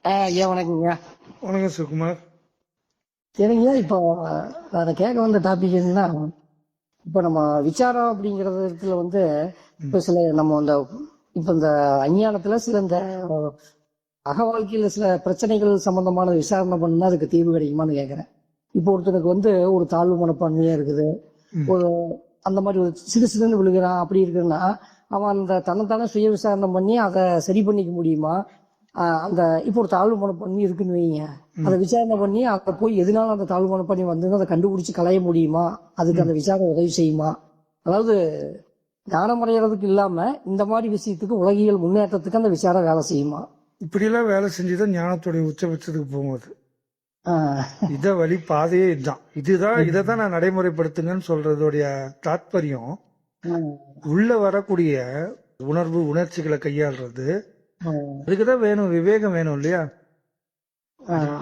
ஐயா வணக்கங்க. வணக்கம் சுகுமார். சரிங்க, இப்போ நான் கேட்க வந்த டாபிக் என்னன்னா, இப்போ நம்ம விசாரம் அப்படிங்கிறதுல வந்து இப்போ சில நம்ம இந்த இப்போ இந்த அஞ்ஞானத்துல சில இந்த அக வாழ்க்கையில சில பிரச்சனைகள் சம்பந்தமான விசாரணை பண்ணா அதுக்கு தீர்வு கிடைக்குமான்னு கேட்குறேன். இப்போ ஒருத்தனுக்கு வந்து ஒரு தாழ்வு மனப்பான்மையா இருக்குது, ஒரு அந்த மாதிரி ஒரு சிறு சிறுன்னு விழுகிறான் அப்படி இருக்குன்னா, அவன் அந்த தன்னைத்தானே சுய விசாரணை பண்ணி அதை சரி பண்ணிக்க முடியுமா? அந்த இப்போ ஒரு தாழ்வு மனப்பான்மை இருக்குன்னு வைங்க, அதை விசாரணை பண்ணி அதை போய் எதனால அந்த தாழ்வு மனப்பான்மை வந்து அதை கண்டுபிடிச்சு களைய முடியுமா? அதுக்கு அந்த விசாரணை உதவி செய்யுமா? அதாவது ஞானம் அடைகிறதுக்கு இல்லாம இந்த மாதிரி விஷயத்துக்கு உலகியல் முன்னேற்றத்துக்கு அந்த விசாரணை வேலை செய்யுமா? இப்படியெல்லாம் வேலை செஞ்சுதான் ஞானத்துடைய உச்சபட்சத்துக்கு போகும்போது இத வழி பாதையே இதுதான். இதைதான் நான் நடைமுறைப்படுத்துங்கன்னு சொல்றதோடைய தாத்பரியம். உள்ள வரக்கூடிய உணர்வு உணர்ச்சிகளை கையாளுறது, அதுக்குதான் வேணும், விவேகம் வேணும் இல்லையா?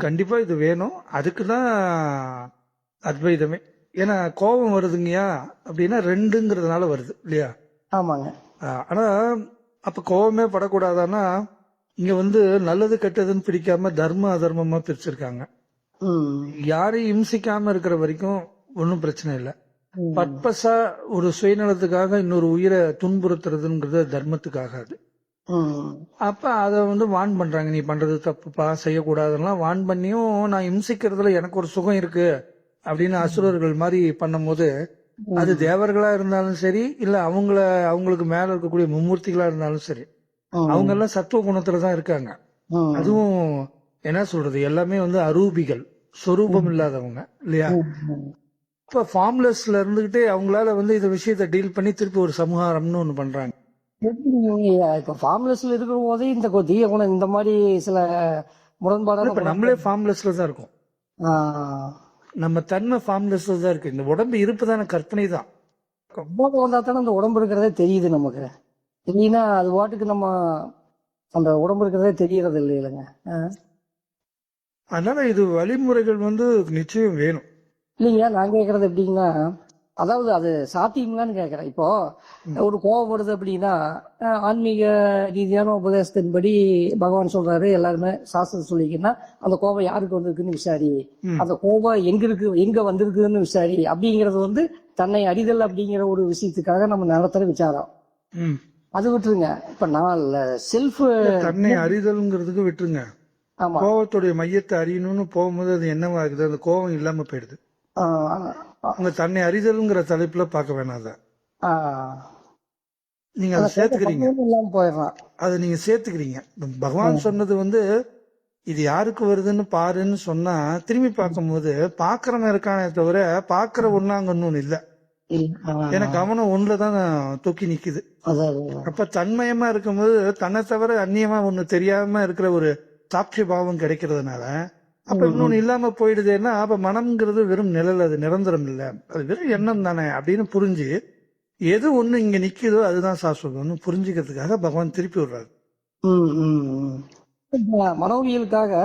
கண்டிப்பா இது வேணும். அதுக்குதான் அத்வைதமே. ஏன்னா கோபம் வருதுங்கயா அப்படின்னா ரெண்டுங்கிறதுனால வருது இல்லையா? ஆமாங்க. ஆனா அப்ப கோபமே படக்கூடாதான்னா, இங்க வந்து நல்லது கெட்டதுன்னு பிரிக்காம தர்ம அதர்மமா பிரிச்சிருக்காங்க. யாரையும் இம்சிக்காம இருக்கிற வரைக்கும் ஒன்னும் பிரச்சனை இல்லை. பர்பஸா ஒரு சுயநலத்துக்காக இன்னொரு உயிரை துன்புறுத்துறதுங்கிறது தர்மத்துக்காக. அது அப்ப அத வந்து வான் பண்றாங்க, நீ பண்றது தப்புப்பா, செய்யக்கூடாதுலாம் வான் பண்ணியும் நான் இம்சிக்கிறதுல எனக்கு ஒரு சுகம் இருக்கு அப்படின்னு அசுரர்கள் மாதிரி பண்ணும் போது, அது தேவர்களா இருந்தாலும் சரி, இல்ல அவங்களுக்கு மேல இருக்கக்கூடிய மும்மூர்த்திகளா இருந்தாலும் சரி, அவங்க எல்லாம் சத்துவ குணத்துலதான் இருக்காங்க. அதுவும் என்ன சொல்றது, எல்லாமே வந்து அரூபிகள், சொரூபம் இல்லாதவங்க இல்லையா? இப்ப ஃபார்ம்லெஸ்ல இருந்துகிட்டே அவங்களால வந்து இந்த விஷயத்த டீல் பண்ணி திருப்பி ஒரு சமூகாரம்னு ஒண்ணு பண்றாங்க. இப்ப ஃபார்ம்லெஸ்ல இருக்கிற போதே இந்த தீய குணம் இந்த மாதிரி சில முரண்பாடான இப்ப நம்மளே ஃபார்ம்லெஸ்ல தான் இருக்கோம். நம்ம தன்மை ஃபார்ம்லெஸ்ல தான் இருக்கு. இந்த உடம்பு இருப்பு தானே, கற்பனை தான். வந்தா தானே அந்த உடம்பு இருக்கிறதே தெரியுது நமக்கு. இல்லைன்னா அது வாட்டுக்கு நம்ம அந்த உடம்பு இருக்கிறதே தெரியறது இல்லைங்க. அதனால இது வழிமுறைகள் வந்து நிச்சயம் வேணும். இல்லைங்க, நான் கேட்கறது எப்படின்னா, அதாவது அது சாத்தியங்களான்னு கேட்கறேன். இப்போ ஒரு கோபம் வருது அப்படின்னா, ஆன்மீக ரீதியான உபதேசத்தின்படி பகவான் சொல்றாரு, எல்லாருமே சாஸ்திரம் சொல்லிக்கின்னா அந்த கோபம் யாருக்கு வந்திருக்குன்னு விசாரி, அந்த கோபம் எங்க வந்திருக்குன்னு விசாரி அப்படிங்கறது வந்து தன்னை அறிதல் அப்படிங்கிற ஒரு விஷயத்துக்காக நம்ம நடத்துற விசாரம். அது விட்டுருங்க. இப்ப நான் செல்ஃப் தன்னை அறிதல்ங்கிறதுக்கு விட்டுருங்க. கோபத்துடைய மையத்தை அறியணும்னு போகும்போது அது என்னவா இருக்குது, அந்த கோபம் இல்லாம போயிடுது. உங்க தன்னை அறிதல்ங்கிற தலைப்புல பார்க்க வேணாம். நீங்க அதை சேர்த்துக்கிறீங்க, அதை நீங்க சேர்த்துக்கிறீங்க. பகவான் சொன்னது வந்து இது யாருக்கு வருதுன்னு பாருன்னு சொன்னா, திரும்பி பார்க்கும் போது பாக்குறவன் இருக்கானே தவிர பாக்குற ஒண்ணாங்கன்னு ஒண்ணு இல்ல. ஏன்னா கவனம் ஒன்றுலதான் தூக்கி நிக்குது. அப்ப தன்மயமா இருக்கும்போது தன்னை தவிர அந்நியமா ஒண்ணு தெரியாம இருக்கிற ஒரு சாட்சி பாவம் கிடைக்கிறதுனால அப்ப இன்னொன்னு இல்லாம போயிடுதுன்னா, அப்ப மனம்ங்கிறது வெறும் நிழல், அது நிரந்தரம் இல்ல, அது வெறும் எண்ணம் தானே அப்படின்னு புரிஞ்சு எது ஒண்ணு இங்க நிக்குதோ அதுதான் சாஸ்வதம்னு புரிஞ்சுக்கிறதுக்காக பகவான் திருப்பி விடுறாரு. மனோவியலுக்காக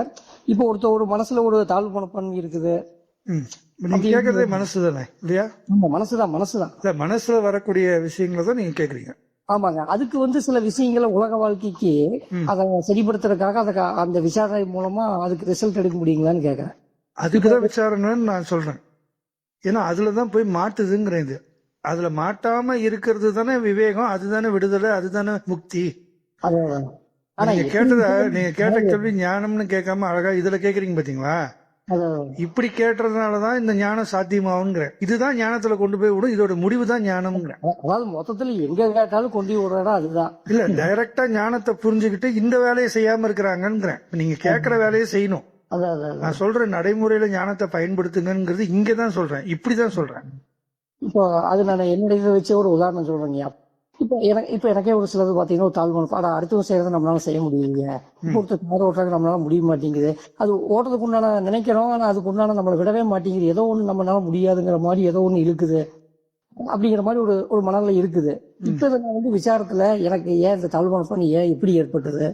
இப்போ ஒரு மனசுல ஒரு தாழ்வு மனப்பான்மை இருக்குது. நீங்க கேக்குறதே மனசுதானே இல்லையா? மனசுதான். மனசுல வரக்கூடிய விஷயங்களை தான் நீங்க கேக்குறீங்க. ஆமாங்க. அதுக்கு வந்து சில விஷயங்களை உலக வாழ்க்கைக்கு அதை சரிப்படுத்துறதுக்காக அந்த விசாரணை மூலமா அதுக்கு ரிசல்ட் எடுக்க முடியுங்களான்னு கேக்குறேன். அதுக்குதான் விசாரணைன்னு நான் சொல்றேன். ஏன்னா அதுலதான் போய் மாட்டுதுங்கிறேன். இது அதுல மாட்டாம இருக்கிறது தானே விவேகம், அதுதானே விடுதலை, அதுதானே முக்தி. நீங்க கேட்ட கேள்வி ஞானம்னு கேட்காம அழகா இதுல கேக்குறீங்க பாத்தீங்களா? இப்படி கேட்டதுனாலதான் இந்த ஞானம் சாத்தியமாகுங்கிற. இதுதான் ஞானத்துல கொண்டு போய் விடும், இதோட முடிவு தான் ஞானம்ங்கிற. அதாவது மொத்தத்துல எங்க கேட்டாலும் கொண்டு விடுறா அதுதான் இல்ல. டைரக்டா ஞானத்தை புரிஞ்சுக்கிட்டு இந்த வேலையை செய்யாம இருக்கிறாங்கிற. நீங்க கேட்கிற வேலையை செய்யணும். நான் சொல்றேன் நடைமுறையில ஞானத்தை பயன்படுத்துங்கிறது இங்கதான் சொல்றேன், இப்படிதான் சொல்றேன். இப்போ அது நான் என்னுடைய வச்ச ஒரு உதாரணம் சொல்றேங்க. இப்ப எனக்கே ஒரு சிலது பாத்தீங்கன்னா ஒரு தாழ்வு அடுத்தவங்க செய்யறதை நம்மளால செய்ய முடியுங்க. இப்போ ஒருத்தர் கார் ஓட்டுறாங்க, நம்மளால முடிய மாட்டேங்குது. அது ஓட்டுறதுக்கு உண்டான நினைக்கிறோம், ஆனா அதுக்கு உண்டான நம்மளை விடவே மாட்டேங்குது. ஏதோ ஒண்ணு நம்மளால முடியாதுங்கிற மாதிரி ஏதோ ஒண்ணு இருக்குது அப்படிங்கிற மாதிரி ஒரு மனநிலை இருக்குது. இப்ப நான் வந்து விசாரத்துல எனக்கு ஏன் இந்த தாழ்வு மனப்பான்மை ஏன் எப்படி ஏற்பட்டது,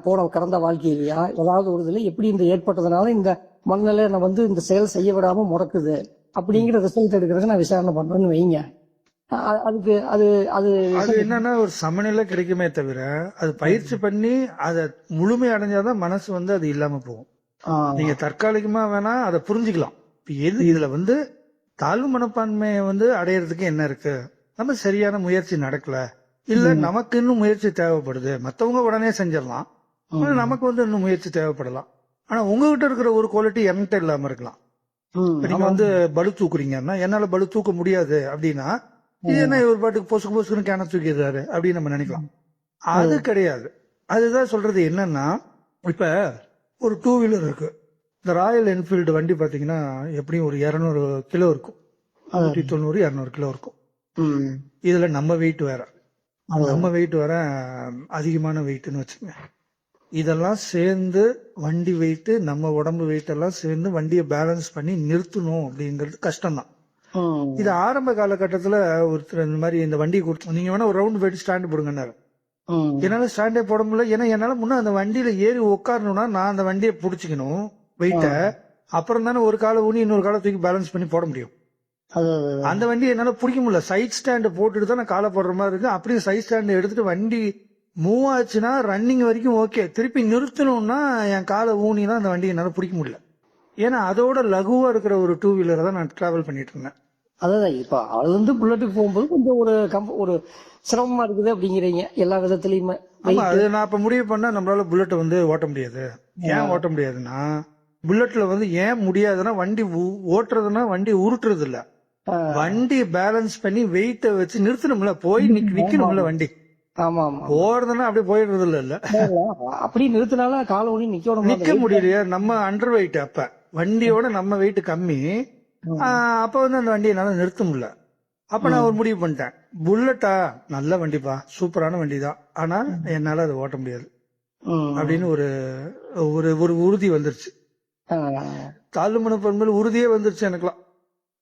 போன கடந்த வாழ்க்கையிலையா ஏதாவது ஒரு இதுல எப்படி இந்த ஏற்பட்டதுனால இந்த மனநிலை நான் வந்து இந்த செயல் செய்ய விடாம முடக்குது அப்படிங்கிற ரிசல்ட் எடுக்கிறதுக்கு நான் விசாரணை பண்றேன்னு வைங்க. அதுக்கு அது அது அது என்னன்னா ஒரு சமநிலை கிடைக்குமே தவிர அது பயிற்சி பண்ணி அதை முழுமை அடைஞ்சாதான் மனசு வந்து அது இல்லாம போகும். ஆ, நீங்க தற்காலிகமா வேணா அதை புரிஞ்சுக்கலாம். இப்ப இதுல வந்து தாழ்வு மனப்பான்மையை வந்து அடையறதுக்கு என்ன இருக்கு? நம்ம சரியான முயற்சி நடக்கல, இல்ல நமக்கு இன்னும் முயற்சி தேவைப்படுது. மத்தவங்க உடனே செஞ்சிடலாம், ஆனா நமக்கு வந்து இன்னும் முயற்சி தேவைப்படலாம். ஆனா உங்ககிட்ட இருக்கிற ஒரு குவாலிட்டி என்கிட்ட இல்லாம இருக்கலாம். இப்ப நீங்க வந்து பளு தூக்குறீங்கன்னா என்னால பளு தூக்க முடியாது அப்படின்னா, இது என்ன ஒரு பாட்டுக்கு பொசுக்கு பொசுக்குன்னு கேன தூக்கிடுறாரு அப்படின்னு நம்ம நினைக்கலாம். அது கிடையாது. அதுதான் சொல்றது என்னன்னா, இப்ப ஒரு டூ வீலர் இருக்கு. இந்த ராயல் என்ஃபீல்டு வண்டி பாத்தீங்கன்னா எப்படியும் ஒரு 200 கிலோ இருக்கும், 190 200 கிலோ இருக்கும். இதுல நம்ம வெயிட் வேற, நம்ம வெயிட் வேற அதிகமான வெயிட்னு வச்சுங்க. இதெல்லாம் சேர்ந்து வண்டி வெயிட், நம்ம உடம்பு வெயிட் எல்லாம் சேர்ந்து வண்டியை பேலன்ஸ் பண்ணி நிறுத்தணும் அப்படிங்கிறது கஷ்டம்தான். இது ஆரம்ப காலகட்டத்துல ஒருத்தர் இந்த மாதிரி இந்த வண்டியை கொடுத்து நீங்க வேணா ஒரு ரவுண்ட் போயிட்டு ஸ்டாண்டு போடுங்கன்னாரு. என்னால ஸ்டாண்டே போட முடியல. ஏன்னா என்னால முன்ன அந்த வண்டியில ஏறி உட்காரணும்னா நான் அந்த வண்டியை புடிச்சுக்கணும் வெயிட்ட, அப்புறம் தானே ஒரு காலை ஊனி இன்னொரு காலை தூக்கி பேலன்ஸ் பண்ணி போட முடியும். அந்த வண்டி என்னால பிடிக்க முடியல. சைட் ஸ்டாண்டு போட்டுட்டு தான் நான் காலை போடுற மாதிரி இருக்கு. அப்படியே சைட் ஸ்டாண்டு எடுத்துட்டு வண்டி மூவ் ஆச்சுன்னா ரன்னிங் வரைக்கும் ஓகே, திருப்பி நிறுத்தணும்னா என் காலை ஊனினா அந்த வண்டி என்னால பிடிக்க முடியல. ஏன்னா அதோட லகுவா இருக்கிற ஒரு டூ வீலரை தான் நான் டிராவல் பண்ணிட்டு இருந்தேன். அதான் இப்ப அது வந்து புல்லட்டுக்கு போகும்போது கொஞ்சம் ஒரு சிரமமா இருக்குது அப்படிங்கிறீங்க எல்லா விதத்திலயுமே. ஆமா, அது நான் இப்ப முடிவு பண்ணா நம்மளால புல்லட் வந்து ஓட்ட முடியாது. ஏன் ஓட்ட முடியாதுன்னா, புல்லட்ல வந்து ஏன் முடியாதுன்னா வண்டி ஓட்டுறதுன்னா வண்டி உருட்டுறது இல்ல, வண்டி பேலன்ஸ் பண்ணி வெயிட்ட வச்சு நிறுத்தணும்ல, போய் நிக்கணும்ல வண்டி. ஆமா ஆமா, ஓடுறதுன்னா அப்படியே போயிடுறது இல்ல. அப்படி நிறுத்தினாலும் காலை ஒண்ணி நிக்க முடியலையா, நம்ம அண்டர் வெயிட். அப்ப வண்டியோட நம்ம வெயிட் கம்மி. அப்ப வந்து அந்த வண்டியை என்னால நிறுத்த முடியல. அப்ப நான் ஒரு முடிவு பண்ணிட்டேன், புல்லட்டா நல்ல வண்டிப்பா, சூப்பரான வண்டி தான், ஆனா என்னால அதை ஓட்ட முடியாது அப்படின்னு ஒரு ஒரு ஒரு உறுதி வந்துருச்சு. தாழ்வு மனப்பான்மையில் உறுதியே வந்துருச்சு எனக்குலாம்.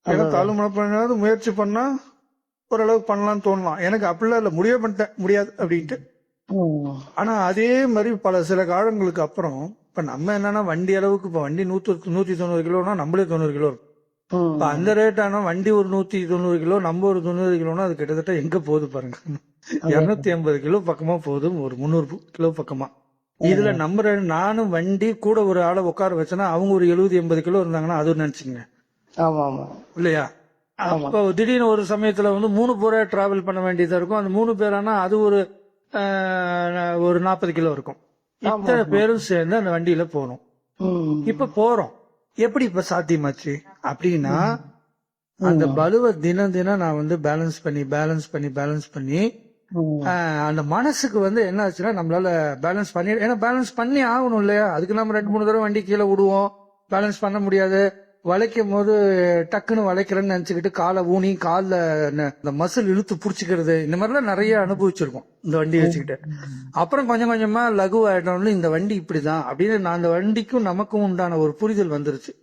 ஏன்னா தாழ்வு மனப்பான்மையாவது முயற்சி பண்ணா ஓரளவுக்கு பண்ணலாம்னு தோணலாம். எனக்கு அப்படிலாம் இல்ல, முடிவே பண்ணிட்டேன் முடியாது அப்படின்ட்டு. ஆனா அதே மாதிரி சில காலங்களுக்கு அப்புறம் இப்ப நம்ம என்னன்னா வண்டி அளவுக்கு, இப்ப வண்டி 190 கிலோனா நம்மளே 90 கிலோ இருக்கும். இப்ப அந்த ரேட் ஆனா வண்டி ஒரு 190 கிலோ, நம்ம ஒரு 90 கிலோனா அது கிட்டத்தட்ட எங்க போகுது பாருங்க. 250 கிலோ பக்கமா போகுது, ஒரு 300 கிலோ பக்கமா. இதுல நம்ம நானும் வண்டி கூட ஒரு ஆளை உட்கார வச்சேன்னா அவங்க ஒரு 70-80 கிலோ இருந்தாங்கன்னா அது நினைச்சுங்க இல்லையா. அப்ப திடீர்னு ஒரு சமயத்துல வந்து 3 பேரை டிராவல் பண்ண வேண்டியதா இருக்கும். அந்த 3 பேரானா அது ஒரு 40 கிலோ இருக்கும். இத்தனை பேரும் சேர்ந்து அந்த வண்டியில போறோம். இப்ப போறோம், எப்படி இப்ப சாத்தியமாச்சு அப்படின்னா, அந்த பலுவை தினம் தினம் நான் வந்து பேலன்ஸ் பண்ணி அந்த மனசுக்கு வந்து என்ன ஆச்சுன்னா, நம்மளால பேலன்ஸ் பண்ணி, ஏன்னா பேலன்ஸ் பண்ணி ஆகணும் இல்லையா. அதுக்கு நம்ம 2-3 தடவை வண்டி கீழே விடுவோம், பேலன்ஸ் பண்ண முடியாது. வளைக்கும் போது டக்குன்னு வளைக்கிறேன்னு நினைச்சுக்கிட்டு காலை ஊனி காலில் இந்த மசில் இழுத்து புடிச்சுக்கிறது, இந்த மாதிரிலாம் நிறைய அனுபவிச்சிருக்கோம் இந்த வண்டியை வச்சுக்கிட்டு. அப்புறம் கொஞ்சம் கொஞ்சமா லகுவாயிட்டோம்னு இந்த வண்டி இப்படிதான் அப்படின்னு நான் அந்த வண்டிக்கும் நமக்கும் உண்டான ஒரு புரிதல் வந்துருச்சு.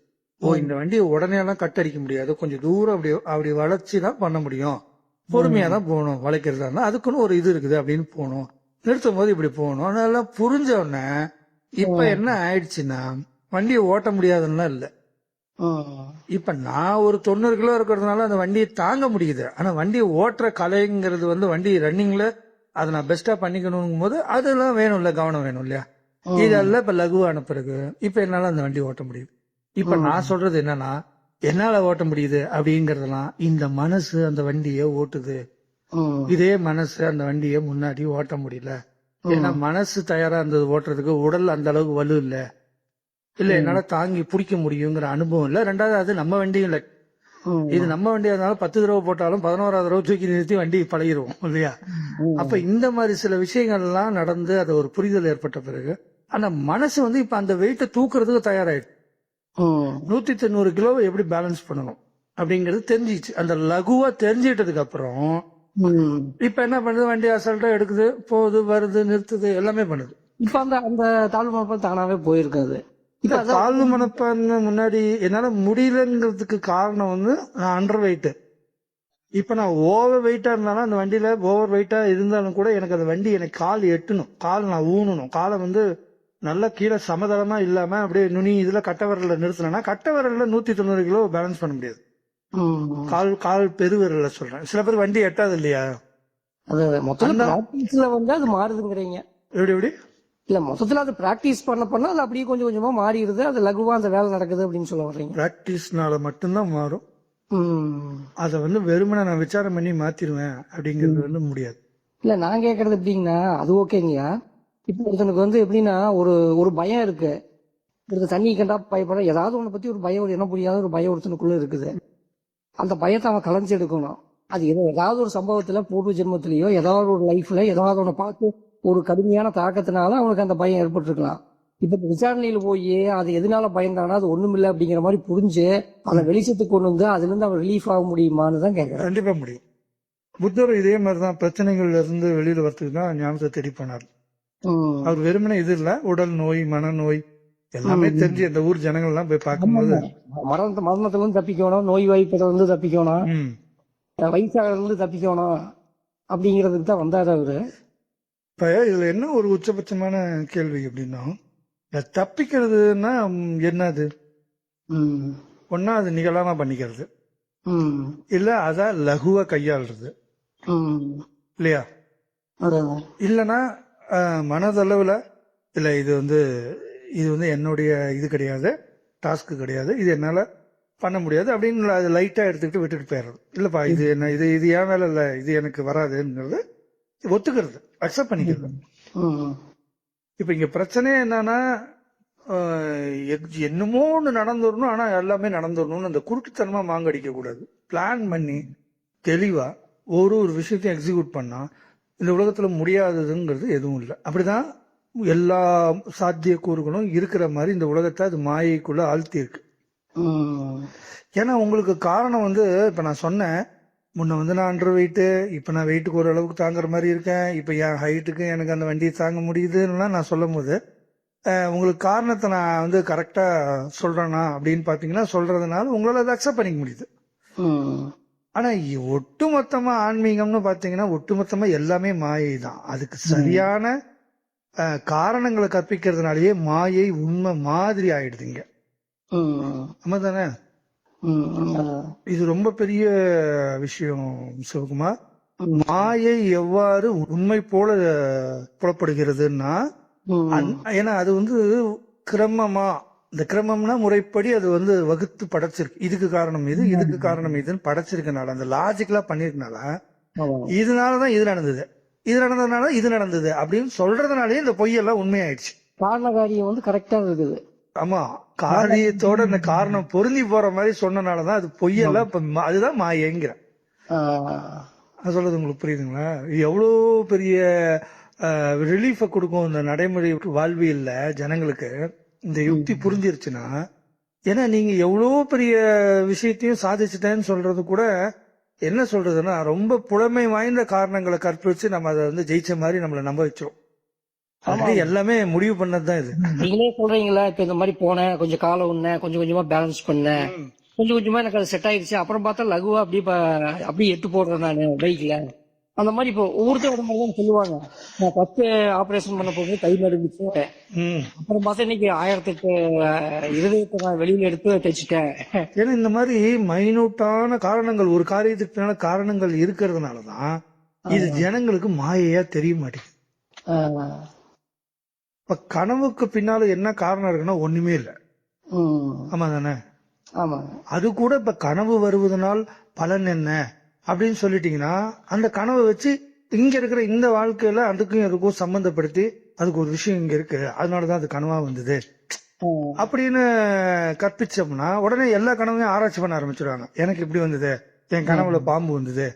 இந்த வண்டியை உடனே எல்லாம் கட்டடிக்க முடியாது, கொஞ்சம் தூரம் அப்படி வளைச்சுதான் பண்ண முடியும், பொறுமையா தான் போகணும், வளைக்கிறதா இருந்தா அதுக்குன்னு ஒரு இது இருக்குது அப்படின்னு போகணும், நிறுத்தும் போது இப்படி போகணும். அதெல்லாம் புரிஞ்ச உடனே இப்ப என்ன ஆயிடுச்சுன்னா, வண்டியை ஓட்ட முடியாதுன்னா இல்ல, இப்ப நான் ஒரு 90 கிலோ இருக்கிறதுனால அந்த வண்டியை தாங்க முடியுது. ஆனா வண்டியை ஓட்டுற கலைங்கிறது வந்து வண்டி ரன்னிங்ல அதை நான் பெஸ்டா பண்ணிக்கணும் போது அதெல்லாம் வேணும்ல, கவனம் வேணும் இல்லையா. இதெல்லாம் இப்ப லகுவான பிறகு இப்ப என்னால அந்த வண்டி ஓட்ட முடியுது. இப்ப நான் சொல்றது என்னன்னா, என்னால ஓட்ட முடியுது அப்படிங்கறதெல்லாம் இந்த மனசு அந்த வண்டியை ஓட்டுது. இதே மனசு அந்த வண்டியை முன்னாடி ஓட்ட முடியல. ஏன்னா மனசு தயாரா இருந்தது ஓட்டுறதுக்கு, உடல் அந்த அளவுக்கு வலு இல்ல என்னால தாங்கி பிடிக்க முடியுங்கிற அனுபவம் இல்ல. ரெண்டாவது அது நம்ம வண்டியும் இல்ல, இது நம்ம வண்டியா இருந்தாலும் 10 தடவை போட்டாலும் 11வது தடவை தூக்கி நிறுத்தி வண்டி பழகிடுவோம் இல்லையா. அப்ப இந்த மாதிரி சில விஷயங்கள் எல்லாம் நடந்து அது ஒரு புரிதல் ஏற்பட்ட பிறகு அந்த மனசு வந்து இப்ப அந்த வெயிட்டை தூக்குறதுக்கு தயாராயிடுச்சு. 190 கிலோவை எப்படி பேலன்ஸ் பண்ணணும் அப்படிங்கறது தெரிஞ்சிச்சு. அந்த லகுவா தெரிஞ்சுக்கிட்டதுக்கு அப்புறம் இப்ப என்ன பண்ணுது, வண்டி அசால்ட்டா எடுக்குது, போகுது, வருது, நிறுத்துது, எல்லாமே பண்ணுது. இப்ப அந்த தாழ்வு மனப்பான்மை தானாவே போயிருக்காது. இப்ப தாழ்வு மனப்பான்மை முன்னாடி என்னால முடியலங்கிறதுக்கு காரணம் வந்து நான் அண்டர் வெயிட். இப்ப நான் ஓவர் வெயிட்டா இருந்தாலும் அந்த வண்டியில ஓவர் வெயிட்டா இருந்தாலும் கூட எனக்கு அந்த வண்டி எனக்கு கால் எட்டணும், கால் நான் ஊனணும், காலை வந்து நல்லா கீழே சமதளமா இல்லாம அப்படியே நுனி இதுல கட்ட விரல்ல நிறுத்தினா, கட்ட விரல்ல 190 கிலோ பேலன்ஸ் பண்ண முடியாது. ம். கால் கால் பெருவிரல சொல்றேன். சில பேர் வண்டி எட்டாது இல்லையா? அது மொத்தத்துல அந்த பிராக்டிஸ்ல வந்து அது மாறுதுங்கிறீங்க. எப்படி எப்படி இல்ல மொத்தத்துல அது பிராக்டிஸ் பண்ண அது அப்படியே கொஞ்சம் கொஞ்சமா மாறிடுது. அது லகுவா அந்த வேலை நடக்குது அப்படின்னு சொல்ல வர்றீங்க. பிராக்டிஸ்னால மட்டும்தான் மாறும். ம். அதை வந்து வெறுமனே நான் விசாரம் பண்ணி மாத்திருவேன் அப்படிங்கிறது வந்து முடியாது. இல்ல நான் கேக்குறது எப்படின்னா, அது ஓகேங்கய்யா. இப்போ ஒருத்தனுக்கு வந்து எப்படின்னா ஒரு ஒரு பயம் இருக்கு. ஒருத்தர் தண்ணி கண்டா பயப்பட ஏதாவது ஒண்ணு பத்தி ஒரு பயம், ஒரு என்ன புரியாத ஒரு பயம் ஒருத்தனுக்குள்ள இருக்குது. அந்த பயத்தை அவன் கலைஞ்சு எடுக்கணும். அது ஏதாவது ஒரு சம்பவத்துல பூர்வ ஜென்மத்திலயோ ஏதாவது ஒரு லைஃப்ல ஏதாவது ஒண்ணு பார்த்து ஒரு கடுமையான தாக்கத்தினால அவனுக்கு அந்த பயம் ஏற்பட்டிருக்கலாம். இப்ப இந்த விசாரணையில போய் அது எதனால பயந்தானா அது ஒண்ணுமில்லை அப்படிங்கிற மாதிரி புரிஞ்சு அதை வெளிச்சத்துக்கு கொண்டு வந்து அதுல இருந்து அவன் ரிலீஃப் ஆக முடியுமான்னு தான் கேட்கறேன். கண்டிப்பா முடியும். புத்தர் இதே மாதிரிதான் பிரச்சனைகள்ல இருந்து வெளியில வரத்துக்கு தான் ஞானத்தை தேடி போனார். ம். அவர் வெறுமனே இது இல்ல, உடல் நோய், மனநோய் எல்லாமே தெரிஞ்சு இந்த ஊர் ஜனங்கள் எல்லாம் போய் பார்க்கும்போது மரணத்துல இருந்து தப்பிக்கணும், நோய் வாய்ப்புல இருந்து தப்பிக்கணும், ம், வயசாகல இருந்து தப்பிக்கணும் அப்படிங்கிறதுக்கு தான் வந்தாரு அவரு. இப்ப இதுல என்ன ஒரு உச்சபட்சமான கேள்வி அப்படின்னா, இந்த தப்பிக்கிறதுன்னா என்னது? ம். ஒன்னா அது நிகழாம பண்ணிக்கிறது, ம். இல்ல அத லகுவா கையாளுறது ம். இல்லையா? அதான். இல்லைன்னா மனதளவுல இல்ல இது வந்து என்னுடைய இது கிடையாது, டாஸ்க் கிடையாது, இது என்னால பண்ண முடியாது அப்படின்னு அது லைட்டா எடுத்துக்கிட்டு விட்டுட்டு போயிடுறது. இல்லப்பா இது என்ன, இது இது ஏன் வேலை இல்ல, இது எனக்கு வராதுங்கிறது ஒத்துக்கிறது, அக்செப்ட் பண்ணிக்கிறது. ம். இப்ப இங்க பிரச்சனையே என்னன்னா, என்னமோ ஒண்ணு நடந்துடணும், ஆனா எல்லாமே நடந்துடணும்னு அந்த குருட்டுத்தனமா மாங்கடிக்க கூடாது. பிளான் பண்ணி தெளிவா ஒரு ஒரு விஷயத்தையும் எக்ஸிக்யூட் பண்ணா இந்த உலகத்துல முடியாததுங்கிறது எதுவும் இல்லை. அப்படிதான் எல்லா சாத்தியக்கூறுகளும் இருக்கிற மாதிரி இந்த உலகத்தை அது மாயைக்குள்ள ஆழ்த்தி இருக்கு. ம். ஏன்னா உங்களுக்கு காரணம் வந்து இப்ப நான் சொன்னேன், முன்ன வந்து நான் அண்டர் வெயிட்டு, இப்ப நான் வெயிட்டுக்கு ஓரளவுக்கு தாங்குற மாதிரி இருக்கேன், இப்ப என் ஹைட்டுக்கு எனக்கு அந்த வண்டியை தாங்க முடியுதுன்னு நான் சொல்லும் போது உங்களுக்கு காரணத்தை நான் வந்து கரெக்டா சொல்றேனா அப்படின்னு பாத்தீங்கன்னா சொல்றதுனால உங்களால அதை அக்செப்ட் பண்ணிக்க முடியுது. ம். ஆனா ஒட்டுமொத்தமா ஆன்மீகம்னு பாத்தீங்கன்னா ஒட்டுமொத்தமா எல்லாமே மாயை தான். அதுக்கு சரியான காரணங்களை கற்பிக்கிறதுனாலயே மாயை உண்மை மாதிரி ஆயிடுதுங்க. ம். ஆமா தானே? ம். இது ரொம்ப பெரிய விஷயம் சிவகுமார். மாயை எவ்வாறு உண்மை போல புலப்படுகிறதுன்னா, ம். ஏன்னா அது வந்து கிரமமா, இந்த கிரமம்னா முறைப்படி அது வந்து வகுத்து படைச்சிருக்கு. இதுக்கு காரணம் இது, இதுக்கு காரணம் இதுன்னு படைச்சிருக்கனால, அந்த லாஜிக்கலா பண்ணிருக்கனால, ஆமா. இதனாலதான் இது நடந்தது, இது நடந்ததுனால இது நடந்தது அப்படின்னு சொல்றதுனாலயே இந்த பொய்யெல்லாம் உண்மையாயிடுச்சு. காரண காரியம் வந்து கரெக்டா இருக்குது. ஆமா, காரியத்தோட இந்த காரணம் பொருந்தி போற மாதிரி சொன்னனாலதான் அது பொய்யெல்லாம் இப்ப அதுதான் மாயங்கிற. அது சொல்றது உங்களுக்கு புரியுதுங்களா? இது எவ்வளவு பெரிய ரிலீஃப கொடுக்கும் இந்த நடைமுறை வாழ்வியல்ல ஜனங்களுக்கு இந்த யுக்தி புரிஞ்சிருச்சுன்னா. ஏன்னா நீங்க எவ்வளவு பெரிய விஷயத்தையும் சாதிச்சுட்டேன்னு சொல்றது கூட என்ன சொல்றதுன்னா, ரொம்ப புலமை வாய்ந்த காரணங்களை கற்பிச்சு நம்ம அதை வந்து ஜெயிச்ச மாதிரி நம்மளை நம்ப வச்சோம். எல்லாமே முடிவு பண்ணதுதான் இது. நீங்களே சொல்றீங்களா, இப்ப இந்த மாதிரி போனேன், கொஞ்சம் காலம் உண்ணேன், கொஞ்சம் கொஞ்சமா பேலன்ஸ் பண்ணேன், கொஞ்சம் கொஞ்சமா எனக்கு அது செட் ஆயிடுச்சு, அப்புறம் பார்த்தா லகுவா அப்படியே எட்டு போடுறேன் நான் பைக்ல. அந்த மாதிரி இப்போ ஒவ்வொருத்தர் மாதிரி சொல்லுவாங்க. நான் ஃபர்ஸ்ட் ஆபரேஷன் பண்ண போகும்போது கை நடுங்குச்சு, அப்புறம் பார்த்தா இன்னைக்கு 1008 இருதயத்தை நான் வெளியில எடுத்து தைச்சிட்டேன். ஏன்னா இந்த மாதிரி மைனூட்டான காரணங்கள், ஒரு காரியத்துக்கு பின்னால காரணங்கள் இருக்கிறதுனாலதான் இது ஜனங்களுக்கு மாயையா தெரிய மாட்டேங்குது. இப்ப கனவுக்கு பின்னால என்ன காரணம் இருக்குன்னா ஒண்ணுமே இல்ல. ஆமா தானே? ஆமா. அது கூட இப்ப கனவு வருவதனால் பலன் என்ன அப்படின்னு சொல்லிட்டீங்கன்னா, அந்த கனவை வச்சு இங்க இருக்கிற இந்த வாழ்க்கையில அதுக்கும் எதுக்கும் சம்பந்தப்படுத்தி அதுக்கு ஒரு விஷயம் இங்க இருக்கு, அதனாலதான் அது கனவா வந்தது அப்படின்னு கற்பிச்சோம்னா உடனே எல்லா கனவையும் ஆராய்ச்சி பண்ண ஆரம்பிச்சிருவாங்க. எனக்கு இப்படி வந்தது, என் கனவுல பாம்பு வந்தது,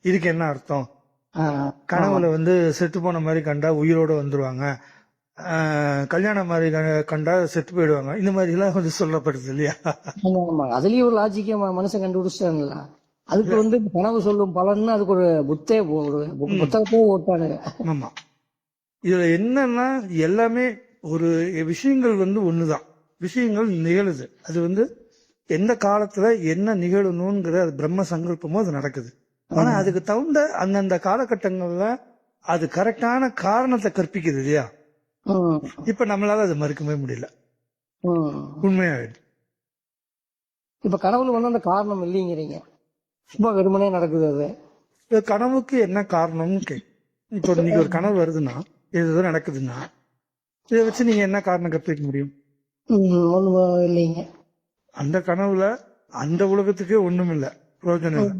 இதுக்கு என்ன அர்த்தம்? கனவுல வந்து செத்து போன மாதிரி கண்டா உயிரோட வந்துருவாங்க, கல்யாணம் மாதிரி கண்டா செத்து போயிடுவாங்க, இந்த மாதிரி எல்லாம் வந்து சொல்லப்படுது இல்லையா? அதுலயும் ஒரு லாஜிக்க மனுஷன் கண்டுபிடிச்சாங்கல்ல. அதுக்கு வந்து கனவு சொல்லும் பலன்னு அதுக்கு ஒரு புத்தகத்தையே ஓட்டாங்க. ஆமா. இதுல என்னன்னா எல்லாமே ஒரு விஷயங்கள் வந்து ஒண்ணுதான், விஷயங்கள் நிகழுது. அது வந்து எந்த காலத்துல என்ன நிகழணும்ங்கிற அது பிரம்ம சங்கல்பமோ அது நடக்குது. ஆனா அதுக்கு தகுந்த அந்தந்த காலகட்டங்கள்ல அது கரெக்டான காரணத்தை கற்பிக்குது இல்லையா? இப்ப நம்மளால அது மறுக்கவே முடியல, உண்மையாயிடுது. இப்ப கனவுல வந்து அந்த காரணம் இல்லைங்கிறீங்க, சும்மா வெறுமனே நடக்குது அது. இந்த கனவுக்கு என்ன காரணம்னு இப்போ இன்னைக்கு ஒரு கனவு வருதுன்னா இது நடக்குதுன்னா இதை வச்சு நீங்க என்ன காரணம் கற்பிக்க முடியும்? ஒண்ணும் இல்லைங்க. அந்த கனவுல அந்த உலகத்துக்கே ஒண்ணும் இல்ல, பிரயோஜனம் இல்லை.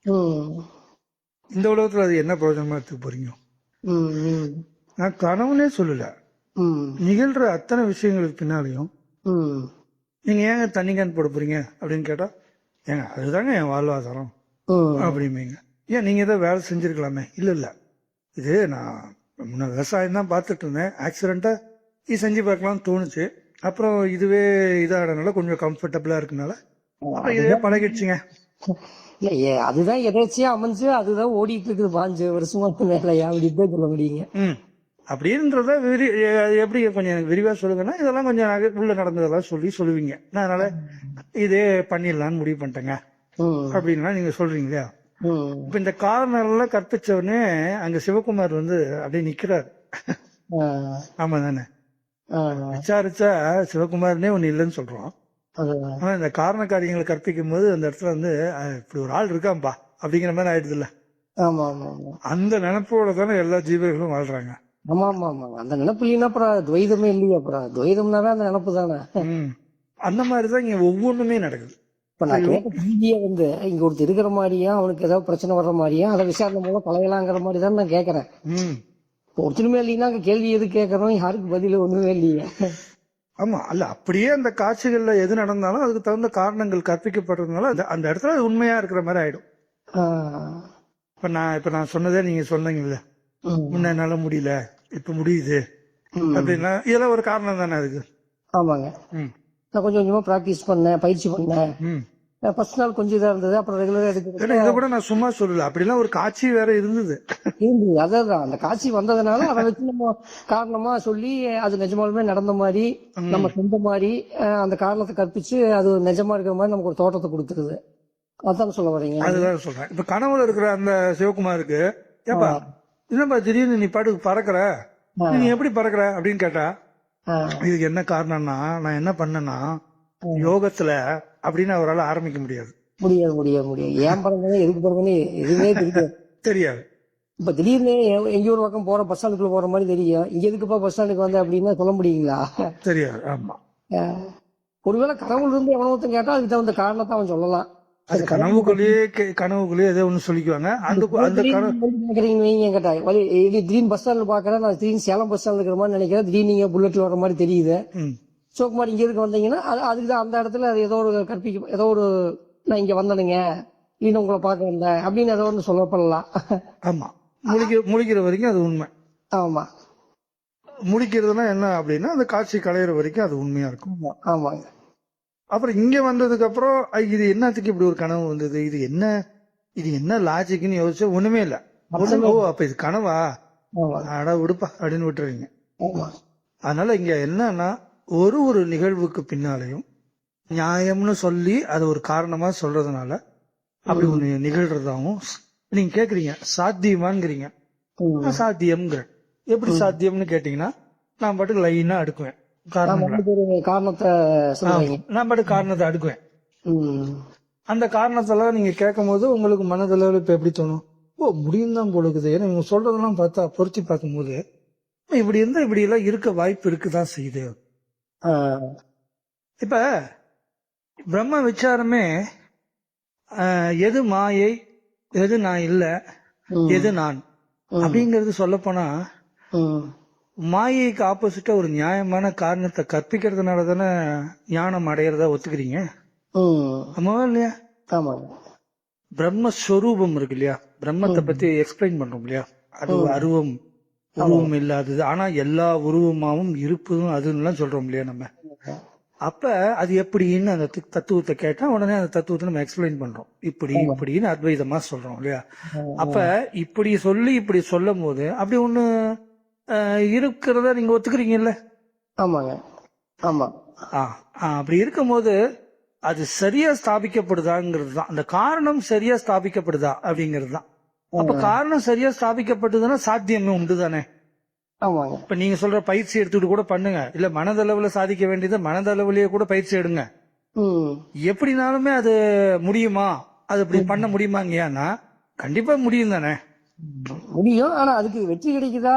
ம். இந்த உலகத்துல அது என்ன பிரயோஜனமா எடுத்துக்க போறீங்க? ம், ம், நான் கனவுனே சொல்லல, ம், நிகழ்ற அத்தனை விஷயங்களுக்கு பின்னாலையும் ம், நீங்க ஏங்க தண்ணி கேன் போட போறீங்க அப்படின்னு கேட்டா, ஏங்க அதுதாங்க என் வாழ்வாதாரம் ம். அப்படிம்பீங்க. ஏன் நீங்க ஏதோ வேலை செஞ்சிருக்கலாமே? இல்ல இல்ல, இது நான் முன்ன விவசாயம் தான் பார்த்துட்டு இருந்தேன், ஆக்சிடென்ட்டா இது செஞ்சு பார்க்கலாம்னு தோணுச்சு, அப்புறம் இதுவே இதாகிறதுனால கொஞ்சம் கம்ஃபர்டபுளா இருக்குனால அப்புறம் இதே பழகிடுச்சுங்க. இல்ல அதுதான் எதாச்சியா அமைஞ்சு அதுதான் ஓடிட்டு இருக்குது 5 வருஷமா வேலையா அப்படின்னு சொல்ல முடியுங்க. அப்படின்றத எப்படி கொஞ்சம் எனக்கு விரிவா சொல்லுங்கன்னா, இதெல்லாம் கொஞ்சம் உள்ள நடந்ததெல்லாம் சொல்லுவீங்க. நான் அதனால இதே பண்ணிடலாம்னு முடிவு பண்ணிட்டேங்க அப்படின்லாம் நீங்க சொல்றீங்க இல்லையா? இப்ப இந்த காரணம் கற்பிச்சவனே அங்க சிவகுமார் வந்து அப்படியே நிக்கிறாரு. ஆமா தானே? விசாரிச்சா சிவகுமார்னே ஒண்ணு இல்லைன்னு சொல்றோம். ஆனா இந்த காரண காரியங்களை கற்பிக்கும் போது அந்த இடத்துல வந்து இப்படி ஒரு ஆள் இருக்காம்பா அப்படிங்கிற மாதிரி ஆயிடுது இல்ல? அந்த நினைப்போட தானே எல்லா ஜீவர்களும் வாழ்றாங்க. ஆமா ஆமா ஆமா, அந்த நினைப்பு இல்லைன்னா அப்புறம் துவைதமே இல்லையா? அப்புறம் துவைதம்னாவே அந்த நினைப்பு தானே. அந்த மாதிரிதான் இங்க ஒவ்வொன்றுமே நடக்குது. இப்ப நான் கேட்க ரீதியா வந்து இங்க ஒருத்தர் இருக்கிற மாதிரியா, அவனுக்கு ஏதாவது பிரச்சனை வர்ற மாதிரியா, அதை விசாரணை மூலம் கலையலாங்கிற மாதிரி தான் நான் கேட்கறேன். ஒருத்தருமே இல்லைன்னா அங்க கேள்வி எது கேட்கறோம், யாருக்கு பதில் ஒண்ணுமே இல்லையா? ஆமா, அல்ல அப்படியே அந்த காட்சிகள்ல எது நடந்தாலும் அதுக்கு தகுந்த காரணங்கள் கற்பிக்கப்படுறதுனால அந்த இடத்துல அது உண்மையா இருக்கிற மாதிரி ஆயிடும். இப்ப நான் சொன்னதே நீங்க சொன்னீங்கல்ல, முன்ன என்னால முடியல இப்ப முடியுது அப்படின்னா இதெல்லாம் ஒரு காரணம் தானே அதுக்கு? ஆமாங்க. நான் கொஞ்சம் கொஞ்சமா பிராக்டிஸ் பண்ணேன், பயிற்சி பண்ணேன். ஃபர்ஸ்ட் நாள் கொஞ்சம் இதா இருந்தது, அப்புறம் ரெகுலரா எடுத்து இதை கூட நான் சும்மா சொல்லல, அப்படிலாம் ஒரு காட்சி வேற இருந்தது. அதான் அந்த காட்சி வந்ததுனால அதை வச்சு நம்ம காரணமா சொல்லி அது நிஜமாலுமே நடந்த மாதிரி நம்ம செஞ்ச மாதிரி அந்த காரணத்தை கற்பிச்சு அது நிஜமா இருக்கிற மாதிரி நமக்கு ஒரு தோட்டத்தை கொடுத்துருது. அதான் சொல்ல வரீங்க? அதுதான் சொல்றேன். இப்ப கனவுல இருக்கிற அந்த சிவகுமாருக்கு, ஏப்பா என்னப்பா திடீர்னு நீ பாட்டுக்கு பறக்குற, நீ எப்படி பறக்குற அப்படின்னு கேட்டா, இதுக்கு என்ன காரணம்னா நான் என்ன பண்ணேன்னா யோகத்துல அப்படின்னு அவரால் ஆரம்பிக்க முடியாது. ஏன் பறந்தது எதுக்கு பறந்தது எதுவுமே தெரியாது. இப்ப திடீர்னு எங்க ஒரு பக்கம் போற பஸ் ஸ்டாண்டுக்குள்ள போற மாதிரி தெரியும், இங்க எதுக்குப்பா பஸ் ஸ்டாண்டுக்கு வந்த அப்படின்னா சொல்ல முடியுங்களா? தெரியாது. ஆமா, ஒருவேளை கனவுல இருந்து எவனொருத்தன் கேட்டா அதுக்கு தகுந்த காரணத்தை அவன் சொல்லலாம். அது கனவுக்குள்ளேயே ஏதோ ஒண்ணு சொல்லிக்குவாங்க. கேட்டா திடீர்னு பஸ் ஸ்டாண்ட்ல பாக்குறேன், நான் திடீர்னு சேலம் பஸ் ஸ்டாண்ட் இருக்கிற மாதிரி நினைக்கிறேன், திடீர்னு நீங்க புல்லட்ல வர மாதிரி தெரியுது, சிவகுமார் இங்க இருக்கு வந்தீங்கன்னா அதுக்குதான் அந்த இடத்துல ஏதோ ஒரு கற்பிக்க, ஏதோ ஒரு நான் இங்க வந்தனுங்க இல்லைன்னு உங்களை பார்க்க வந்தேன் அப்படின்னு ஏதோ ஒன்று சொல்லப்படலாம். ஆமா, முழிக்கிற வரைக்கும் அது உண்மை. ஆமா, முழிக்கிறதுனா என்ன அப்படின்னா அந்த காட்சி கலையிற வரைக்கும் அது உண்மையா இருக்கும். ஆமாங்க. அப்புறம் இங்க வந்ததுக்கு அப்புறம் இது என்னத்துக்கு இப்படி ஒரு கனவு வந்தது, இது என்ன லாஜிக்னு யோசிச்சா ஒண்ணுமே இல்ல. அப்ப இது கனவா, அட விடுப்பா அப்படின்னு விட்டுறீங்க. அதனால இங்க என்னன்னா ஒரு நிகழ்வுக்கு பின்னாலையும் நியாயம்னு சொல்லி அது ஒரு காரணமா சொல்றதுனால அப்படி ஒண்ணு நிகழ்றதாவும் நீங்க கேக்குறீங்க. சாத்தியமாங்கிறீங்க, சாத்தியம்ங்கிற. எப்படி சாத்தியம்னு கேட்டீங்கன்னா நான் பாட்டுக்கு லைனா அடுக்குவேன் காரணத்தை, நான் பாட்டுக்கு காரணத்தை அடுக்குவேன். அந்த காரணத்தெல்லாம் நீங்க கேட்கும் போது உங்களுக்கு மனதளவில் இப்ப எப்படி தோணும்? முடியும் தான் போலுக்குது. ஏன்னா இவங்க சொல்றதெல்லாம் பார்த்தா பொருத்தி பார்க்கும் போது இப்படி இருந்தா இப்படி எல்லாம் இருக்க வாய்ப்பு இருக்குதான் செய்யுது. இப்ப பிரம்ம விசாரமே எது மாயை, எது நான் இல்ல, எது நான் அப்படிங்கறது சொல்ல போனா மாயைக்கு ஆப்போசிட்டா ஒரு நியாயமான காரணத்தை கற்பிக்கிறதுனால தானே ஞானம் அடையிறதா ஒத்துக்கிறீங்க. ஆமாவா இல்லையா? பிரம்மஸ்வரூபம் இருக்கு இல்லையா, பிரம்மத்தை பத்தி எக்ஸ்பிளைன் பண்றோம் இல்லையா, அது உருவம் இல்லாதது, ஆனா எல்லா உருவமாவும் இருப்பதும் அதுன்னு சொல்றோம் இல்லையா நம்ம. அப்ப அது எப்படின்னு அந்த தத்துவத்தை கேட்டா உடனே அந்த தத்துவத்தை நம்ம எக்ஸ்பிளைன் பண்றோம், இப்படின்னு அத்வைதமா சொல்றோம் இல்லையா. அப்ப இப்படி சொல்லும் போது அப்படி ஒண்ணு இருக்கிறத நீங்க ஒத்துக்கிறீங்கல்ல? ஆமாங்க. ஆமா. அப்படி இருக்கும் போது அது சரியா ஸ்தாபிக்கப்படுதாங்கிறது தான், அந்த காரணம் சரியா ஸ்தாபிக்கப்படுதா அப்படிங்கிறது தான். அப்ப காரணம் சரியா ஸ்தாபிக்கப்பட்டதுன்னா சாத்தியமே உண்டு தானே. இப்ப நீங்க சொல்ற பயிற்சி எடுத்துட்டு கூட பண்ணுங்க, இல்ல மனதளவுல சாதிக்க வேண்டியது மனதளவுலயே கூட பயிற்சி எடுங்க. ம். எப்படினாலுமே அது முடியுமா, அது அப்படி பண்ண முடியுமாங்கய்யான்னா கண்டிப்பா முடியும் தானே. முடியும். ஆனா அதுக்கு வெற்றி கிடைக்குதா,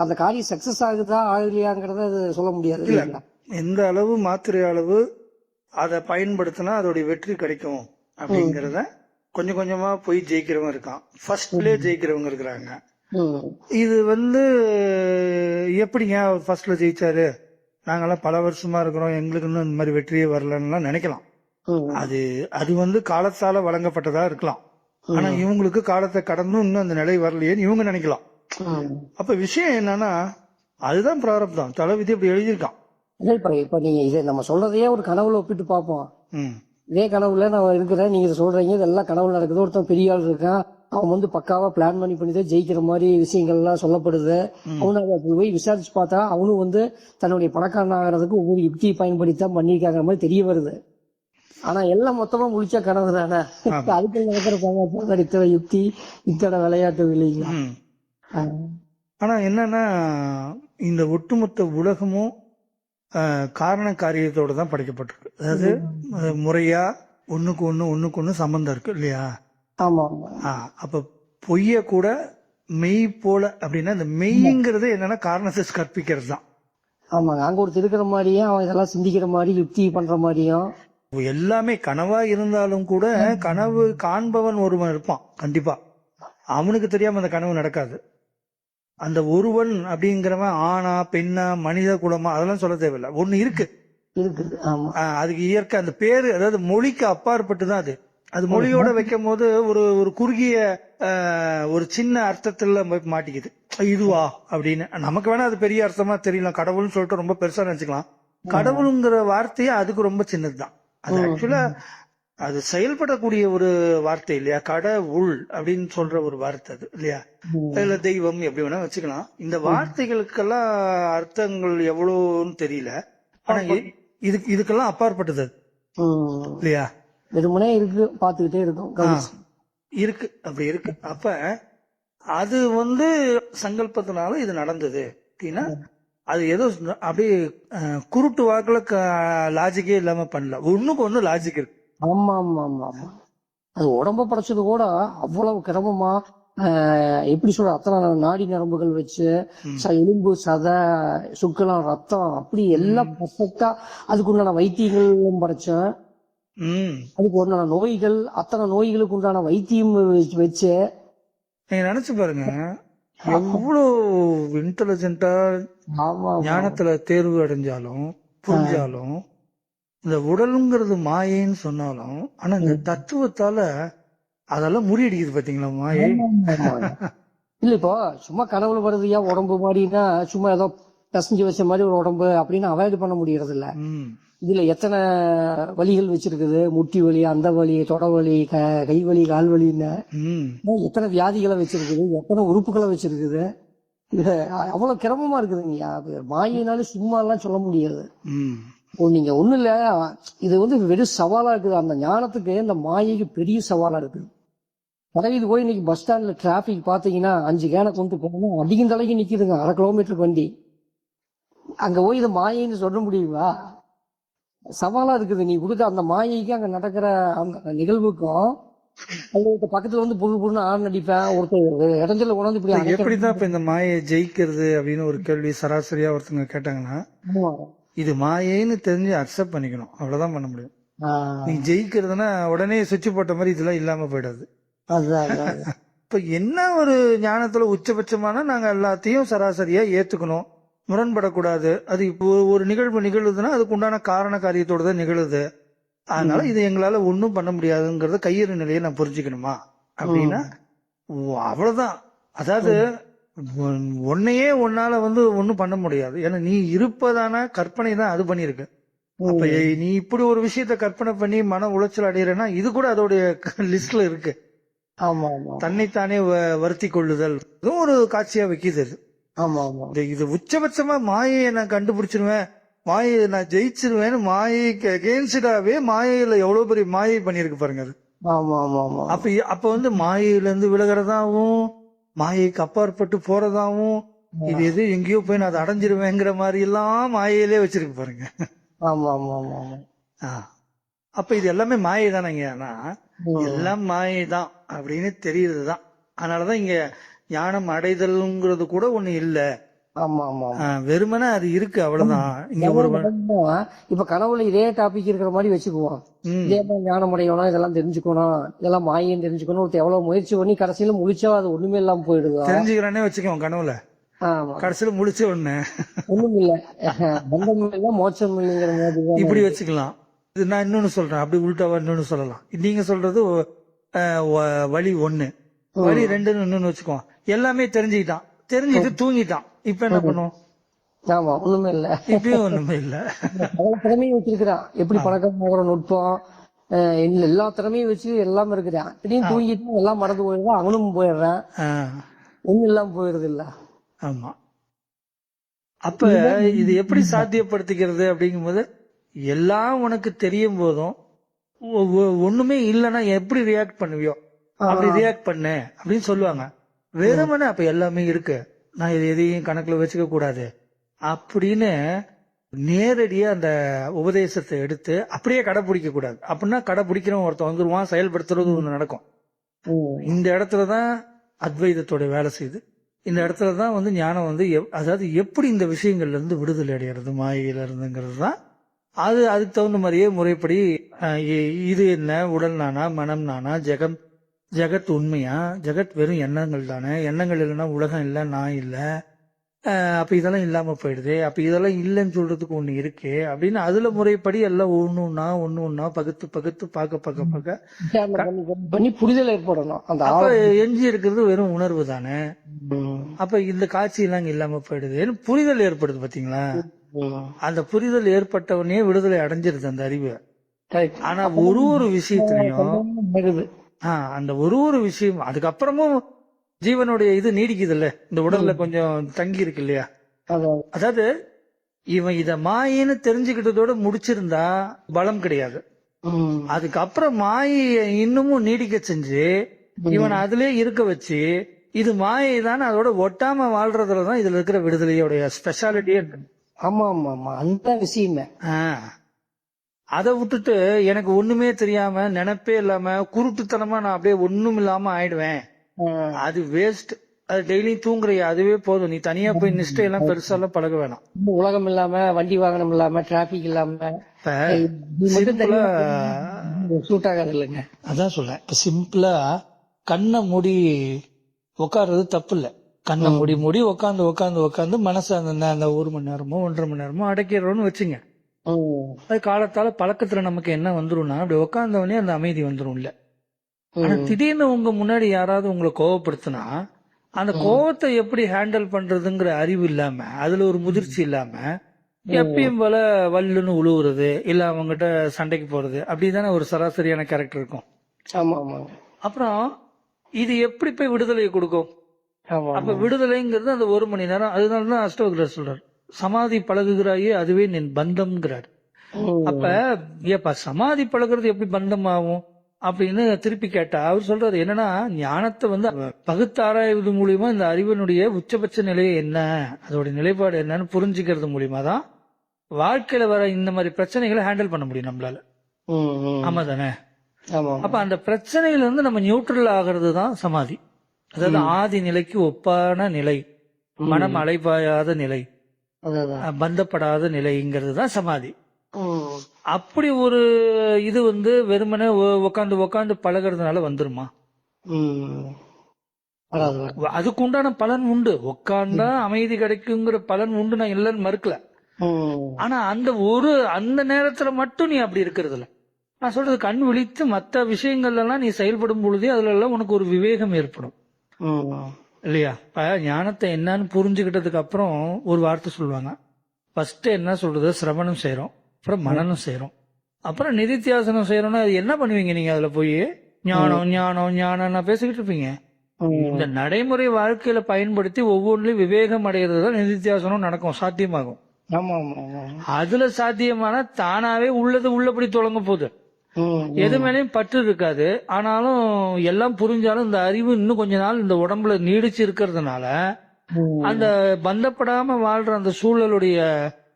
அந்த காரியம் சக்சஸ் ஆகுதா ஆகலையாங்கிறத அது சொல்ல முடியாது இல்ல, இல்லைங்களா? எந்த அளவு மாத்திரை அளவு அதை பயன்படுத்தினா அதோடைய வெற்றி கிடைக்கும் அப்படிங்கறத கொஞ்சம் கொஞ்சமா போய் ஜெயிக்கிறவங்க இருக்கான், ஃபர்ஸ்ட்லயே ஜெயிக்கிறவங்க இருக்கிறாங்க. ம். இது எப்படிங்க அவர் ஃபர்ஸ்ட்ல ஜெயிச்சாரு, நாங்கெல்லாம் பல வருஷமா இருக்கிறோம், எங்களுக்கு இன்னும் இந்த மாதிரி வெற்றியே வரலன்னு நினைக்கலாம். ம். அது அது காலத்தால வழங்கப்பட்டதா இருக்கலாம். ஆனா இவங்களுக்கு காலத்தை கடந்தும் இன்னும் அந்த நிலை வரலையேன்னு இவங்க நினைக்கலாம். ம். அப்ப விஷயம் என்னன்னா, அதுதான் பிராரப்தம், தலைவிதி அப்படி எழுதியிருக்கான். இல்ல இப்ப நீங்க இதை நம்ம சொல்றதையே ஒரு கனவுல ஒப்பிட்டு பார்ப்போம். ம். இதே கனவுல நான் இருக்கிறேன், நீங்க இதை சொல்றீங்க, இதெல்லாம் கனவுல நடக்குது, ஒருத்தன் பெரிய ஆள் இருக்கான், அவன் வந்து பக்காவா பிளான் பண்ணி ஜெயிக்கிற மாதிரி விஷயங்கள் எல்லாம் சொல்லப்படுது. அவனு அதை போய் விசாரிச்சு பார்த்தா அவனும் வந்து தன்னுடைய பணக்காரன் ஆகிறதுக்கு ஒவ்வொரு யுக்தியை பயன்படுத்தித்தான் பண்ணியிருக்காங்கிற மாதிரி தெரிய வருது. ஆனா எல்லாம் மொத்தமா முழிச்சா கனவு தானே. அதுக்கு நடக்கிற பணம் இத்தனை யுக்தி, இத்தனை விளையாட்டு இல்லைங்களா? ம். ஆனா என்னன்னா, இந்த ஒட்டுமொத்த உலகமும் காரண காரியத்தோட தான் படைக்கப்பட்டிருக்கு. அதாவது முறையா ஒண்ணுக்கு ஒண்ணு சம்பந்தம் இருக்கு இல்லையா? ஆமா. அப்ப பொய்ய கூட மெய் போல அப்படின்னா, இந்த மெய்ங்கிறது என்னன்னா காரணத்தை கற்பிக்கிறது தான். ஆமாங்க, அங்க ஒருத்தர் இருக்கிற மாதிரியும் அவன் இதெல்லாம் சிந்திக்கிற மாதிரி யுக்தி பண்ற மாதிரியும் எல்லாமே கனவா இருந்தாலும் கூட கனவு காண்பவன் ஒருவன் இருப்பான் கண்டிப்பா. அவனுக்கு தெரியாம அந்த கனவு நடக்காது. அந்த ஒருவன் அப்படிங்கிறவன் ஆணா பெண்ணா மனித குலமா அதெல்லாம் சொல்ல தேவையில்லை, ஒண்ணு இருக்கு. அதுக்கு இயற்கை அந்த பேரு, அதாவது மொழிக்கு அப்பாற்பட்டு தான் அது. அது மொழியோட வைக்கும் போது ஒரு குறுகிய ஒரு சின்ன அர்த்தத்துல மாட்டிக்குது. இதுவா அப்படின்னு நமக்கு வேணா அது பெரிய அர்த்தமா தெரியலாம், கடவுள்னு சொல்லிட்டு ரொம்ப பெருசா நினைச்சுக்கலாம். கடவுளுங்கிற வார்த்தையே அதுக்கு ரொம்ப சின்னதுதான். அது ஆக்சுவலா அது செயல்படக்கூடிய ஒரு வார்த்தை இல்லையா, கடவுள் அப்படின்னு சொல்ற ஒரு வார்த்தை அது இல்லையா, இல்ல தெய்வம் எப்படி வேணா வச்சுக்கலாம். இந்த வார்த்தைகளுக்கெல்லாம் அர்த்தங்கள் எவ்வளவுன்னு தெரியல. ஆனா இதுக்கெல்லாம் அப்பாற்பட்டது இல்லையா, வெறுமனே இருக்கு, பாத்துக்கிட்டே இருக்கும் இருக்கு, அப்படி இருக்கு. அப்ப அது சங்கல்பத்தினால இது நடந்தது அப்படின்னா அது ஏதோ அப்படியே குருட்டு வாக்குல லாஜிக்கே இல்லாம பண்ணல, ஒண்ணுக்கு ஒண்ணு லாஜிக் இருக்கு. ஆமா ஆமா ஆமா ஆமா. அது உடம்ப படைச்சது கூட அவ்வளவு கிரமமா எப்படி சொல்ற, அத்தனை நாடி நரம்புகள் வச்சு எலும்பு சதை சுக்கலாம் ரத்தம் அப்படி எல்லாம் பர்ஃபெக்டா அதுக்கு உண்டான வைத்தியங்களும் படைச்சேன். அதுக்கு உண்டான நோய்கள், அத்தனை நோய்களுக்கு உண்டான வைத்தியம் வச்சு நீங்க நினைச்சு பாருங்க, எவ்வளவு இன்டெலிஜென்டா ஞானத்துல தேர்வு அடைஞ்சாலும் புரிஞ்சாலும் இந்த உடலுங்கிறது மாயைன்னு சொன்னாலும், ஆனா இந்த தத்துவத்தால அதெல்லாம் முறியடிக்குது பாத்தீங்களா மாயை. இல்ல இப்போ சும்மா கனவுல வருதுயா உடம்பு மாதிரின்னா சும்மா ஏதோ பசஞ்சு வச்ச மாதிரி ஒரு உடம்பு அப்படின்னு அவாய்டு பண்ண முடியறது இல்ல. இதுல எத்தனை வலிகள் வச்சிருக்குது, முட்டி வலி, அந்த வலி, தொட வலி, கை வலி, கால் வலின்னு எத்தனை வியாதிகளை வச்சிருக்குது, எத்தனை உறுப்புகளை வச்சிருக்குது. இது அவ்வளவு கிரமமா இருக்குதுங்கய்யா. மாயினாலும் சும்மா எல்லாம் சொல்ல முடியாது. நீங்க ஒண்ணு இல்ல, இது வெறும் சவாலா இருக்குது. அந்த ஞானத்துக்கு இந்த மாயைக்கு பெரிய சவாலா இருக்குது. இது போய் இன்னைக்கு பஸ் ஸ்டாண்ட்ல டிராபிக் பாத்தீங்கன்னா 5 கேனை கொண்டு போகணும், அதிகம் தலைக்கு நிக்குதுங்க 1/2 கிலோமீட்டருக்கு வண்டி. அங்க போய் இது மாயைன்னு சொல்ல முடியுமா? சவாலா இருக்குது. நீ கொடுத்த அந்த மாயைக்கு அங்க நடக்கிற அந்த நிகழ்வுக்கும் பக்கத்துல பொருள் ஆண் நடிப்பேன், ஒருத்தர் இடத்துல உணர்ந்து இப்படி எப்படிதான் இப்ப இந்த மாயை ஜெயிக்கிறது அப்படின்னு ஒரு கேள்வி சராசரியா ஒருத்தங்க கேட்டாங்கன்னா, இது மாயைன்னு தெரிஞ்சு அக்செப்ட் பண்ணிக்கணும், அவ்வளவுதான் பண்ண முடியும். நீ ஜெயிக்கிறதுனா உடனே சுவிட்ச் போட்ட மாதிரி இதெல்லாம் இல்லாம போயிடாது. இப்ப என்ன ஒரு ஞானத்துல உச்சபட்சமான நாங்க எல்லாத்தையும் சராசரியா ஏத்துக்கணும், முரண்படக்கூடாது. அது இப்போ ஒரு நிகழ்வு நிகழுதுன்னா அதுக்கு உண்டான காரண காரியத்தோட தான் நிகழுது, அதனால இது எங்களால ஒன்னும் பண்ண முடியாதுங்கிறத கையறு நிலையை நான் புரிஞ்சுக்கணுமா அப்படின்னா அவ்வளவுதான். அதாவது உன்னையே உன்னால ஒன்னும் பண்ண முடியாது, ஏன்னா நீ இருப்பதான கற்பனை தான் அது பண்ணிருக்கு. அப்ப நீ இப்படி ஒரு விஷயத்த கற்பனை பண்ணி மன உளைச்சல் அடையிறன்னா இது கூட அதோடைய லிஸ்ட்ல இருக்கு. தன்னைத்தானே வருத்தி கொள்ளுதல் ஒரு காட்சியா வைக்குது. இது உச்சபட்சமா மாயையை நான் கண்டுபிடிச்சிருவேன், மாயை நான் ஜெயிச்சிருவேன், மாயைக்கு அகேன்ஸ்டாவே மாயையில எவ்வளவு பெரிய மாயை பண்ணிருக்கு பாருங்க அது. அப்ப மாயையில இருந்து விலகிறதாவும் மாயைக்கு அப்பாற்பட்டு போறதாவும் இது எது எங்கேயோ போய் நான் அதை அடைஞ்சிருவேங்கிற மாதிரி எல்லாம் மாயையிலே வச்சிருக்கு பாருங்க. ஆ. அப்ப இது எல்லாமே மாயை தானேங்க. ஆனா எல்லாம் மாயை தான் அப்படின்னு தெரியுதுதான். அதனாலதான் இங்க ஞானம் அடைதல்ங்கிறது கூட ஒண்ணு இல்ல. ஆமா ஆமா ஆமா. வெறுமனே அது இருக்கு, அவ்வளவுதான். இங்க ஒரு இப்ப கனவுல இதே டாபிக் இருக்கிற மாதிரி வச்சுக்குவோம். இதே மாதிரி ஞானம் அடையணும், இதெல்லாம் தெரிஞ்சுக்கணும், இதெல்லாம் மாயம் தெரிஞ்சுக்கணும், எவ்வளவு முயற்சி பண்ணி கடைசியில முழிச்சா அது ஒண்ணுமே இல்லாம போயிடுதா? தெரிஞ்சுக்கிறேன்னே வச்சுக்கோங்க கனவுல. கடைசியில முழிச்ச ஒண்ணு ஒண்ணும் இல்ல, பந்தம் இல்ல மோட்சம் இல்லைங்கிற மாதிரி இப்படி வச்சுக்கலாம். இது நான் இன்னொன்னு சொல்றேன், அப்படி உள்டாவா இன்னொன்னு சொல்லலாம். நீங்க சொல்றது வழி ஒண்ணு, வழி ரெண்டுன்னு இன்னொன்னு வச்சுக்கோ. எல்லாமே தெரிஞ்சுக்கிட்டான், தெரிஞ்சுட்டு தூங்கிட்டான். இப்ப என்ன பண்ணுவோம்? ஆமா, ஒண்ணுமே இல்ல. இப்பயும் ஒண்ணுமே இல்ல. திறமையும் வச்சிருக்கிறான், எப்படி பழக்கம் போகிற நுட்பம் எல்லா திறமையும் வச்சு எல்லாம் இருக்கிறான். திடீர்னு தூங்கிட்டு எல்லாம் மறந்து போயிடுறான், அவனும் போயிடுறான், ஒண்ணும் இல்லாம போயிடுது இல்ல. ஆமா. அப்ப இது எப்படி சாத்தியப்படுத்திக்கிறது அப்படிங்கும்போது, எல்லாம் உனக்கு தெரியும் போதும் ஒண்ணுமே இல்லைன்னா எப்படி ரியாக்ட் பண்ணுவியோ அப்படி ரியாக்ட் பண்ணு அப்படின்னு சொல்லுவாங்க. வெறுமனே அப்ப எல்லாமே இருக்கு, நான் இது எதையும் கணக்குல வச்சுக்க கூடாது அப்படின்னு நேரடியா அந்த உபதேசத்தை எடுத்து அப்படியே கடைபிடிக்க கூடாது. அப்படின்னா கடைபிடிக்கிறவன் ஒருத்தன் வந்துருவான், செயல்படுத்துறது ஒண்ணு நடக்கும். இந்த இடத்துலதான் அத்வைதத்தோட வேலை செய்யுது. இந்த இடத்துலதான் வந்து ஞானம் வந்து அதாவது எப்படி இந்த விஷயங்கள்ல இருந்து விடுதலை அடைகிறது, மாயையில இருந்துங்கிறது தான். அதுக்கு தகுந்த மாதிரியே முறைப்படி இது என்ன, உடல் நானா, மனம் நானா, ஜெகத் உண்மையா, ஜெகத் வெறும் எண்ணங்கள் தானே, எண்ணங்கள் இல்லைன்னா உலகம் இல்லை, நான் இல்லை, அப்ப இதெல்லாம் இல்லாம போயிடுது, அப்ப இதெல்லாம் இல்லைன்னு சொல்றதுக்கு ஒண்ணு இருக்கு அப்படின்னு அதுல முறைப்படி எல்லாம் ஒண்ணு பகுத்து பார்க்க பண்ணி புரிதல் ஏற்படணும். அப்ப எஞ்சி இருக்கிறது வெறும் உணர்வு தானே. அப்ப இந்த காட்சி எல்லாம் இல்லாம போயிடுது, புரிதல் ஏற்படுது. பாத்தீங்களா? அந்த புரிதல் ஏற்பட்டவனே விடுதலை அடைஞ்சிருது அந்த அறிவு. ஆனா ஒரு விஷயத்திலையும் அந்த ஒரு விஷயம் அதுக்கப்புறமும் ஜீவனுடைய இது நீடிக்குது இல்ல, இந்த உடல்ல கொஞ்சம் தங்கி இருக்கு இல்லையா. அதாவது இவன் இத மாயின்னு தெரிஞ்சுக்கிட்டதோட முடிச்சிருந்தா பலம் கிடையாது. அதுக்கப்புறம் மாயை இன்னமும் நீடிக்க செஞ்சு இவன் அதுலயே இருக்க வச்சு இது மாயை தான் அதோட ஒட்டாம வாழ்றதுலதான் இதுல இருக்கிற விடுதலையோட ஸ்பெஷாலிட்டியே இருக்கு. ஆமா ஆமா ஆமா, அந்த விஷயமே. அதை விட்டுட்டு எனக்கு ஒண்ணுமே தெரியாம நினைப்பே இல்லாம குருட்டுத்தனமா நான் அப்படியே ஒண்ணும் இல்லாம ஆயிடுவேன், அது வேஸ்ட். அது டெய்லி தூங்குறியா, அதுவே போதும். நீ தனியா போய் நிஷ்டையெல்லாம் பெருசாலாம் பழக வேணாம். உலகம் இல்லாம, வண்டி வாகனம் இல்லாம, டிராபிக் இல்லாம சூட் ஆகாது இல்லைங்க. அதான் சொல்றேன். இப்ப சிம்பிளா கண்ணை மூடி உட்கார்றது தப்பு இல்ல. கண்ணை மூடி உட்காந்து மனசு அந்த 1 மணி நேரமோ 1.5 மணி நேரமோ அடக்கிறோம்னு வச்சுங்க. அது காலத்தால பழக்கத்துல நமக்கு என்ன வந்துரும்னா, அப்படி உட்கார்ந்தவனே அந்த அமைதி வந்துரும் இல்ல. ஆனா திடீர்னு உங்க முன்னாடி யாராவது உங்களை கோவப்படுத்தினா அந்த கோவத்தை எப்படி ஹேண்டில் பண்றதுங்கிற அறிவு இல்லாம, அதுல ஒரு முதிர்ச்சி இல்லாம எப்பயும் போல வல்லுன்னு உழுவுறது இல்ல, அவங்ககிட்ட சண்டைக்கு போறது, அப்படிதானே ஒரு சராசரியான கேரக்டர் இருக்கும். அப்புறம் இது எப்படி போய் விடுதலையை கொடுக்கும்? அப்ப விடுதலைங்கிறது அந்த 1 மணி நேரம். அதனாலதான் அஷ்டவக்ரர் சொல்றாரு, சமாதி பழகுகிறாயே அதுவே நின் பந்தம்ங்கிறாரு. அப்ப ஏப்பா சமாதி பழகுறது எப்படி பந்தம் ஆகும் அப்படின்னு திருப்பி கேட்டா அவர் சொல்றது என்னன்னா, ஞானத்தை வந்து பகுத்தாராய்வது மூலியமா இந்த அறிவினுடைய உச்சபட்ச நிலையை என்ன, அதோட நிலைப்பாடு என்னன்னு புரிஞ்சுக்கிறது மூலியமா தான் வாழ்க்கையில வர இந்த மாதிரி பிரச்சனைகளை ஹேண்டில் பண்ண முடியும் நம்மளால. ஆமா தானே? அப்ப அந்த பிரச்சனையில இருந்து நம்ம நியூட்ரல் ஆகிறது தான் சமாதி. அதாவது ஆதி நிலைக்கு ஒப்பான நிலை, மனம் அலைபாயாத நிலை, பந்தப்படாத நிலைங்கிறது தான் சமாதி. அப்படி ஒரு இது வந்து வெறுமனே உட்காந்து பழகிறதுனால வந்துருமா? அதுக்கு உண்டான பலன் உண்டு, உட்கார்ந்தா அமைதி கிடைக்குங்கிற பலன் உண்டு, நான் இல்லைன்னு மறுக்கல. ஆனா அந்த நேரத்துல மட்டும் நீ அப்படி இருக்கிறது இல்ல. நான் சொல்றது கண் விழித்து மற்ற விஷயங்கள்ல எல்லாம் நீ செயல்படும் பொழுதே அதுல எல்லாம் உனக்கு ஒரு விவேகம் ஏற்படும் இல்லையா? இப்ப ஞானத்தை என்னன்னு புரிஞ்சுக்கிட்டதுக்கு அப்புறம் ஒரு வார்த்தை சொல்லுவாங்க. ஃபர்ஸ்ட் என்ன சொல்றது, சிரவணம் செய்யறோம், அப்புறம் மனனம் செய்யறோம், அப்புறம் நிதித்தியாசனம் செய்யறோம்னா அது என்ன பண்ணுவீங்க நீங்க? அதுல போய் ஞானம் பேசிக்கிட்டு இருப்பீங்க. இந்த நடைமுறை வாழ்க்கையில பயன்படுத்தி ஒவ்வொன்றிலும் விவேகம் அடைகிறது தான் நிதித்தியாசனம் நடக்கும், சாத்தியமாகும். அதுல சாத்தியமான தானாவே உள்ளபடி தொடங்க போகுது. எது மேலேயும் பற்று இருக்காது. ஆனாலும் எல்லாம் புரிஞ்சாலும் இந்த அறிவு இன்னும் கொஞ்ச நாள் இந்த உடம்புல நீடிச்சு இருக்கிறதுனால அந்த பந்தப்படாம வாழ்ற அந்த சூழலுடைய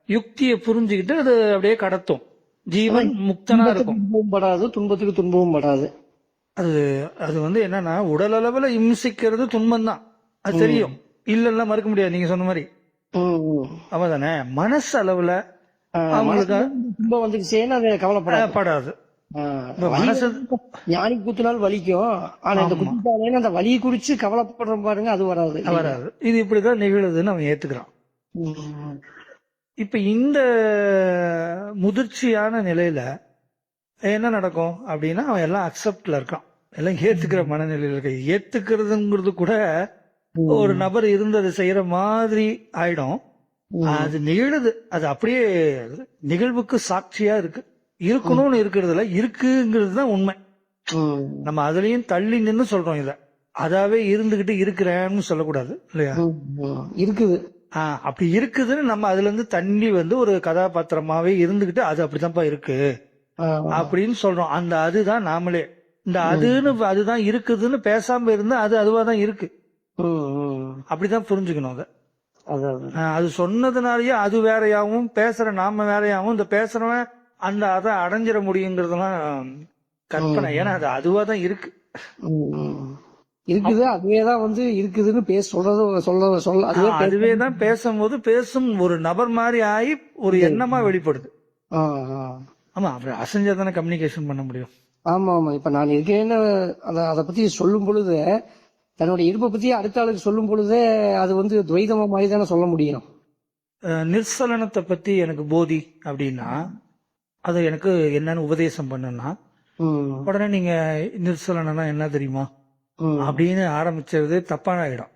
யுக்தியை புரிஞ்சுக்கிட்டு அது அப்படியே கடத்தும். ஜீவன் முக்தனா இருக்கும். துன்பமும் படாது, துன்பத்துக்கு துன்பமும் படாது. அது அது வந்து என்னன்னா உடல் அளவுல இம்சிக்கிறது துன்பம் தான், அது தெரியும், இல்லன்னா மறுக்க முடியாது நீங்க சொன்ன மாதிரி. அவதானே மனசு அளவுல அவங்களுக்கு துன்பம் வந்துச்சுன்னு அது கவலைப்படாது. படாது. மனசு ஞானி குத்துனால் வலிக்கும், ஆனா இந்த குத்திட்டாலேன்னு அந்த வலியை குறிச்சு கவலைப்படுற பாருங்க, அது வராது. வராது. இது இப்படிதான் நிகழுதுன்னு அவன் ஏத்துக்கிறான். இப்ப இந்த முதிர்ச்சியான நிலையில என்ன நடக்கும் அப்படின்னா அவன் எல்லாம் அக்செப்ட்ல இருக்கான், எல்லாம் ஏத்துக்கிற மனநிலையில இருக்க. ஏத்துக்கிறதுங்கிறது கூட ஒரு நபர் இருந்து அதை செய்யற மாதிரி ஆயிடும். அது நிகழுது, அது அப்படியே நிகழ்வுக்கு சாட்சியா இருக்கு. இருக்கணும்னு இருக்கிறதுல இருக்குங்கிறது தான் உண்மை. நம்ம அதுலயும் தள்ளி நின்னு சொல்றோம் இத, அதாவே இருந்துகிட்டு இருக்கிறேன்னு சொல்லக்கூடாது இல்லையா? இருக்குது. அப்படி இருக்குதுன்னு நம்ம அதுல இருந்து தண்ணி வந்து ஒரு கதாபாத்திரமாவே இருந்துகிட்டு அது அப்படித்தான்ப்பா இருக்கு அப்படின்னு சொல்றோம். அந்த அதுதான் நாமளே. இந்த அதுதான் இருக்குதுன்னு பேசாம இருந்தா அது அதுவாதான் இருக்கு. அப்படிதான் புரிஞ்சுக்கணும் அத. அது சொன்னதுனாலயே அது வேறையாவும் பேசுற நாம வேறையாவும், இந்த பேசுறவன் அந்த அதை அடைஞ்சிட முடியுங்கிறதெல்லாம் கற்பனை. ஏன்னா அது அதுவாதான் இருக்கு. இருக்குது, அதுவேதான் வந்து இருக்குதுன்னு சொல்ல அதுவேதான் பேசும்போது பேசும் ஒரு நபர் மாதிரி ஆகி ஒரு எண்ணமா வெளிப்படுது. ஆமா, அப்புறம் அசைஞ்சாதானே கம்யூனிகேஷன் பண்ண முடியும். ஆமா ஆமா. இப்ப நான் இருக்கேன்னு அதை பத்தி சொல்லும் பொழுது, தன்னுடைய இருப்பை பத்தி அடுத்த ஆளுக்கு சொல்லும் பொழுதே அது வந்து துவைதமா மாதிரி தானே சொல்ல முடியும். நிர்சலனத்தை பத்தி எனக்கு போதி அப்படின்னா அது எனக்கு என்னன்னு உபதேசம் பண்ணுன்னா உடனே நீங்க நிர்சலனா என்ன தெரியுமா அப்படின்னு ஆரம்பிச்சது தப்பான இடம்.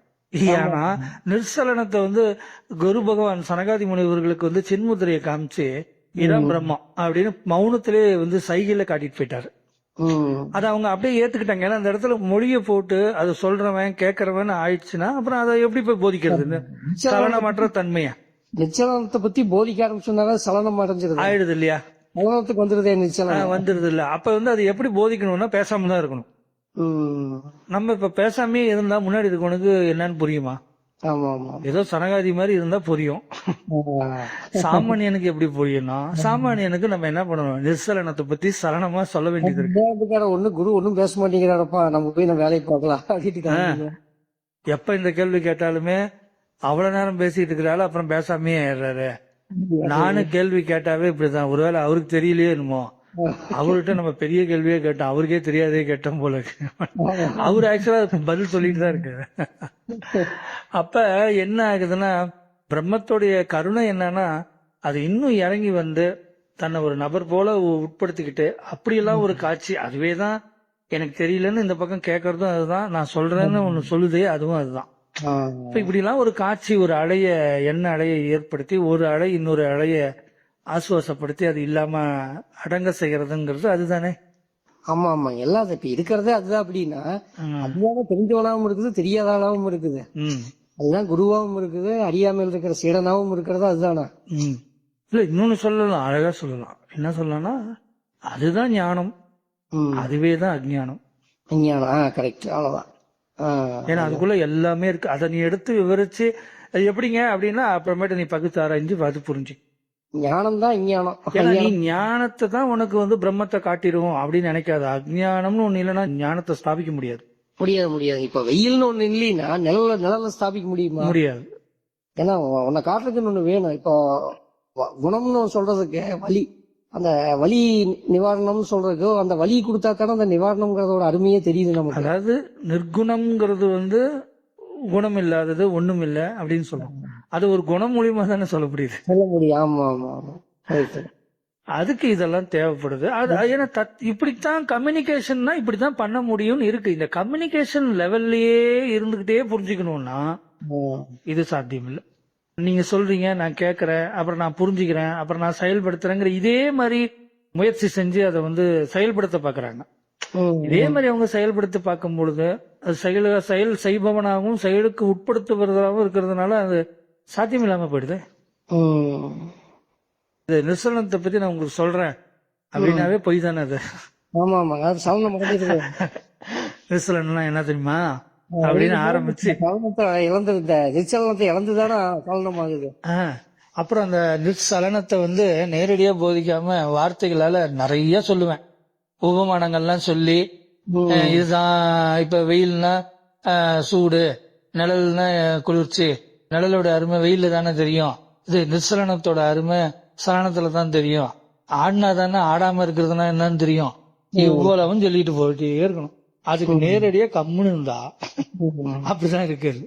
ஏன்னா நிர்சலனத்தை வந்து குரு பகவான் சனகாதி முனிவர்களுக்கு வந்து சின்முத்திரையை காமிச்சு இடம் பிரம்மம் அப்படின்னு மௌனத்திலே வந்து சைகையில காட்டிட்டு போயிட்டாரு. அதை அவங்க அப்படியே ஏத்துக்கிட்டாங்க. ஏன்னா அந்த இடத்துல மொழியை போட்டு அது சொல்றவன் கேட்கறவன் ஆயிடுச்சுன்னா அப்புறம் அதை எப்படி போய் போதிக்கிறது? சலனமற்ற தன்மையா நிச்சலனத்தை பத்தி போதிக்க ஆரம்பிச்சோம்னா சலனம் அடைஞ்சிருது, ஆயிடுது இல்லையா? சலனத்துக்கு வந்துருதே நிச்சலம் வந்துருது இல்ல. அப்ப வந்து அது எப்படி போதிக்கணும்னா பேசாம தான் இருக்கணும். நம்ம இப்ப பேசாமே இருந்தா முன்னாடி இருக்கவனுக்கு என்னன்னு புரியுமா? ஏதோ சனகாதி மாதிரி இருந்தா புரியும். சாமானியனுக்கு எப்படி புரியும்னா, சாமானியனுக்கு நம்ம என்ன பண்ணணும், நிர்சலனத்தை பத்தி சலனமா சொல்ல வேண்டியது இருக்கு. ஒண்ணு குரு ஒண்ணும் பேச மாட்டேங்கிறாரப்பா, நம்ம போய் நம்ம வேலையை பார்க்கலாம். எப்ப இந்த கேள்வி கேட்டாலுமே அவ்வளவு நேரம் பேசிட்டு இருக்கிறாள், அப்புறம் பேசாமே ஆயிடுறாரு. நானும் கேள்வி கேட்டாவே இப்படிதான். ஒருவேளை அவருக்கு தெரியலையே என்னமோ, அவர்கிட்ட நம்ம பெரிய கேள்வியே கேட்டோம், அவருக்கே தெரியாதே கேட்டோம் போல இருக்கு. அவரு ஆக்சுவலா பதில் சொல்லிட்டு தான் இருக்காரு. அப்ப என்ன ஆகுதுன்னா, பிரம்மத்தோடைய கருணை என்னன்னா அது இன்னும் இறங்கி வந்து தன்னை ஒரு நபர் போல உட்படுத்திக்கிட்டு அப்படியெல்லாம் ஒரு காட்சி. அதுவேதான் எனக்கு தெரியலன்னு இந்த பக்கம் கேட்கறதும் அதுதான், நான் சொல்றேன்னு ஒண்ணு சொல்லுதே அதுவும் அதுதான். இப்ப இப்படி எல்லாம் ஒரு காட்சி, ஒரு அலைய எண்ணெய் அலைய ஏற்படுத்தி ஒரு அலை இன்னொரு அலைய ஆசுவாசப்படுத்தி அது இல்லாம அடங்க செய்யறதுங்கிறது அதுதானே. ஆமா ஆமா. எல்லாம் இப்ப இருக்கிறதே அதுதான். அப்படின்னா அதுதான் தெரிஞ்சவனாவும் இருக்குது, தெரியாதாவும் இருக்குது, அதுதான் குருவாவும் இருக்குது, அறியாமல் இருக்கிற சீடனாவும் இருக்கிறது அதுதானா? இல்ல இன்னொன்னு சொல்லலாம், அழகா சொல்லலாம். என்ன சொல்லலாம்னா அதுதான் ஞானம், அதுவேதான் அஜ்ஞானம். அஞ்ஞானம் கரெக்ட், அவ்வளவுதான். ஏன்னா அதுக்குள்ள எல்லாமே இருக்கு. அதை நீ எடுத்து விவரிச்சு அது எப்படிங்க அப்படின்னா அப்புறமேட்டு நீ பகுத்து ஆராய்ஞ்சு பார்த்து புரிஞ்சு. ஞானம் தான் அஞ்ஞானம். நீ ஞானத்தை தான் உனக்கு வந்து பிரம்மத்தை காட்டிடும் அப்படின்னு நினைக்காத. அஜ்ஞானம்னு ஒண்ணு இல்லைன்னா ஞானத்தை ஸ்தாபிக்க முடியாது. முடியாது. இப்ப வெயில்னு ஒண்ணு இல்லைன்னா நிழல ஸ்தாபிக்க முடியுமா? முடியாது. ஏன்னா உன்னை காட்டுறதுன்னு ஒண்ணு வேணும். இப்போ குணம்னு சொல்றதுக்கு வலி, அந்த வலி நிவாரணம்னு சொல்றதுக்கு அந்த வலி கொடுத்தா தானே அந்த நிவாரணம்ங்கிறதோட அருமையே தெரியுது நமக்கு. அதாவது நிர்குணம்ங்கிறது வந்து குணம் இல்லாதது ஒண்ணும் இல்லை அப்படின்னு சொல்றோம். அது ஒரு குணம் மூலியமா தானே சொல்ல முடியும். ஆமா ஆமா ஆமா. அதுக்கு இதெல்லாம் தேவைப்படுது. அது ஏன்னா இப்படித்தான் கம்யூனிகேஷன்னா இப்படித்தான் பண்ண முடியும்னு இருக்கு. இந்த கம்யூனிகேஷன் லெவல்லயே இருந்துகிட்டே புரிஞ்சுக்கணும்னா இது சாத்தியம் இல்லை. நீங்க சொல்றீங்க, நான் கேட்கறேன், அப்புறம் நான் புரிஞ்சுக்கிறேன், அப்புறம் நான் செயல்படுத்துறேங்கிற இதே மாதிரி முயற்சி செஞ்சு அதை வந்து செயல்படுத்த பாக்குறாங்க. இதே மாதிரி அவங்க செயல்படுத்த பார்க்கும் பொழுது அது செயல் செய்பவனாகவும் செயலுக்கு உட்படுத்துவதாகவும் இருக்கிறதுனால அது சாத்தியம் இல்லாம போயிடுது. நிர்சலனத்தை பத்தி நான் உங்களுக்கு சொல்றேன் அப்படின்னாவே பொய் தானே அது. நிர்சலனா என்ன தெரியுமா அப்படின்னு ஆரம்பிச்சு நிச்சலனத்தை இழந்துதானா சலனம் ஆகுது. அப்புறம் அந்த நிர்சலனத்தை வந்து நேரடியா போதிக்காம வார்த்தைகளால நிறைய சொல்லுவேன். உபமானங்கள்லாம் சொல்லி இதுதான் இப்ப வெயில்னா சூடு, நிழல்னா குளிர்ச்சி, நிழலோட அருமை வெயில்ல தானே தெரியும், இது நிர்சலனத்தோட அருமை சலனத்துல தான் தெரியும், ஆடினா தானே ஆடாம இருக்கிறதுனா என்னன்னு தெரியும், இவ்வளவும் சொல்லிட்டு போயிட்டே இருக்கணும். அதுக்கு நேரடியா கம்முன்னு இருந்தா அப்படிதான் இருக்குது.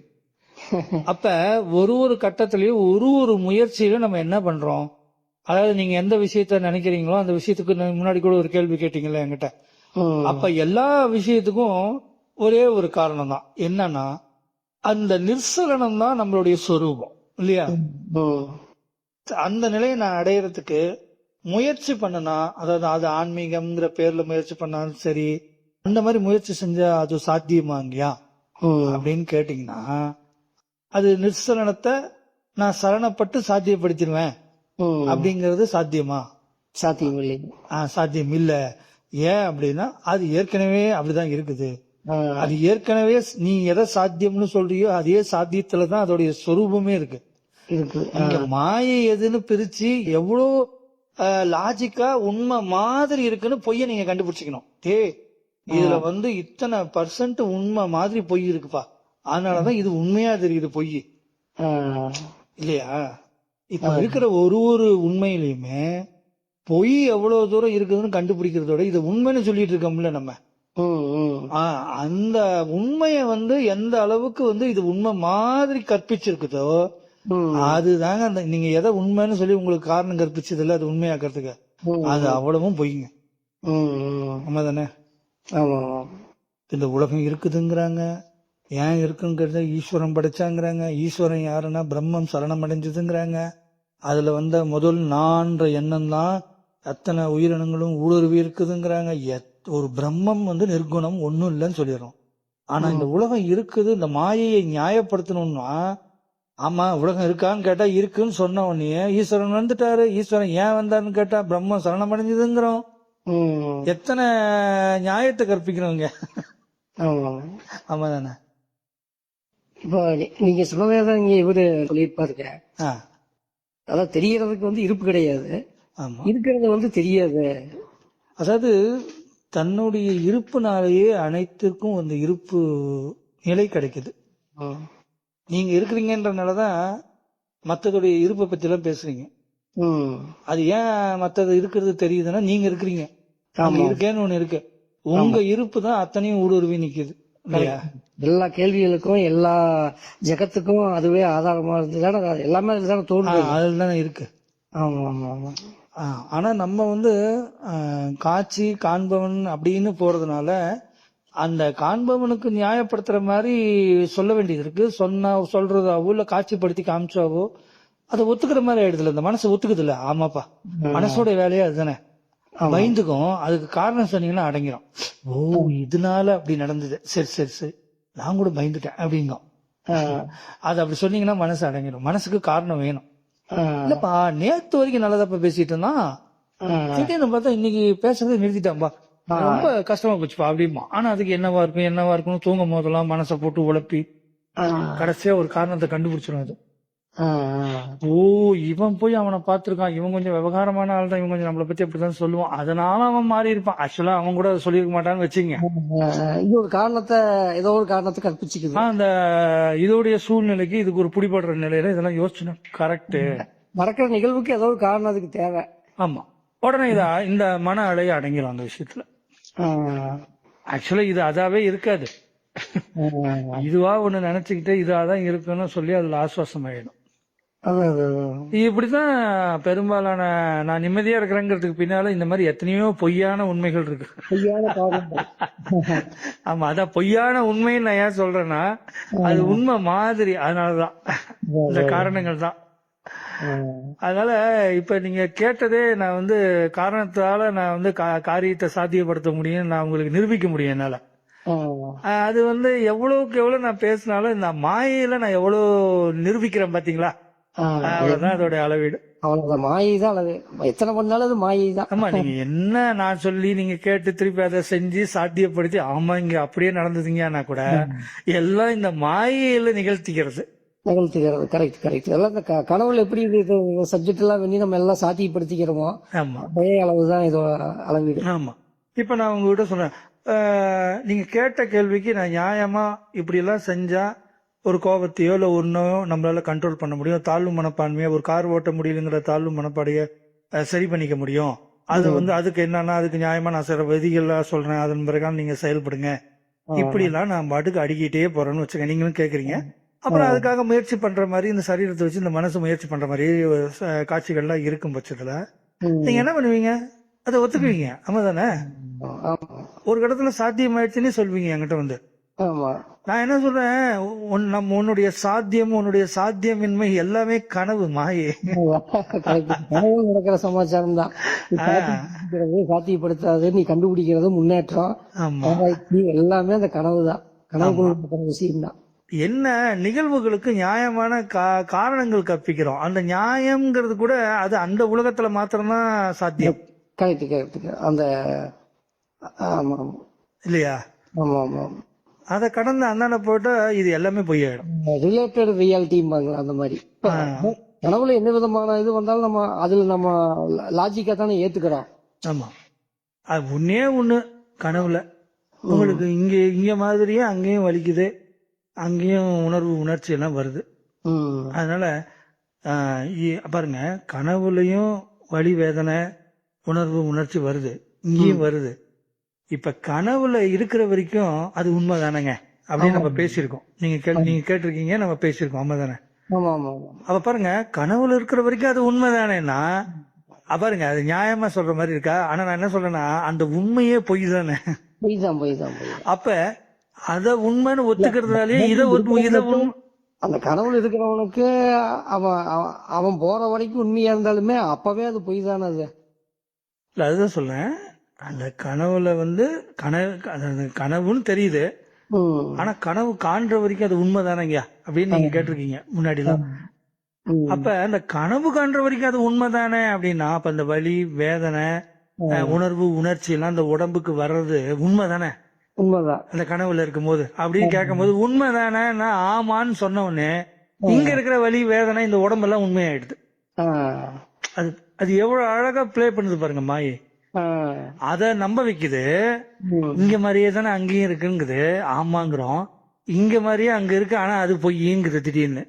அப்ப ஒரு கட்டத்திலயும் ஒரு முயற்சியில நம்ம என்ன பண்றோம், அதாவது நீங்க எந்த விஷயத்த நினைக்கிறீங்களோ அந்த விஷயத்துக்கு முன்னாடி கூட ஒரு கேள்வி கேட்டீங்கல்ல என்கிட்ட. அப்ப எல்லா விஷயத்துக்கும் ஒரே ஒரு காரணம் தான், என்னன்னா அந்த நிர்சலனம் தான் நம்மளுடைய சொரூபம் இல்லையா. அந்த நிலையை நான் அடையறதுக்கு முயற்சி பண்ணனா, அதாவது அது ஆன்மீகம்ங்கிற பேர்ல முயற்சி பண்ணாலும் சரி, அந்த மாதிரி முயற்சி செஞ்சா அது சாத்தியமாங்கயா அப்படின்னு கேட்டீங்கன்னா, அது நிர்சலனத்தை நான் சரணப்பட்டு சாத்தியப்படுத்திடுவேன் அப்படிங்கறது சாத்தியமா? சாத்தியம் இல்லை. சாத்தியம் இல்ல. ஏன் அப்படின்னா அது ஏற்கனவே அப்படிதான் இருக்குது. அது ஏற்கனவே நீ எதை சாத்தியம்னு சொல்றியோ அதே சாத்தியத்துலதான் அதோடைய சொரூபமே இருக்கு. இங்க மாயை எதுன்னு பிரிச்சு எவ்வளவு லாஜிக்கா உண்மை மாதிரி இருக்குன்னு பொய்ய நீங்க கண்டுபிடிச்சிக்கணும். இதுல வந்து இத்தனை % உண்மை மாதிரி பொய் இருக்குப்பா, அதனாலதான் இது உண்மையா தெரியுது பொய் இல்லையா. இப்ப இருக்கிற ஒரு உண்மையிலுமே பொய் எவ்வளவு தூரம் இருக்குதுன்னு கண்டுபிடிக்கிறதோட இது உண்மைன்னு சொல்லிட்டு இருக்கோம்ல நம்ம. அந்த உண்மைய வந்து எந்த அளவுக்கு வந்து இது உண்மை மாதிரி கற்பிச்சிருக்குதோ அதுதாங்க அந்த நீங்க எதை உண்மைன்னு சொல்லி உங்களுக்கு காரணம் கற்பிச்சது இல்ல அது உண்மையாக்கிறதுக்கு, அது அவ்வளவும் பொய்ங்க. ஆமா தானே. இந்த உலகம் இருக்குதுங்கிறாங்க, ஏன் இருக்குங்கிறத ஈஸ்வரன் படைச்சாங்கிறாங்க. ஈஸ்வரன் யாருன்னா பிரம்மம் சரணம் அடைஞ்சதுங்கிறாங்க. அதுல வந்த முதல் நான்ற எண்ணம் தான் அத்தனை உயிரினங்களும் ஊடுருவி இருக்குதுங்கிறாங்க. ஒரு பிரம்மம் வந்து நிர்குணம் ஒன்னும் இல்லைன்னு சொல்லிடுறோம். ஆனா இந்த உலகம் இருக்குது, இந்த மாயையை நியாயப்படுத்தணும்னா, ஆமா உலகம் இருக்கான்னு கேட்டா இருக்குன்னு சொன்ன உடனே ஈஸ்வரன் வந்துட்டாரு, ஈஸ்வரன் ஏன் வந்தாருன்னு கேட்டா பிரம்மம் சரணம் அடைஞ்சதுங்கிறோம். எத்தனை நியாயத்தை கற்பிக்கிறோங்க. ஆமா தானே. இப்போ நீங்க சொன்னதான் இங்க இவரு சொல்லியிருப்பாருங்க, அதான் தெரியறதுக்கு வந்து இருப்பு கிடையாது, இருக்கிறது வந்து தெரியாது. அதாவது தன்னுடைய இருப்புனாலேயே அனைத்திற்கும் அந்த இருப்பு நிலை கிடைக்குது. நீங்க இருக்கிறீங்கன்றனாலதான் மத்ததுடைய இருப்பை பத்தி எல்லாம் பேசுறீங்க. அது ஏன் மத்தது இருக்கிறது தெரியுதுன்னா நீங்க இருக்கிறீங்க, இருக்கேன்னு ஒண்ணு இருக்கு. உங்க இருப்பு தான் அத்தனையும் ஊடுருவி நிக்குது இல்லையா. எல்லா கேள்விகளுக்கும் எல்லா ஜெகத்துக்கும் அதுவே ஆதாரமா இருந்துதானே எல்லாமே அதுதானே தோணுது, அதுதானே இருக்கு. ஆமா ஆமா ஆமா. ஆனா நம்ம வந்து காட்சி காண்பவன் அப்படின்னு போறதுனால அந்த காண்பவனுக்கு நியாயப்படுத்துற மாதிரி சொல்ல வேண்டியது இருக்கு. சொல்றதாவோ இல்ல காட்சிப்படுத்தி காமிச்சாவோ அதை ஒத்துக்கிற மாதிரி ஆயிடுதுல, இந்த மனசு ஒத்துக்குது இல்ல. ஆமாப்பா, மனசோட வேலையா அதுதானே. பயந்துக்கும், அதுக்கு காரணம் சொன்னீங்கன்னா அடங்கிடும். ஓ இதனால அப்படி நடந்தது, சரி சரி சரி நான் கூட பயந்துட்டேன் அப்படிங்கும். அது அப்படி சொன்னீங்கன்னா மனசு அடங்கிடும். மனசுக்கு காரணம் வேணும். இல்லப்பா நேத்து வரைக்கும் நல்லதாப்பா பேசிட்டு இருந்தான், திடீர்னு பார்த்தா இன்னைக்கு பேசுறதை நிறுத்திட்டான்பா, ரொம்ப கஷ்டமா போச்சுப்பா அப்படிமா. ஆனா அதுக்கு என்னவா இருக்கும் தூங்கும் போதெல்லாம் மனசை போட்டு உழப்பி கடைசியா ஒரு காரணத்தை கண்டுபிடிச்சிடும் அது. ஓ இவன் போய் அவனை பார்த்திருக்கான், இவன் கொஞ்சம் விவகாரமான ஆள் தான், இவன் கொஞ்சம் நம்மளை பத்தி அப்படிதான் சொல்லுவான், அதனால அவன் மாறி இருப்பான். ஆக்சுவலா அவன் கூட சொல்லியிருக்க மாட்டான்னு வச்சுங்க. இது ஒரு காரணத்தை ஏதோ ஒரு காரணத்தை கற்பிச்சுக்குது. அந்த இதோடைய சூழ்நிலைக்கு இதுக்கு ஒரு பிடிபடுற நிலையில இதெல்லாம் யோசிச்சுனா கரெக்ட். நடக்கிற நிகழ்வுக்கு ஏதோ ஒரு காரணம் அதுக்கு தேவை. ஆமா, உடனே இந்த மன அலையை அடங்கிடும் அந்த விஷயத்துல. ஆக்சுவலா இது அதாவே இருக்காது, இதுவா ஒண்ணு நினைச்சுக்கிட்டு இதாதான் இருக்குன்னு சொல்லி அதுல ஆசுவாசம் ஆயிடும். இப்படிதான் பெரும்பாலான நான் நிம்மதியா இருக்கிறேங்கிறதுக்கு பின்னால இந்த மாதிரி எத்தனையோ பொய்யான உண்மைகள் இருக்கு. ஆமா, அதான் பொய்யான உண்மைன்னு நான் ஏன் சொல்றேன்னா அது உண்மை மாதிரி, அதனாலதான் இந்த காரணங்கள் தான். அதனால இப்ப நீங்க கேட்டதே நான் வந்து காரணத்தால நான் வந்து காரியத்தை சாத்தியப்படுத்த முடியும், நான் உங்களுக்கு நிரூபிக்க முடியும் என்னால. அது வந்து எவ்வளவுக்கு எவ்வளவு நான் பேசினாலும் இந்த மாயையில நான் எவ்வளவு நிரூபிக்கிறேன் பாத்தீங்களா, அவ்வளவுதான் அதோட அளவீடு. அவ்வளவுதான், மாயை தான் அளவு. எத்தனை பண்ணாலும் அது மாயை தான். ஆமா, நீங்க என்ன நான் சொல்லி நீங்க கேட்டு திருப்பி அதை செஞ்சு சாத்தியப்படுத்தி ஆமா இங்க அப்படியே நடந்ததுங்கன்னா கூட எல்லாம் இந்த மாயையில நிகழ்த்திக்கிறது. நிகழ்த்துகிறது. கரெக்ட். எல்லாம் இந்த கனவுல எப்படி இது சப்ஜெக்ட் எல்லாம் பண்ணி நம்ம எல்லாம் சாத்தியப்படுத்திக்கிறோமோ ஆமா அதே அளவுதான் இது அளவீடு. ஆமா. இப்ப நான் உங்ககிட்ட சொல்றேன், நீங்க கேட்ட கேள்விக்கு நான் நியாயமா இப்படி எல்லாம் செஞ்சா ஒரு கோபத்தையோ இல்ல ஒன்னோ நம்மளால கண்ட்ரோல் பண்ண முடியும், தாழ்வு மனப்பான்மையை, ஒரு கார் ஓட்ட முடியலங்கிற தாழ்வு மனப்பாடைய சரி பண்ணிக்க முடியும். அது அதுக்கு என்னன்னா அதுக்கு நியாயமா நான் சில விதிகள்லாம் சொல்றேன், அதன் பிறகு நீங்க செயல்படுங்க. இப்படி எல்லாம் நான் பாட்டுக்கு அடிக்கிட்டே போறேன்னு வச்சுக்க, நீங்களும் கேக்குறீங்க. அப்புறம் அதுக்காக முயற்சி பண்ற மாதிரி இந்த சரீரத்தை வச்சு இந்த மனசு முயற்சி பண்ற மாதிரி காட்சிகள்லாம் இருக்கும் பட்சத்துல நீங்க என்ன பண்ணுவீங்க? அதை ஒத்துக்குவீங்க. ஆமா தானே? ஒரு இடத்துல சாத்தியமாயிடுச்சுன்னு சொல்வீங்க என்கிட்ட வந்து. நான் என்ன சொல்றேன், உன்னுடைய சாத்தியம், உன்னுடைய சாத்தியமின்மை எல்லாமே கனவு, மாயை. கனவு நடக்கிற சமாச்சாரம் தான். சாத்தியப்படுத்தாது, நீ கண்டுபிடிக்கிறது முன்னேற்றம் எல்லாமே அந்த கனவு தான். கனவுக்குள்ள நடக்கிற விஷயம் தான். என்ன நிகழ்வுகளுக்கு நியாயமான காரணங்கள் கற்பிக்கிறோம். அந்த நியாயம்ங்கிறது கூட அது அந்த உலகத்துல மாத்திரம்தான் சாத்தியம். கரெக்ட். அந்த இல்லையா? அத கடந்து அந்தாண்ட போட்டா இது எல்லாமே பொய்யாயிடும். ரிலேட்டட் ரியாலிட்டிம்பாங்க அந்த மாதிரி. கனவுல என்ன விதமான இது வந்தாலும் நம்ம அதுல நம்ம லாஜிக்கா தானே ஏத்துக்கிறோம். ஆமா. அது ஒண்ணு கனவுல உங்களுக்கு இங்க மாதிரியே அங்கேயும் வலிக்குது, அங்கேயும் உணர்வு உணர்ச்சி எல்லாம் வருது. அதனால பாருங்க, கனவுலயும் வலி வேதனை உணர்வு உணர்ச்சி வருது, இங்கேயும் வருது. இப்ப கனவுல இருக்கிற வரைக்கும் அது உண்மை தானேங்க அப்படின்னு நம்ம பேசியிருக்கோம். நீங்க கேட்டிருக்கீங்க, நம்ம பேசியிருக்கோம். ஆமா தானே? அப்ப பாருங்க, கனவுல இருக்கிற வரைக்கும் அது உண்மை தானேன்னா பாருங்க, அது நியாயமா சொல்ற மாதிரி இருக்கா? ஆனா நான் என்ன சொல்றேன்னா, அந்த உண்மையே பொய் தானே. அப்ப அத உண்மைன்னு ஒத்துக்கிறதுனாலே அந்த கனவுல இருக்கிறவனுக்கு அவன் போற வரைக்கும் உண்மையா இருந்தாலுமே அப்பவே அது பொய் தானே. அது இல்ல, அதுதான் சொல்றேன். அந்த கனவுல கனவுன்னு தெரியுது, ஆனா கனவு காண்ற வரைக்கும் அது உண்மை தானேங்க அப்படின்னு நீங்க கேட்டிருக்கீங்க முன்னாடிலாம். அப்ப அந்த கனவு காண்ற வரைக்கும் அது உண்மை தானே அப்படின்னா, அப்ப அந்த வலி வேதனை உணர்வு உணர்ச்சி எல்லாம் அந்த உடம்புக்கு வர்றது உண்மை தானே? உண்மைதான். அந்த கனவுல இருக்கும் போது அப்படின்னு கேட்கும் போது உண்மை தானே ஆமான்னு சொன்ன உடனே இங்க இருக்கிற வலி வேதனை இந்த உடம்பெல்லாம் உண்மையாயிடுது. அது எவ்வளவு அழகா பிளே பண்ணுது பாருங்க மாயை. அத நம்ப வைக்குது. இங்க மாதிரியே தானே அங்கேயும் இருக்குங்குது, ஆமாங்கிறோம். இங்க மாதிரியே அங்க இருக்கு, ஆனா அது பொய்யுங்குது திடீர்னு.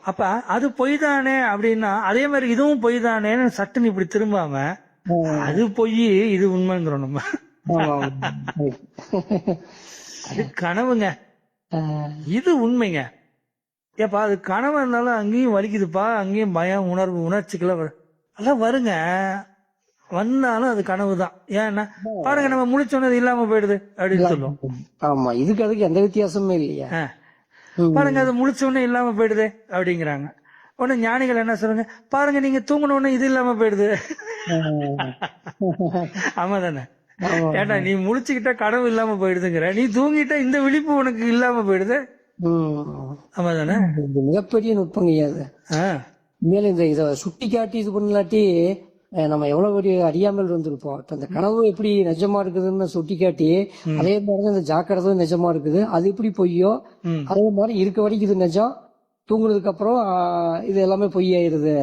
அப்ப அது பொய் தானே அப்படின்னா, அதே மாதிரி இதுவும் பொய் தானேன்னு சட்டுன்னு இப்படி திரும்பாம அது பொய் இது உண்மைங்கிறோம் நம்ம. அது கனவுங்க, இது உண்மைங்க. ஏப்பா அது கனவு இருந்தாலும் அங்கேயும் வலிக்குதுப்பா, அங்கேயும் பயம் உணர்வு உணர்ச்சிக்கெல்லாம் அதெல்லாம் வருங்க. வந்தாலும் அது கனவு தான். ஏன்னா பாருங்க, நம்ம முழிச்சோன்னது இல்லாம போயிடுது அப்படின்னு சொல்லுவோம். ஆமா, இதுக்கு அதுக்கு எந்த வித்தியாசமே இல்லையா? பாருங்க, அது முழிச்சோன்னே இல்லாம போயிடுது அப்படிங்கிறாங்க. உடனே ஞானிகள் என்ன சொல்றாங்க, பாருங்க நீங்க தூங்கின உடனே இது இல்லாம போயிடுது. ஆமா தானே? ஏன்னா நீ முழிச்சுக்கிட்டா கனவு இல்லாம போயிடுதுங்கிற, நீ தூங்கிட்டா இந்த விழிப்பு உனக்கு இல்லாம போயிடுது. ஆமா தானே? மிகப்பெரிய நுட்பங்க. மேல இதை சுட்டி காட்டி இது பண்ணலாட்டி நம்ம எவ்வளவு பெரிய அறியாமல் இருந்திருப்போம். அந்த கனவு எப்படி நிஜமா இருக்குதுன்னு சுட்டி காட்டி, அதே மாதிரிதான் இந்த ஜாக்கிரதும் நிஜமா இருக்குது, அது எப்படி பொய்யோ அதே மாதிரி இருக்க வரைக்கும் இது நிஜம், தூங்குனதுக்கு அப்புறம் இது எல்லாமே பொய்யாயிருது.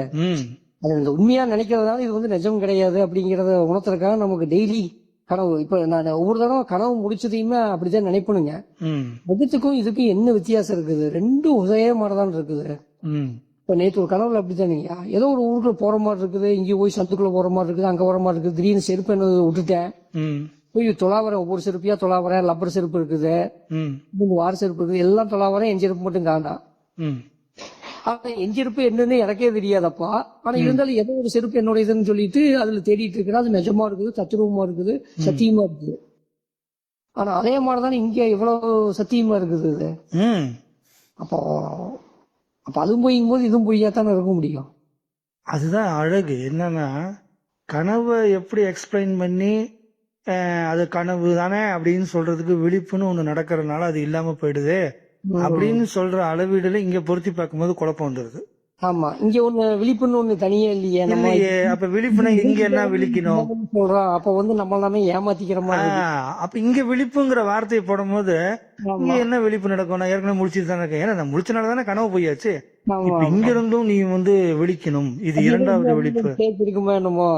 அது இந்த உண்மையா நினைக்கிறதுனால இது நிஜம் கிடையாது அப்படிங்கறத உணர்த்துறதுக்காக நமக்கு டெய்லி கனவு. இப்ப நான் ஒவ்வொரு தடவை கனவு முடிச்சதையுமே அப்படிதான் நினைப்பணுங்க. அதுக்கும் இதுக்கும் என்ன வித்தியாசம் இருக்குது? ரெண்டும் ஒரே மாதிரிதான் இருக்குது. இப்ப நேற்று ஒரு கனவுல அப்படித்தானீங்க, ஏதோ ஒரு ஊருக்குள்ள போற மாதிரி இருக்குது, இங்க போய் சந்துக்குள்ள போற மாதிரி இருக்குது, அங்க போற மாதிரி இருக்குது, திடீர்னு செருப்பு என்ன விட்டுட்டேன், போய் தொலாவரேன், ஒவ்வொரு செருப்பியா தொலாவரேன், லப்பர் செருப்பு இருக்குது, வார செருப்பு இருக்குது, எல்லாம் தொலாவரேன், என் செருப்பு மட்டும் காண்டாம். ஆனா என் செருப்பு என்னன்னு எனக்கே தெரியாதப்பா. ஆனா இருந்தாலும் ஏதோ ஒரு செருப்பு என்னோட இதுன்னு சொல்லிட்டு அதுல தேடிட்டு இருக்கிறேன். அது நிஜமா இருக்குது, தத்துரூபமா இருக்குது, சத்தியமா இருக்குது. ஆனா அதே மாதிரிதானே இங்க எவ்வளவு சத்தியமா இருக்குது இது. அப்போ அதுவும் பொய்யும் போது இதுவும் பொய்யாத்தானே இருக்க முடியும். அதுதான் அழகு. என்னன்னா கனவை எப்படி எக்ஸ்பிளைன் பண்ணி அது கனவு தானே அப்படின்னு சொல்றதுக்கு விழிப்புன்னு ஒண்ணு நடக்கிறதுனால அது இல்லாம போயிடுது அப்படின்னு சொல்ற அளவீடுல இங்க பொருத்தி பார்க்கும்போது குழப்பம் வந்துருது. ஆமா, இங்க ஒண்ணு விழிப்புன்னு ஒண்ணு தனியே இல்லையே. நம்ம இல்லையே. அப்ப விழிப்புனா இங்க என்ன விழிக்கணும்? சொல்றோம், அப்ப வந்து நம்ம எல்லாமே ஏமாத்திக்கிற மாதிரி இருக்கு. அப்ப இங்க விழிப்புங்கிற வார்த்தையை போடும்போது இங்க ஆமா என்ன விழிப்பு நடக்கும்? நான் ஏற்கனவே முழிச்சிட்டு தானே இருக்கேன். ஏன்னா நான் முழிச்சனால தானே கனவு போயாச்சு. ஆமா இப்ப இங்க இருந்தும் நீ வந்து விழிக்கணும். இது அது இரண்டாவது விழிப்பு. சேர்த்து இருக்குமோ என்னமோ.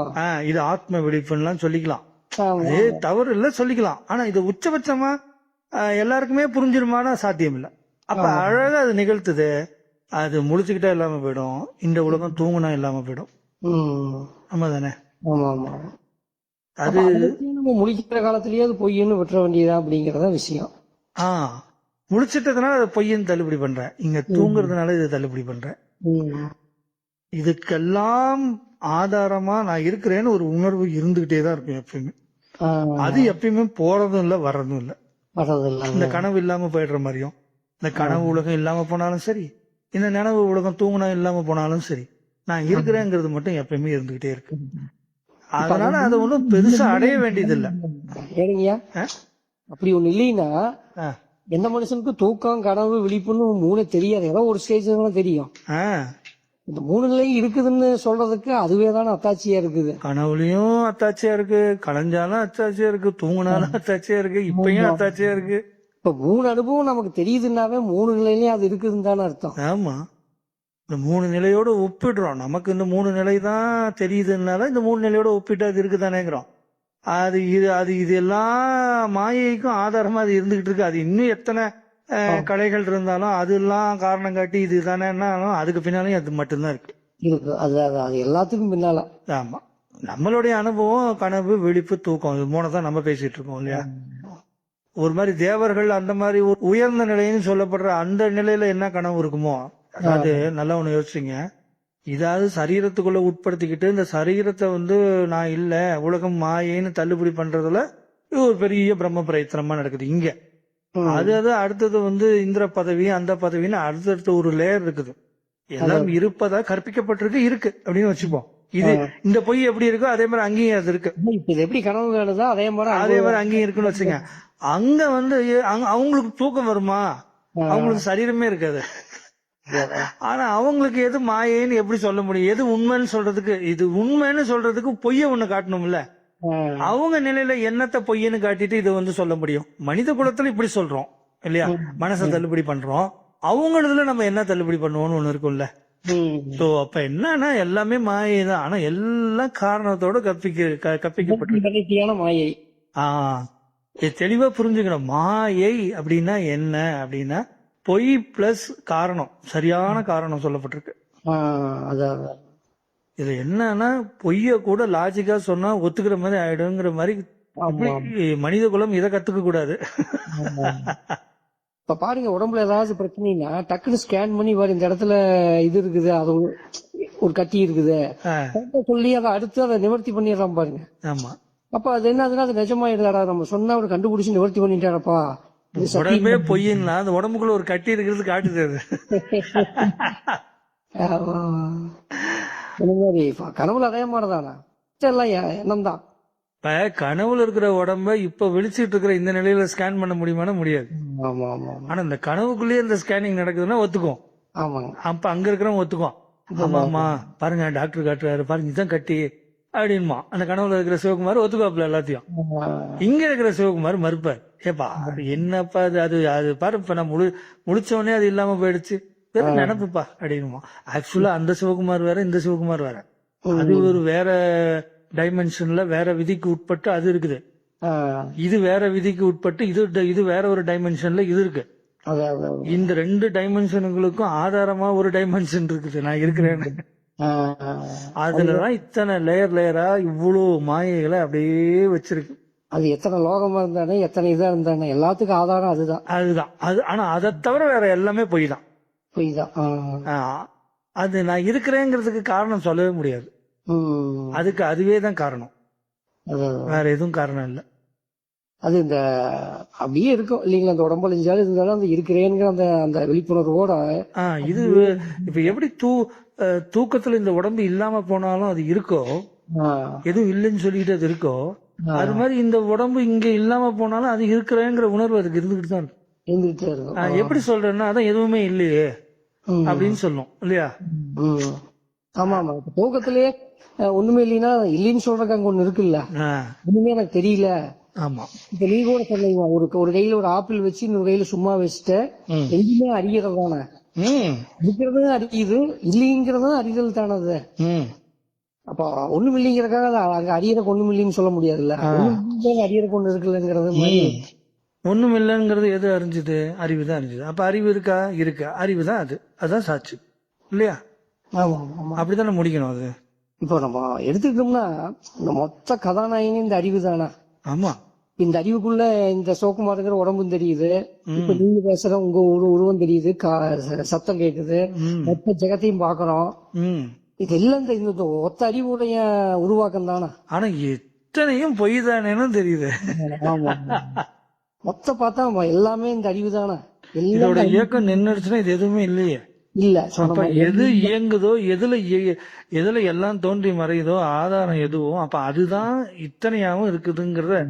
இது ஆத்ம விழிப்புன்னு சொல்லிக்கலாம். ஆமா அது தவறு இல்ல சொல்லிக்கலாம். ஆனா இது உச்சபட்சமா எல்லாருக்குமே புரிஞ்சிருமானா சாத்தியம் இல்ல. அப்ப அழகா அது நிகழ்த்துது. அது முழிச்சுக்கிட்டா இல்லாம போயிடும். இந்த உலகம் தூங்குனா இல்லாம போயிடும். ம் ஆமா தானே? ஆமா ஆமா. அது அப்ப அதை வச்சு நம்ம முழிக்கிற காலத்திலேயே அது பொய்ன்னு விட்டுற வேண்டியதா அப்படிங்கறத விஷயம். முழிச்சிட்டதுனால அது பொய்யன்னு தள்ளுபடி பண்றேன். இங்க தூங்குறதுனால இது தள்ளுபடி பண்றேன். ம். இதுக்கெல்லாம் ஆதாரமா நான் இருக்கிறேன்னு ஒரு உணர்வு இருந்துகிட்டே தான் இருக்கும் எப்பயுமே. ஆ, அது எப்பயுமே போறதும் இல்ல வர்றதும் இல்ல. வர்றதில்ல. இந்த கனவு இல்லாம போயிடுற மாதிரியும், இந்த கனவு உலகம் இல்லாம போனாலும் சரி, இந்த நினைவு உலகம் தூங்குனா இல்லாம போனாலும் சரி, நான் இருக்கிறேங்கிறது மட்டும் எப்பயுமே இருந்துகிட்டே இருக்கு. அதனால அதை ஒன்றும் பெருசா அடைய வேண்டியது இல்ல. ஏனுங்கய்யா, அப்படி ஒண்ணு இல்லைன்னா ஆ, எந்த மனுஷனுக்கும் தூக்கம் கனவு விழிப்புன்னு மூணே தெரியாது. ஏதோ ஒரு ஸ்டேஜ் தான் தெரியும். ஆ, இந்த மூணு நிலையும் இருக்குதுன்னு சொல்றதுக்கு அதுவே தானே அத்தாட்சியா இருக்குது. கனவுலயும் அத்தாட்சியா இருக்கு, கலைஞ்சாலும் அத்தாட்சியா இருக்கு, தூங்குனாலும் அத்தாட்சியா இருக்கு, இப்பயும் அத்தாட்சியா இருக்கு. இப்ப மூணு அனுபவம் நமக்கு தெரியுதுன்னாவே மூணு நிலையிலயும் அது இருக்குதுன்னு தானே அர்த்தம். ஆமா, இந்த மூணு நிலையோட ஒப்பிடுறோம். நமக்கு இந்த மூணு நிலை தான் தெரியுதுனால இந்த மூணு நிலையோட ஒப்பிட்டு அது இருக்குதானேங்கிறோம். இது எல்லாம் மாயைக்கும் ஆதாரமா அது இருந்துகிட்டு இருக்கு. அது இன்னும் எத்தனை கலைகள் இருந்தாலும் அதெல்லாம் காரணம் காட்டி இது தானேன்னாலும் அதுக்கு பின்னாலையும் அது மட்டும்தான் இருக்கு. இருக்கு, அது அது அது எல்லாத்துக்கும் பின்னால. ஆமா, நம்மளுடைய அனுபவம் கனவு விழிப்பு தூக்கம் இது மூணு தான் நம்ம பேசிட்டு இருக்கோம் இல்லையா. ஒரு மாதிரி தேவர்கள் அந்த மாதிரி ஒரு உயர்ந்த நிலைன்னு சொல்லப்படுற அந்த நிலையில என்ன கனவு இருக்குமோ, அதாவது நல்லா ஒண்ணு யோசிச்சுங்க. இதாவது சரீரத்துக்குள்ள உட்படுத்திக்கிட்டு இந்த சரீரத்தை வந்து நான் இல்ல உலகம் மாயேன்னு தள்ளுபடி பண்றதுல இது ஒரு பெரிய பிரம்ம பிரயத்தனமா நடக்குது இங்க. அது அடுத்தது வந்து இந்திர பதவி அந்த பதவின்னு அடுத்தடுத்த ஒரு லேயர் இருக்குது. எல்லாம் இருப்பதா கற்பிக்கப்பட்டிருக்கு இருக்கு அப்படின்னு வச்சுப்போம். இது இந்த பொய் எப்படி இருக்கோ அதே மாதிரி அங்கேயும் அது இருக்கு. இப்ப இது எப்படி கனவு வேணுதோ அதே மாதிரி அங்கேயும் இருக்குன்னு வச்சுங்க. அங்க வந்து அவங்களுக்கு தூக்கம் வருமா? அவங்களுக்கு சரீரமே இருக்காது. ஆனா அவங்களுக்கு எது மாயேன்னு எப்படி சொல்ல முடியும்? எது உண்மைன்னு சொல்றதுக்கு, இது உண்மைன்னு சொல்றதுக்கு பொய்ய ஒண்ணு காட்டணும்ல. அவங்க நிலையில என்னத்த பொய்யன்னு காட்டிட்டு இதை வந்து சொல்ல முடியும்? மனித குலத்துல இப்படி சொல்றோம் இல்லையா, மனசை தள்ளுபடி பண்றோம். அவங்களதுல நம்ம என்ன தள்ளுபடி பண்ணுவோம்னு ஒண்ணு இருக்கும்ல. சோ அப்ப என்னன்னா எல்லாமே மாயை தான். ஆனா எல்லாம் காரணத்தோட கற்பிக்கப்பட்டிருக்கு. மாயை. தெளிவா புரிஞ்சுக்கணும். மாயை அப்படின்னா என்ன அப்படின்னா பொய் பிளஸ் காரணம், சரியான காரணம் சொல்லப்பட்டிருக்கு. இது என்னன்னா பொய்ய கூட லாஜிக்கா சொன்னா ஒத்துக்கிற மாதிரி ஆயிடுங்கிற மாதிரி மனித குலம் இதை கத்துக்க கூடாது. இப்ப பாருங்க, உடம்புல ஏதாவது பிரச்சனைனா டக்குன்னு ஸ்கேன் பண்ணி பாரு, இந்த இடத்துல இது இருக்குது, அது ஒரு கட்டி இருக்குது சொல்லி அதை அடுத்து அதை நிவர்த்தி பண்ணிடுறான் பாருங்க. ஆமா, அப்ப அது என்னதுன்னா அது நிஜமாயிடுதாடா, நம்ம சொன்னா அவர் கண்டுபிடிச்சு நிவர்த்தி பண்ணிட்டாரப்பா. உடம்பே பொய்னா அந்த உடம்புக்குள்ள ஒரு கட்டி இருக்கிறது காட்டுது. கனவுல அதே மாதிரிதானா? எல்லாம் எண்ணம் தான். இப்ப கனவுல இருக்கிற உடம்ப இப்ப விழிச்சிட்டு இருக்கிற இந்த நிலையில ஸ்கேன் பண்ண முடியுமானா முடியாது. ஆனா இந்த கனவுக்குள்ளேயே இந்த ஸ்கேனிங் நடக்குதுன்னா ஒத்துக்கும். அப்ப அங்க இருக்கிறவங்க ஒத்துக்கும். ஆமாமா பாருங்க டாக்டர் காட்டுறாரு பாருங்க இதுதான் கட்டி அப்படின்மா. அந்த கனவுல இருக்கிற சிவகுமார் ஒத்துக்காப்புல எல்லாத்தையும். இங்க இருக்கிற சிவகுமார் மறுப்பார். ஏப்பா என்னப்பா அது அது பாரு இப்ப நான் முடிச்சவனே அது இல்லாம போயிடுச்சு, நினைப்புப்பா அப்படின்மா. ஆக்சுவலா அந்த சிவகுமார் வேற இந்த சிவகுமார் வேற. அது ஒரு வேற டைமென்ஷன்ல வேற விதிக்கு உட்பட்டு அது இருக்குது. இது வேற விதிக்கு உட்பட்டு இது வேற ஒரு டைமென்ஷன்ல இது இருக்கு. இந்த ரெண்டு டைமென்ஷனுங்களுக்கும் ஆதாரமா ஒரு டைமென்ஷன் இருக்குது நான் இருக்கிறேன்னு. அதுலதான் இத்தனை லேயர் லேயரா இவ்வளவு மாயைகளை அப்படியே வச்சிருக்கு. அது எத்தனை லோகமா இருந்தானே எத்தனை இதா இருந்தானே எல்லாத்துக்கும் ஆதாரம் அதுதான். அது ஆனா அதை தவிர வேற எல்லாமே பொய் தான். அது நான் இருக்கிறேங்கிறதுக்கு காரணம் சொல்லவே முடியாது. அதுக்கு அதுவே தான் காரணம், வேற எதுவும் காரணம் இல்ல. அது இந்த அப்படியே இருக்கும் இல்லைங்களா, அந்த உடம்புல இருந்தாலும் அந்த இருக்கிறேங்கிற அந்த அந்த விழிப்புணர்வோட இது இப்ப எப்படி தூக்கத்துல இந்த உடம்பு இல்லாம போனாலும் அது இருக்கோ, எதுவும் இல்லைன்னு சொல்லிட்டு அது இருக்கோ, அது மாதிரி இந்த உடம்பு இங்க இல்லாம போனாலும் அது இருக்கிறேங்கிற உணர்வு அதுக்கு இருந்துகிட்டு தான் இருக்கும். எப்படி சொல்றேன்னா அதான் எதுவுமே இல்லையே, ம். அப்படின்னு சொல்லும் இல்லையா? ம். ஆமா ஆமா. இப்ப தூக்கத்திலேயே ஒண்ணுமே இல்லைன்னா இல்லைன்னு சொல்றதுக்கு அங்க ஒண்ணு இருக்குல்ல. ஆ, ஒண்ணுமே எனக்கு தெரியல. ஆமா. இப்ப நீ கூட சொன்னீங்க ஒரு ஒரு கையில ஒரு ஆப்பிள் வச்சு இன்னொரு கையில சும்மா வச்சுட்டு ம். ரெண்டுமே அறிகிறது தானே. ம். இருக்கிறதும் அறியுது, இல்லைங்கிறதும் அறிதல் தானே அது. ம். அப்ப ஒண்ணும் இல்லைங்கிறதுக்காக அங்க அறியறக்கு ஒண்ணும் இல்லைன்னு சொல்ல முடியாதுல்ல. ஆ. ஒண்ணும் அறியறக்கு ஒண்ணு இருக்குல்லங்கிறது மாதிரி. ம். ஒண்ணும் இல்லைங்கிறது எது அறிஞ்சுது? அறிவு தான் அறிஞ்சுது. அப்ப அறிவு இருக்கா? இருக்கு. அறிவு தான் அது. அதான் சாட்சி இல்லையா? ஆமா ஆமா. அப்படித்தானே முடிக்கணும் அது. இப்போ நம்ம எடுத்துக்கிட்டோம்னா இந்த மொத்த கதாநாயகனே இந்த அறிவு தானே. ஆமா. இந்த அறிவுக்குள்ள இந்த சோக்குமாருங்கிற உடம்பும் தெரியுது. இப்ப ம். நீங்க பேசுற உங்க உருவம் தெரியுது, சத்தம் கேக்குது, ம். மொத்த ஜெகத்தையும் பாக்குறோம். ம். இதெல்லாம் இந்த ஒத்த அறிவுடைய உருவாக்கம் தானே. ஆனா எத்தனையும் பொய் தானேன்னு தெரியுது. ஆமா. மொத்த பார்த்தா எல்லாமே இந்த அறிவு தானே. இதோட எல்லாம் இயக்கம் நின்னுடுச்சுன்னா இது எதுவுமே இல்லையே. இல்ல சொன்ன அப்ப மாதிரி. எது இயங்குதோ, எதுல எல்லாம் தோன்றி மறையுதோ ஆதாரம் எதுவோ, அப்ப அதுதான் இத்தனையாவும் இருக்குதுங்கிறத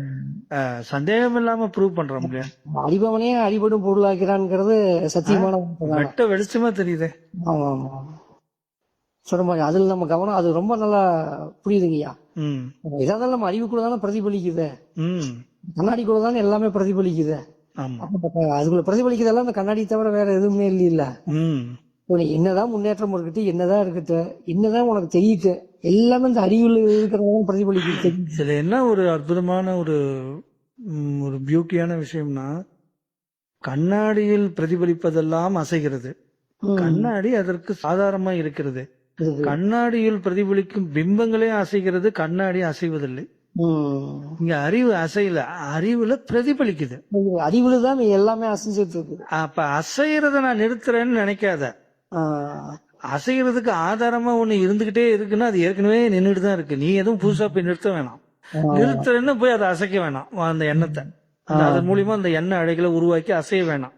சந்தேகம் இல்லாம ப்ரூவ் பண்றோம் இல்லையா? அறிபவனே அறிபடும் பொருளாக்கிறான்ங்கிறது சத்தியமான உண்மை தானே. வெட்ட வெளிச்சமா தெரியுதே. ஆமா ஆமா. சொன்ன மாதிரி அதுல நம்ம கவனம் அது ரொம்ப நல்லா புரியுதுங்கய்யா. ம். இதாதான் நம்ம அறிவுக்குள்ள தானே பிரதிபலிக்குது. ம். கண்ணாடிக்குள்ள தானே எல்லாமே பிரதிபலிக்குது. ஆமா. அப்ப அதுக்குள்ள பிரதிபலிக்கிறதெல்லாம் அந்த கண்ணாடி தவிர வேற எதுவுமே இல்ல. ம். உனக்கு என்னதான் முன்னேற்றம் இருக்கட்டும், என்னதான் இருக்கட்டும், என்னதான் உனக்கு தெரியுது, எல்லாமே இந்த அறிவுல இருக்கிறதான் பிரதிபலிக்குது. இதுல என்ன ஒரு அற்புதமான ஒரு ஒரு பியூட்டியான விஷயம்னா, கண்ணாடியில் பிரதிபலிப்பதெல்லாம் அசைகிறது. கண்ணாடி அதற்கு சாதாரணமா இருக்கிறது. கண்ணாடியில் பிரதிபலிக்கும் பிம்பங்களே அசைகிறது, கண்ணாடி அசைவதில்லை. இங்க அறிவு அசையல, அறிவுல பிரதிபலிக்குது. அறிவுல தான் எல்லாமே அசைஞ்சிட்டு இருக்கு. அப்ப அசைறத நான் நிறுத்துறேன்னு நினைக்காத. அசைகிறதுக்கு ஆதாரமா ஒண்ணு இருந்துகிட்டே இருக்குன்னா அது ஏற்கனவே நின்றுட்டு தான் இருக்கு. நீ எதுவும் புதுசா போய் நிறுத்த வேணாம். நிறுத்துறேன்னு போய் அதை அசைக்க வேணாம். அந்த எண்ணத்தை அதன் மூலியமா அந்த எண்ணெய் அழைகளை உருவாக்கி அசைய வேணாம்.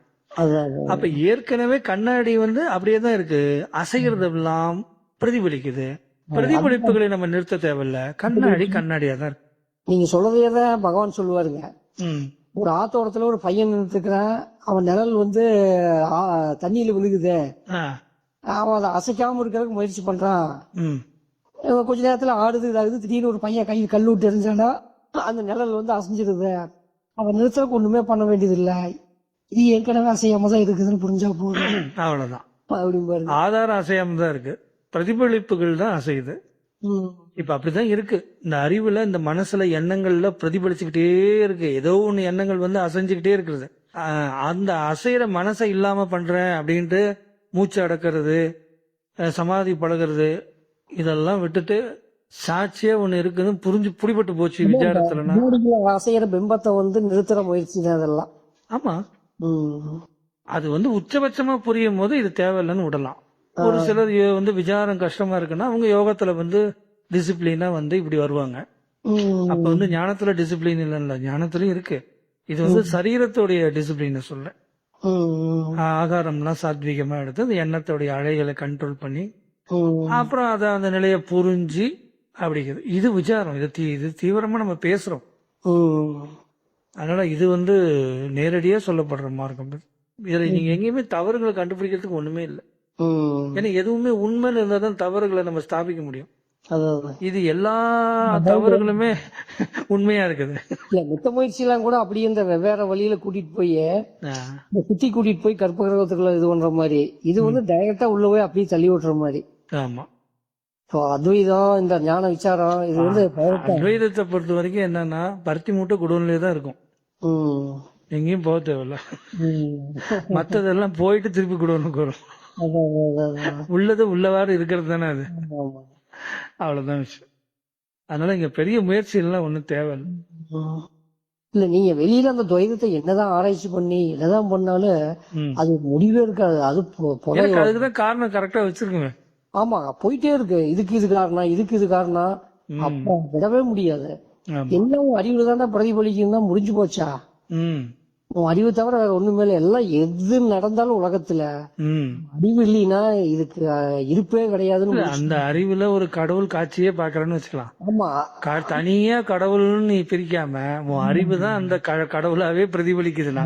அப்ப ஏற்கனவே கண்ணாடி அப்படியே தான் இருக்கு. அசைகிறதெல்லாம் பிரதிபலிக்குது. பிரதிபலிப்புகளை நம்ம நிறுத்த தேவையில்ல. கண்ணாடி கண்ணாடியா தான் இருக்கு. நீங்க சொல்றதையதான் பகவான் சொல்லுவாருங்க. ஒரு ஆத்தோரத்துல ஒரு பையன் நின்றுக்கிறான், அவன் நிழல் தண்ணியில விழுகுது, அவன் அதை அசைக்காம இருக்கிறதுக்கு முயற்சி பண்றான். கொஞ்ச நேரத்துல ஆடுது இதாகுது, திடீர்னு ஒரு பையன் கையில் கல் விட்டு எரிஞ்சானா அந்த நிழல் அசைஞ்சிருது. அவன் நிறுத்தறதுக்கு ஒண்ணுமே பண்ண வேண்டியது இல்ல, இது ஏற்கனவே அசையாம தான் இருக்குதுன்னு புரிஞ்சா போதும். அவ்வளவுதான். அப்படின்னு ஆதாரம் அசையாம தான் இருக்கு, பிரதிபலிப்புகள் தான் அசையுது. இப்ப அப்படிதான் இருக்கு. இந்த அறிவுல, இந்த மனசுல எண்ணங்கள்ல பிரதிபலிச்சுக்கிட்டே இருக்கு. ஏதோ ஒண்ணு எண்ணங்கள் அசைஞ்சுக்கிட்டே இருக்குது. அந்த அசைற மனசை இல்லாம பண்றேன் அப்படின்ட்டு மூச்சு அடக்கிறது, சமாதி பழகிறது, இதெல்லாம் விட்டுட்டு சாட்சியா ஒண்ணு இருக்குன்னு புரிஞ்சு புடிபட்டு போச்சு விசாரத்துலன்னா. அசைகிற பிம்பத்தை நிறுத்துற முயற்சி தான் அதெல்லாம். ஆமா. அது உச்சபட்சமா புரியும் போது இது தேவையில்லைன்னு விடலாம். ஒரு சிலர் விசாரம் கஷ்டமா இருக்குன்னா அவங்க யோகத்துல டிசிப்ளினா இப்படி வருவாங்க. அப்ப ஞானத்துல டிசிப்ளின் இல்ல, ஞானத்திலயும் இருக்கு. இது சரீரத்துடைய டிசிப்ளின் சொல்றேன். ஆகாரம்லாம் சாத்வீகமா எடுத்து அந்த எண்ணத்தோடைய அலைகளை கண்ட்ரோல் பண்ணி அப்புறம் அத அந்த நிலைய புரிஞ்சு அப்படிங்கிறது. இது விசாரம். இது தீவிரமா நம்ம பேசுறோம். அதனால இது நேரடியா சொல்லப்படுற மார்க்கம். இதுல நீங்க எங்கேயுமே தவறுகளை கண்டுபிடிக்கிறதுக்கு ஒண்ணுமே இல்லை. ஏன்னா எதுவுமே உண்மைன்னு இருந்தாதான் தவறுகளை நம்ம ஸ்தாபிக்க முடியும். இது எல்லா தவறுகளுமே உண்மையா இருக்குது. மித்த முயற்சி எல்லாம் கூட அப்படியே இந்த வெவ்வேறு வழியில கூட்டிட்டு போய் சுத்தி கூட்டிட்டு போய் கற்ப கிரகத்துக்குள்ள இது பண்ற மாதிரி, இது டைரக்டா உள்ள போய் அப்படியே தள்ளி விட்டுற மாதிரி. ஆமா. அத்வைதம், இந்த ஞான விசாரம், இது அத்வைதத்தை பொறுத்த வரைக்கும் என்னன்னா பருத்தி மூட்டை குடோன்லயே தான் இருக்கும். எங்கேயும் போக தேவையில்ல. மத்ததெல்லாம் போயிட்டு திருப்பி குடோனுக்கு வரும். உள்ளது உள்ளவாறு இருக்கிறது தானே அது. அவ்வளவுதான் விஷயம். அதனால இங்க பெரிய முயற்சி எல்லாம் ஒண்ணும் தேவையில்லை. இல்ல நீங்க வெளியில அந்த துவைதத்தை என்னதான் ஆராய்ச்சி பண்ணி என்னதான் பண்ணாலும் அது முடிவே இருக்காது. அது அதுக்குதான் காரணம் கரெக்டா வச்சிருக்குங்க. ஆமா, போயிட்டே இருக்கு. இதுக்கு இது காரணம், இதுக்கு இது காரணம், அப்ப விடவே முடியாது. எல்லாம் அறிவுல தானே பிரதிபலிக்குன்னா முடிஞ்சு போச்சா? உன் அறிவு தவிர வேற ஒண்ணுமே இல்லை. எல்லாம் எது நடந்தாலும் உலகத்துல அறிவு இல்லைன்னா இதுக்கு இருப்பே கிடையாதுன்னு. அந்த அறிவுல ஒரு கடவுள் காட்சியே பாக்குறேன்னு வச்சுக்கலாம். ஆமா, தனியா கடவுள்னு நீ பிரிக்காம உன் அறிவு தான் அந்த கடவுளாவே பிரதிபலிக்குதுன்னா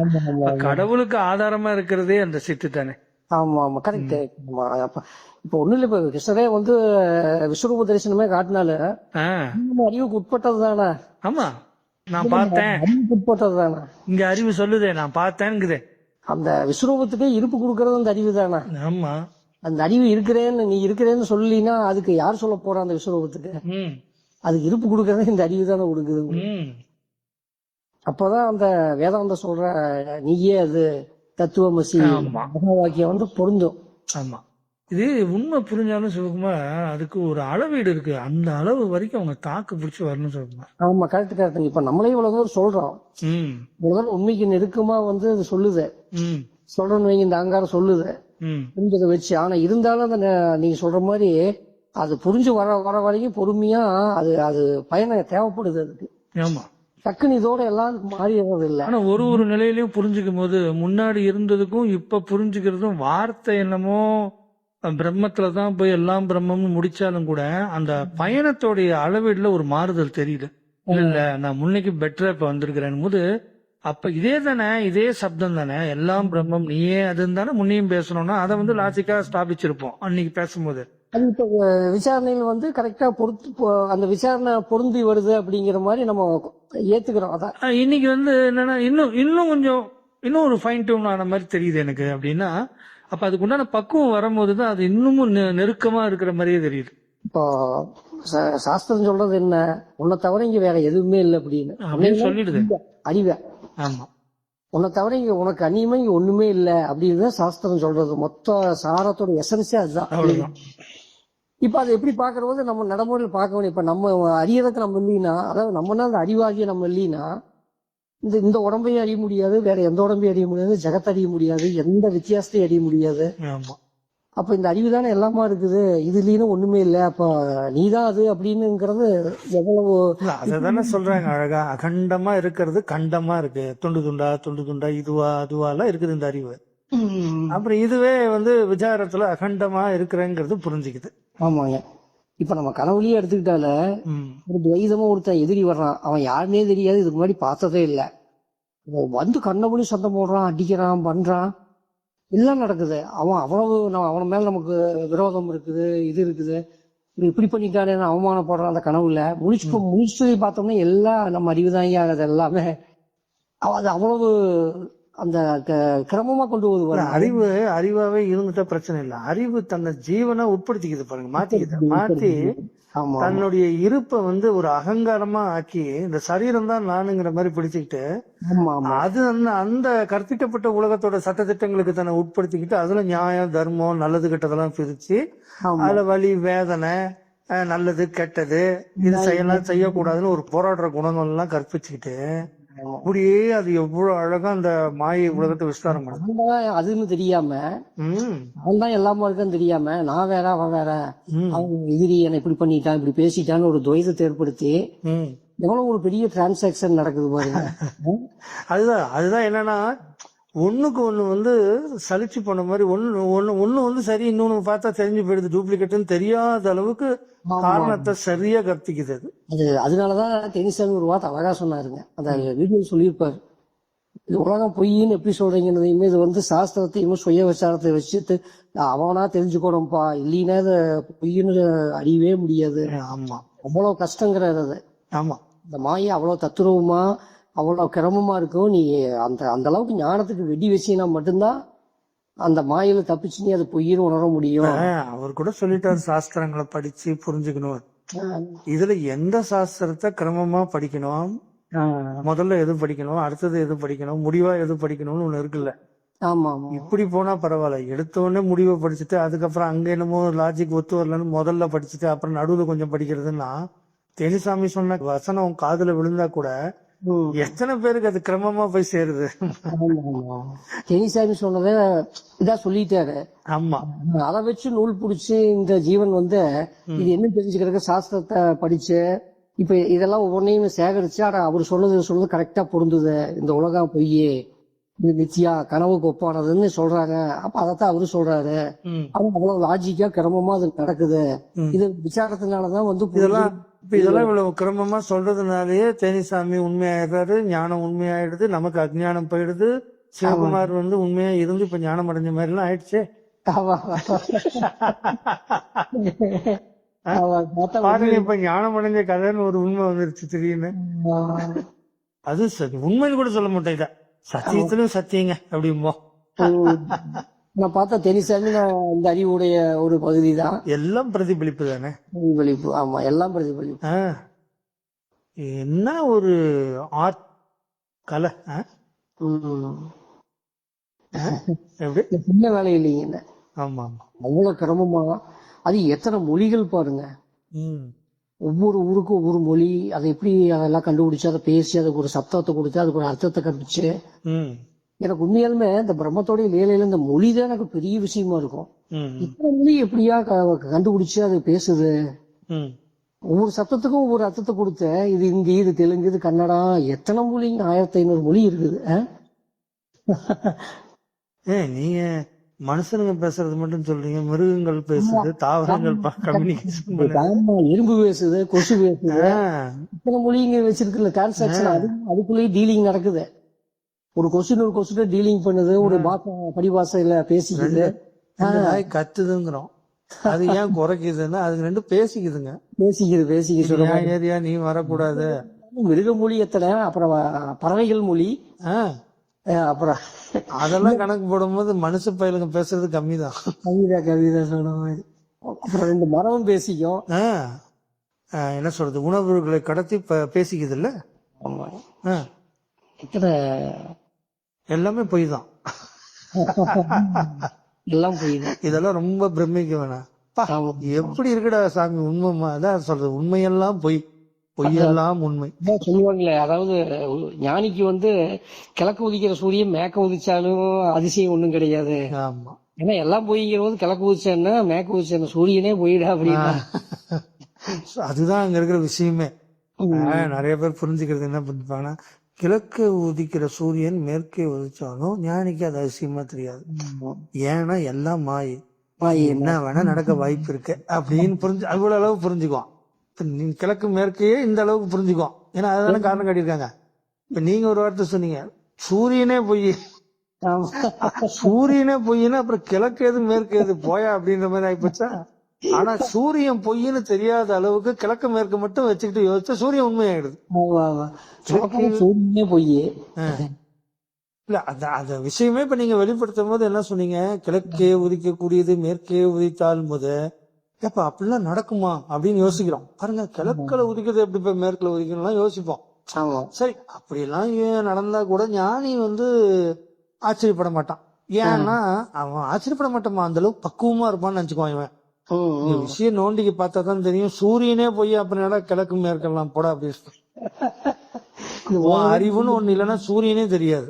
கடவுளுக்கு ஆதாரமா இருக்கிறதே அந்த சித்து தானே. ஆமா ஆமா கரெக்ட். இப்ப ஒண்ணு இல்ல, இப்ப கிருஷ்ணரே வந்து விஸ்வரூப தரிசனமே காட்டினால ஆ, நம்ம அறிவுக்கு உட்பட்டது தானே. ஆமா நான் பார்த்தேன், அறிவுக்கு உட்பட்டது தானே. இங்க அறிவு சொல்லுதே நான் பார்த்தேன்ங்குதே. அந்த விஸ்வரூபத்துக்கே இருப்பு கொடுக்கறது அந்த அறிவு தானே. ஆமா. அந்த அறிவு இருக்கிறேன்னு நீ இருக்கிறேன்னு சொல்லினா அதுக்கு யார் சொல்ல போறா அந்த விஸ்வரூபத்துக்கு? ம் அதுக்கு இருப்பு கொடுக்கறதே இந்த அறிவு தானே கொடுக்குது. ம் அப்பதான் அந்த வேதாந்தம் சொல்ற நீயே அது தத்துவமசி ஆமா மகா வாக்கியம் வந்து பொருந்தும். ஆமா. இது உண்மை புரிஞ்சாலும் சிவகுமார், அதுக்கு ஒரு அளவீடு இருக்கு. அந்த அளவு வரைக்கும் அவங்க தாக்கு பிடிச்சி வரணும் சிவகுமார். ஆமா கரெக்ட் கரெக்ட். இப்ப நம்மளே இவ்வளவு தூரம் சொல்றோம், ம் இவ்வளவு தூரம் உண்மைக்கு நெருக்கமா வந்து அது சொல்லுது. ம் சொல்றேன்னு வைங்க, இந்த அகங்காரம் சொல்லுது ம் புரிஞ்சதை வச்சு. ஆனா இருந்தாலும் அந்த நீங்க சொல்ற மாதிரி அது புரிஞ்சு வர வர வரைக்கும் பொறுமையா அது அது பயணம் தேவைப்படுது அதுக்கு. ஆமா. டக்குன்னு இதோட எல்லாருக்கும் மாறிடுறது இல்ல. ஆனா ஒரு நிலையிலயும் புரிஞ்சுக்கும் போது முன்னாடி இருந்ததுக்கும் இப்ப புரிஞ்சுக்கிறதும் வார்த்தை என்னமோ பிரம்மத்துலதான் போய் எல்லாம் பிரம்மம்னு முடிச்சாலும் கூட அந்த பயணத்தோடைய அளவீடுல ஒரு மாறுதல் தெரியுது. இல்ல இல்ல நான் முன்னைக்கு பெட்டரா இப்ப வந்திருக்கிறேன் போது, அப்ப இதே தானே, இதே சப்தம் தானே, எல்லாம் பிரம்மம் நீயே அதுன்னு தானே முன்னையும் பேசணும்னா அதை வந்து லாஜிக்கா ஸ்தாபிச்சிருப்போம் அன்னைக்கு பேசும்போது. அது இப்ப விசாரணையில் வந்து கரெக்டா அந்த விசாரணை பொருந்தி வருது அப்படிங்கிற மாதிரி நம்ம ஏத்துக்கிறோம். அதான் இன்னைக்கு வந்து என்னன்னா இன்னும் கொஞ்சம் இன்னும் ஒரு ஃபைன் டியூன் ஆன மாதிரி தெரியுது எனக்கு. அப்படின்னா அப்ப அதுக்கு உண்டான பக்குவம் வரும்போதுதான் அது இன்னமும் நெருக்கமா இருக்கிற மாதிரியே தெரியுது. இப்போ சாஸ்திரம் சொல்றது என்ன, உன்னை தவிர இங்க வேற எதுவுமே இல்லை அப்படின்னு சொல்லிடுது அறிவை. ஆமா. உன்னை தவிர இங்க உனக்கு அந்நியமா இங்க ஒண்ணுமே இல்லை அப்படின்னு சாஸ்திரம் சொல்றது. மொத்த சாரத்தோட எசன்ஸே அதுதான். இப்ப அதை எப்படி பாக்குறது நம்ம நடைமுறையில் பார்க்க வேண்டிய. இப்ப நம்ம அறியறதுக்கு நம்ம இல்லைன்னா, அதாவது நம்மனா அந்த அறிவாகிய நம்ம இல்லைன்னா இந்த உடம்பையும் அறிய முடியாது, வேற எந்த உடம்பையும் அறிய முடியாது, ஜெகத்தை அறிய முடியாது, எந்த வித்தியாசத்தையும் அறிய முடியாது. அப்ப இந்த அறிவு தானே எல்லாமா இருக்குது, இது இல்லைன்னு ஒண்ணுமே இல்லை, அப்ப நீதான் அது அப்படின்னுங்கிறது எவ்வளவு அததானே சொல்றாங்க அழகா. அகண்டமா இருக்கிறது கண்டமா இருக்கு, துண்டு துண்டா இதுவா அதுவாலாம் இருக்குது இந்த அறிவு. அப்புறம் இதுவே வந்து விசாரத்துல அகண்டமா இருக்கிறேங்கிறது புரிஞ்சுக்குது. ஆமாங்க. இப்ப நம்ம கனவுலயே எடுத்துக்கிட்டால ஒரு துவைதமா ஒருத்தன் எதிரி வர்றான், அவன் யாருன்னே தெரியாது, இதுக்கு முன்னாடி பார்த்ததே இல்லை, வந்து கண்ணபடி சத்தம் போடுறான், அடிக்கிறான், பண்றான், எல்லாம் நடக்குது. அவன் அவ்வளவு அவன் மேல நமக்கு விரோதம் இருக்குது, இது இருக்குது, இப்படி பண்ணிட்டானே அவமானப்படுறான். அந்த கனவுல முழிச்சு பார்த்தோம்னா எல்லாம் நம்ம அறிவுதாங்க ஆகுது எல்லாமே. அது அவ்வளவு அந்த கிரமமா கொண்டு வருவாங்க. அறிவாவே இருந்துட்டா பிரச்சனை இல்லை. அறிவு தன்னை ஜீவனா உட்படுத்திக்குது பாருங்க, மாத்தி தன்னுடைய இருப்பை வந்து ஒரு அகங்காரமா ஆக்கி இந்த சரீரம் தான் நானுங்கிற மாதிரி பிடிச்சுக்கிட்டு அது அந்த கற்பிக்கப்பட்ட உலகத்தோட சட்டத்திட்டங்களுக்கு தன்னை உட்படுத்திக்கிட்டு அதுல நியாயம் தர்மம் நல்லது கெட்டதெல்லாம் பிரிச்சு அதுல வலி வேதனை நல்லது கெட்டது இது செய்யலாம் செய்யக்கூடாதுன்னு ஒரு போராடுற குணங்கள் எல்லாம் கற்பிச்சுக்கிட்டு அப்படியே அது எவ்வளவு அழகா அந்த மாயை உலகத்தை விஸ்தாரம் பண்ணுது. அதுன்னு தெரியாம அவன் தான் எல்லாமே இருக்குன்னு தெரியாம நான் வேற அவன் வேற, அவன் எதிரி என்னை இப்படி பண்ணிட்டான் இப்படி பேசிட்டான்னு ஒரு துவைதத்தை ஏற்படுத்தி எவ்வளவு ஒரு பெரிய டிரான்சாக்சன் நடக்குது பாருங்க. அதுதான் என்னன்னா ஒண்ணுக்கு ஒண்ணு வந்து சலிச்சு போன மாதிரி ஒண்ணு வந்து சரி இன்னொன்னு பார்த்தா தெரிஞ்சு போயிடுது, டூப்ளிகேட்னு தெரியாத அளவுக்கு காரணத்தை சரியா கற்பிக்குது. அது அதனாலதான் டெனிசாமி ஒரு வார்த்தை அழகா சொன்னாருங்க, அந்த வீடியோ சொல்லியிருப்பாரு, இது உலகம் பொய்ன்னு எப்படி சொல்றீங்கன்னு, இது வந்து சாஸ்திரத்தையும் சுய விசாரத்தை வச்சுட்டு அவனா தெரிஞ்சுக்கணும்ப்பா, இல்லைன்னா இதை பொய்ன்னு அறியவே முடியாது. ஆமா, அவ்வளவு கஷ்டங்கிறது அது. ஆமா, இந்த மாயை அவ்வளவு தத்துருவமா அவ்வளவு கிரமமா இருக்கும். நீ அந்த அளவுக்கு ஞானத்துக்கு வெடி வச்சினா மட்டும்தான் அந்த மாயில தப்பிச்சு நீ அது பொய்ன்னு உணர முடியும். அவர் கூட சொல்லிட்டாரு, சாஸ்திரங்களை படிச்சு புரிஞ்சுக்கணும். இதுல எந்த சாஸ்திரத்தை கிரமமா படிக்கணும், முதல்ல எது படிக்கணும், அடுத்தது எது படிக்கணும், முடிவா எது படிக்கணும்னு ஒண்ணு இருக்குல்ல. ஆமா, இப்படி போனா பரவாயில்ல, எடுத்த உடனே முடிவை படிச்சுட்டு அதுக்கப்புறம் அங்க என்னமோ லாஜிக் ஒத்து வரலன்னு முதல்ல படிச்சுட்டு அப்புறம் நடுவுல கொஞ்சம் படிக்கிறதுன்னா, தெனிசாமி சொன்ன வசனம் காதுல விழுந்தா கூட எத்தனை பேருக்கு அது கிரமமா போய் சேருது. தெனிசாமி சொன்னத இதான் சொல்லிட்டாரு. ஆமா, அதை வச்சு நூல் புடிச்சு இந்த ஜீவன் வந்து இது என்ன தெரிஞ்சுக்கிறதுக்கு சாஸ்திரத்தை படிச்சு இப்ப இதெல்லாம் ஒவ்வொன்றையும் சேகரிச்சு அவர் சொன்னது கரெக்டா பொருந்துது, இந்த உலகம் பொய் இது நிச்சயா கனவுக்கு ஒப்பானதுன்னு சொல்றாங்க. அப்ப அதைத்தான் அவரு சொல்றாரு. அவன் அவ்வளவு லாஜிக்கா கிரமமா அது நடக்குது. இது விசாரத்தினாலதான் வந்து இதெல்லாம் இவ்வளவு கிரமமா சொல்றதுனாலயே தேனிசாமி உண்மையாயிடுறாரு, ஞானம் உண்மையாயிடுது, நமக்கு அஜ்ஞானம் போயிடுது, சிவகுமார் வந்து உண்மையா இருந்து இப்ப ஞானம் அடைஞ்ச மாதிரி எல்லாம் ஆயிடுச்சு. ஆமா ஆமா பார்த்தா பாருங்க, இப்ப ஞானம் அடைஞ்ச கதைன்னு ஒரு உண்மை வந்துருச்சு திடீர்னு. அது சரி, உண்மைன்னு கூட சொல்ல மாட்டேன், இத சத்தியத்திலும் சத்தியங்க அப்படிம்போம். நான் பார்த்தா தெரிசாமி நான் இந்த அறிவுடைய ஒரு பகுதி தான். எல்லாம் பிரதிபலிப்பு தானே. பிரதிபலிப்பு, ஆமா எல்லாம் பிரதிபலிப்பு. ஆ, என்ன ஒரு ஆர்ட் கலை. ம். எப்படி? இந்த சின்ன வேலை இல்லைங்க, ஆமா ஆமா. அவ்வளவு கிரமமா. அது எத்தனை மொழிகள் பாருங்க. ம் ஒவ்வொரு ஊருக்கும் ஒவ்வொரு மொழி. அதை எப்படி அதெல்லாம் கண்டுபிடிச்சு அதை பேசி அதுக்கு ஒரு சத்தத்தை கொடுத்து அதுக்கு ஒரு அர்த்தத்தை கண்டுபிடிச்சு. ம் எனக்கு உண்மையாலுமே இந்த பிரம்மத்தோடைய லீலையில இந்த மொழி தான் எனக்கு பெரிய விஷயமா இருக்கும். ம் இத்தனை மொழி எப்படியா கண்டுபிடிச்சு அது பேசுது. ம் ஒவ்வொரு சத்தத்துக்கும் ஒவ்வொரு அர்த்தத்தை கொடுத்த. இது இந்தி, இது தெலுங்கு, இது கன்னடா, எத்தனை மொழி, 1500 மொழி இருக்குது. நீங்க மனுஷனுங்க பேசுறது மட்டும் சொல்றீங்க, மிருகங்கள் பேசுது, தாவரங்கள் கம்யூனிகேஷன். ஆமா, எறும்பு பேசுது, கொசு பேசுது. இத்தனை மொழி இங்க வச்சிருக்குல்ல டிரான்சாக்சன். அதுக்குள்ளேயே டீலிங் நடக்குது. ஒரு கொஸ்டின் ஒரு கொஸ்டின் டீலிங் பண்ணுது. ஒரு பாஷை படிபாசையில பேசிக்குது. கத்துதுங்கிறோம். அது ஏன் குறைக்குதுன்னா அதுக்கு ரெண்டு பேசிக்குதுங்க. பேசிக்குது ஏரியா நீ வரக்கூடாது. மிருக மொழி எத்தனை, அப்புறம் பறவைகள் மொழி, அப்புறம் அதெல்லாம் கணக்கு போடும்போது மனுஷ பயலுங்க பேசுறது கம்மிதான். கவிதா சொன்ன மாதிரி. அப்புறம் 2 மரமும் பேசிக்கும். என்ன சொல்றது, உணவுகளை கடத்தி பேசிக்குது இல்ல. இத்தனை எல்லாமே பொய் தான். எல்லாம் பொய் தான். இதெல்லாம் ரொம்ப பிரமிக்க வேணாம். எப்படி இருக்குடா சாமி, உண்மைமா? அதான் சொல்றது, உண்மையெல்லாம் பொய், பொய்யெல்லாம் உண்மை சொல்லுவாங்களே. அதாவது ஞானிக்கு கிழக்கு உதிக்கிற சூரியன் மேக்க உதிச்சாலும் அதிசயம் ஒண்ணும் கிடையாது. ஆமா, ஏன்னா எல்லாம் பொய்ங்கிற போது கிழக்கு உதிச்சேன்னா மேக்க உதிச்சேன்னா சூரியனே போயிடா அப்படின்னா. அதுதான் அங்க இருக்கிற விஷயமே. நிறைய பேர் புரிஞ்சுக்கிறது என்ன பண்ணிப்பாங்கன்னா, கிழக்கு உதிக்கிற சூரியன் மேற்கே உதிச்சாலும் ஞானிக்கு அது அதிசயமா தெரியாது. ஏன்னா எல்லாம் மாயை, என்ன வேணா நடக்க வாய்ப்பு இருக்கு அப்படின்னு அவ்வளவு அளவு புரிஞ்சுக்குவான். கிழக்கு மேற்கையே இந்த அளவுக்கு புரிஞ்சுக்குவோம். ஏன்னா அதுதானே காரணம் காட்டியிருக்காங்க. இப்ப நீங்க ஒரு வார்த்தை சொன்னீங்க, சூரியனே பொய். சூரியனே பொய்னா அப்புறம் கிழக்கு எது மேற்கு எது போயா அப்படின்ற மாதிரி ஆயிப்போச்சா. ஆனா சூரியன் பொய்ன்னு தெரியாத அளவுக்கு கிழக்கு மேற்கு மட்டும் வச்சுக்கிட்டு யோசிச்சா சூரியன் உண்மையாயிடுது. சூரியனே பொய் இல்ல. அந்த விஷயமே இப்ப நீங்க வெளிப்படுத்தும் போது என்ன சொன்னீங்க, கிழக்கே உதிக்கக்கூடியது மேற்கே உதித்தாலும் போது எப்ப அப்படிலாம் நடக்குமா அப்படின்னு யோசிக்கிறோம். பாருங்க, கிழக்குல உதிக்கிறது எப்படி இப்ப மேற்குல உதிக்கணும்லாம் யோசிப்போம். சரி, அப்படியெல்லாம் நடந்தா கூட ஞானி ஆச்சரியப்பட மாட்டான். ஏன்னா அவன் ஆச்சரியப்பட மாட்டான், அந்த அளவுக்கு பக்குவமா இருப்பான்னு நினைச்சுக்குவான் இவன். விஷயம் நோண்டிக்கு பார்த்தா தான் தெரியும், சூரியனே போய் அப்படின்னா கிழக்கு மேற்கெல்லாம் போட அப்படின்னு. அறிவுன்னு ஒண்ணு இல்லைன்னா சூரியனே தெரியாது.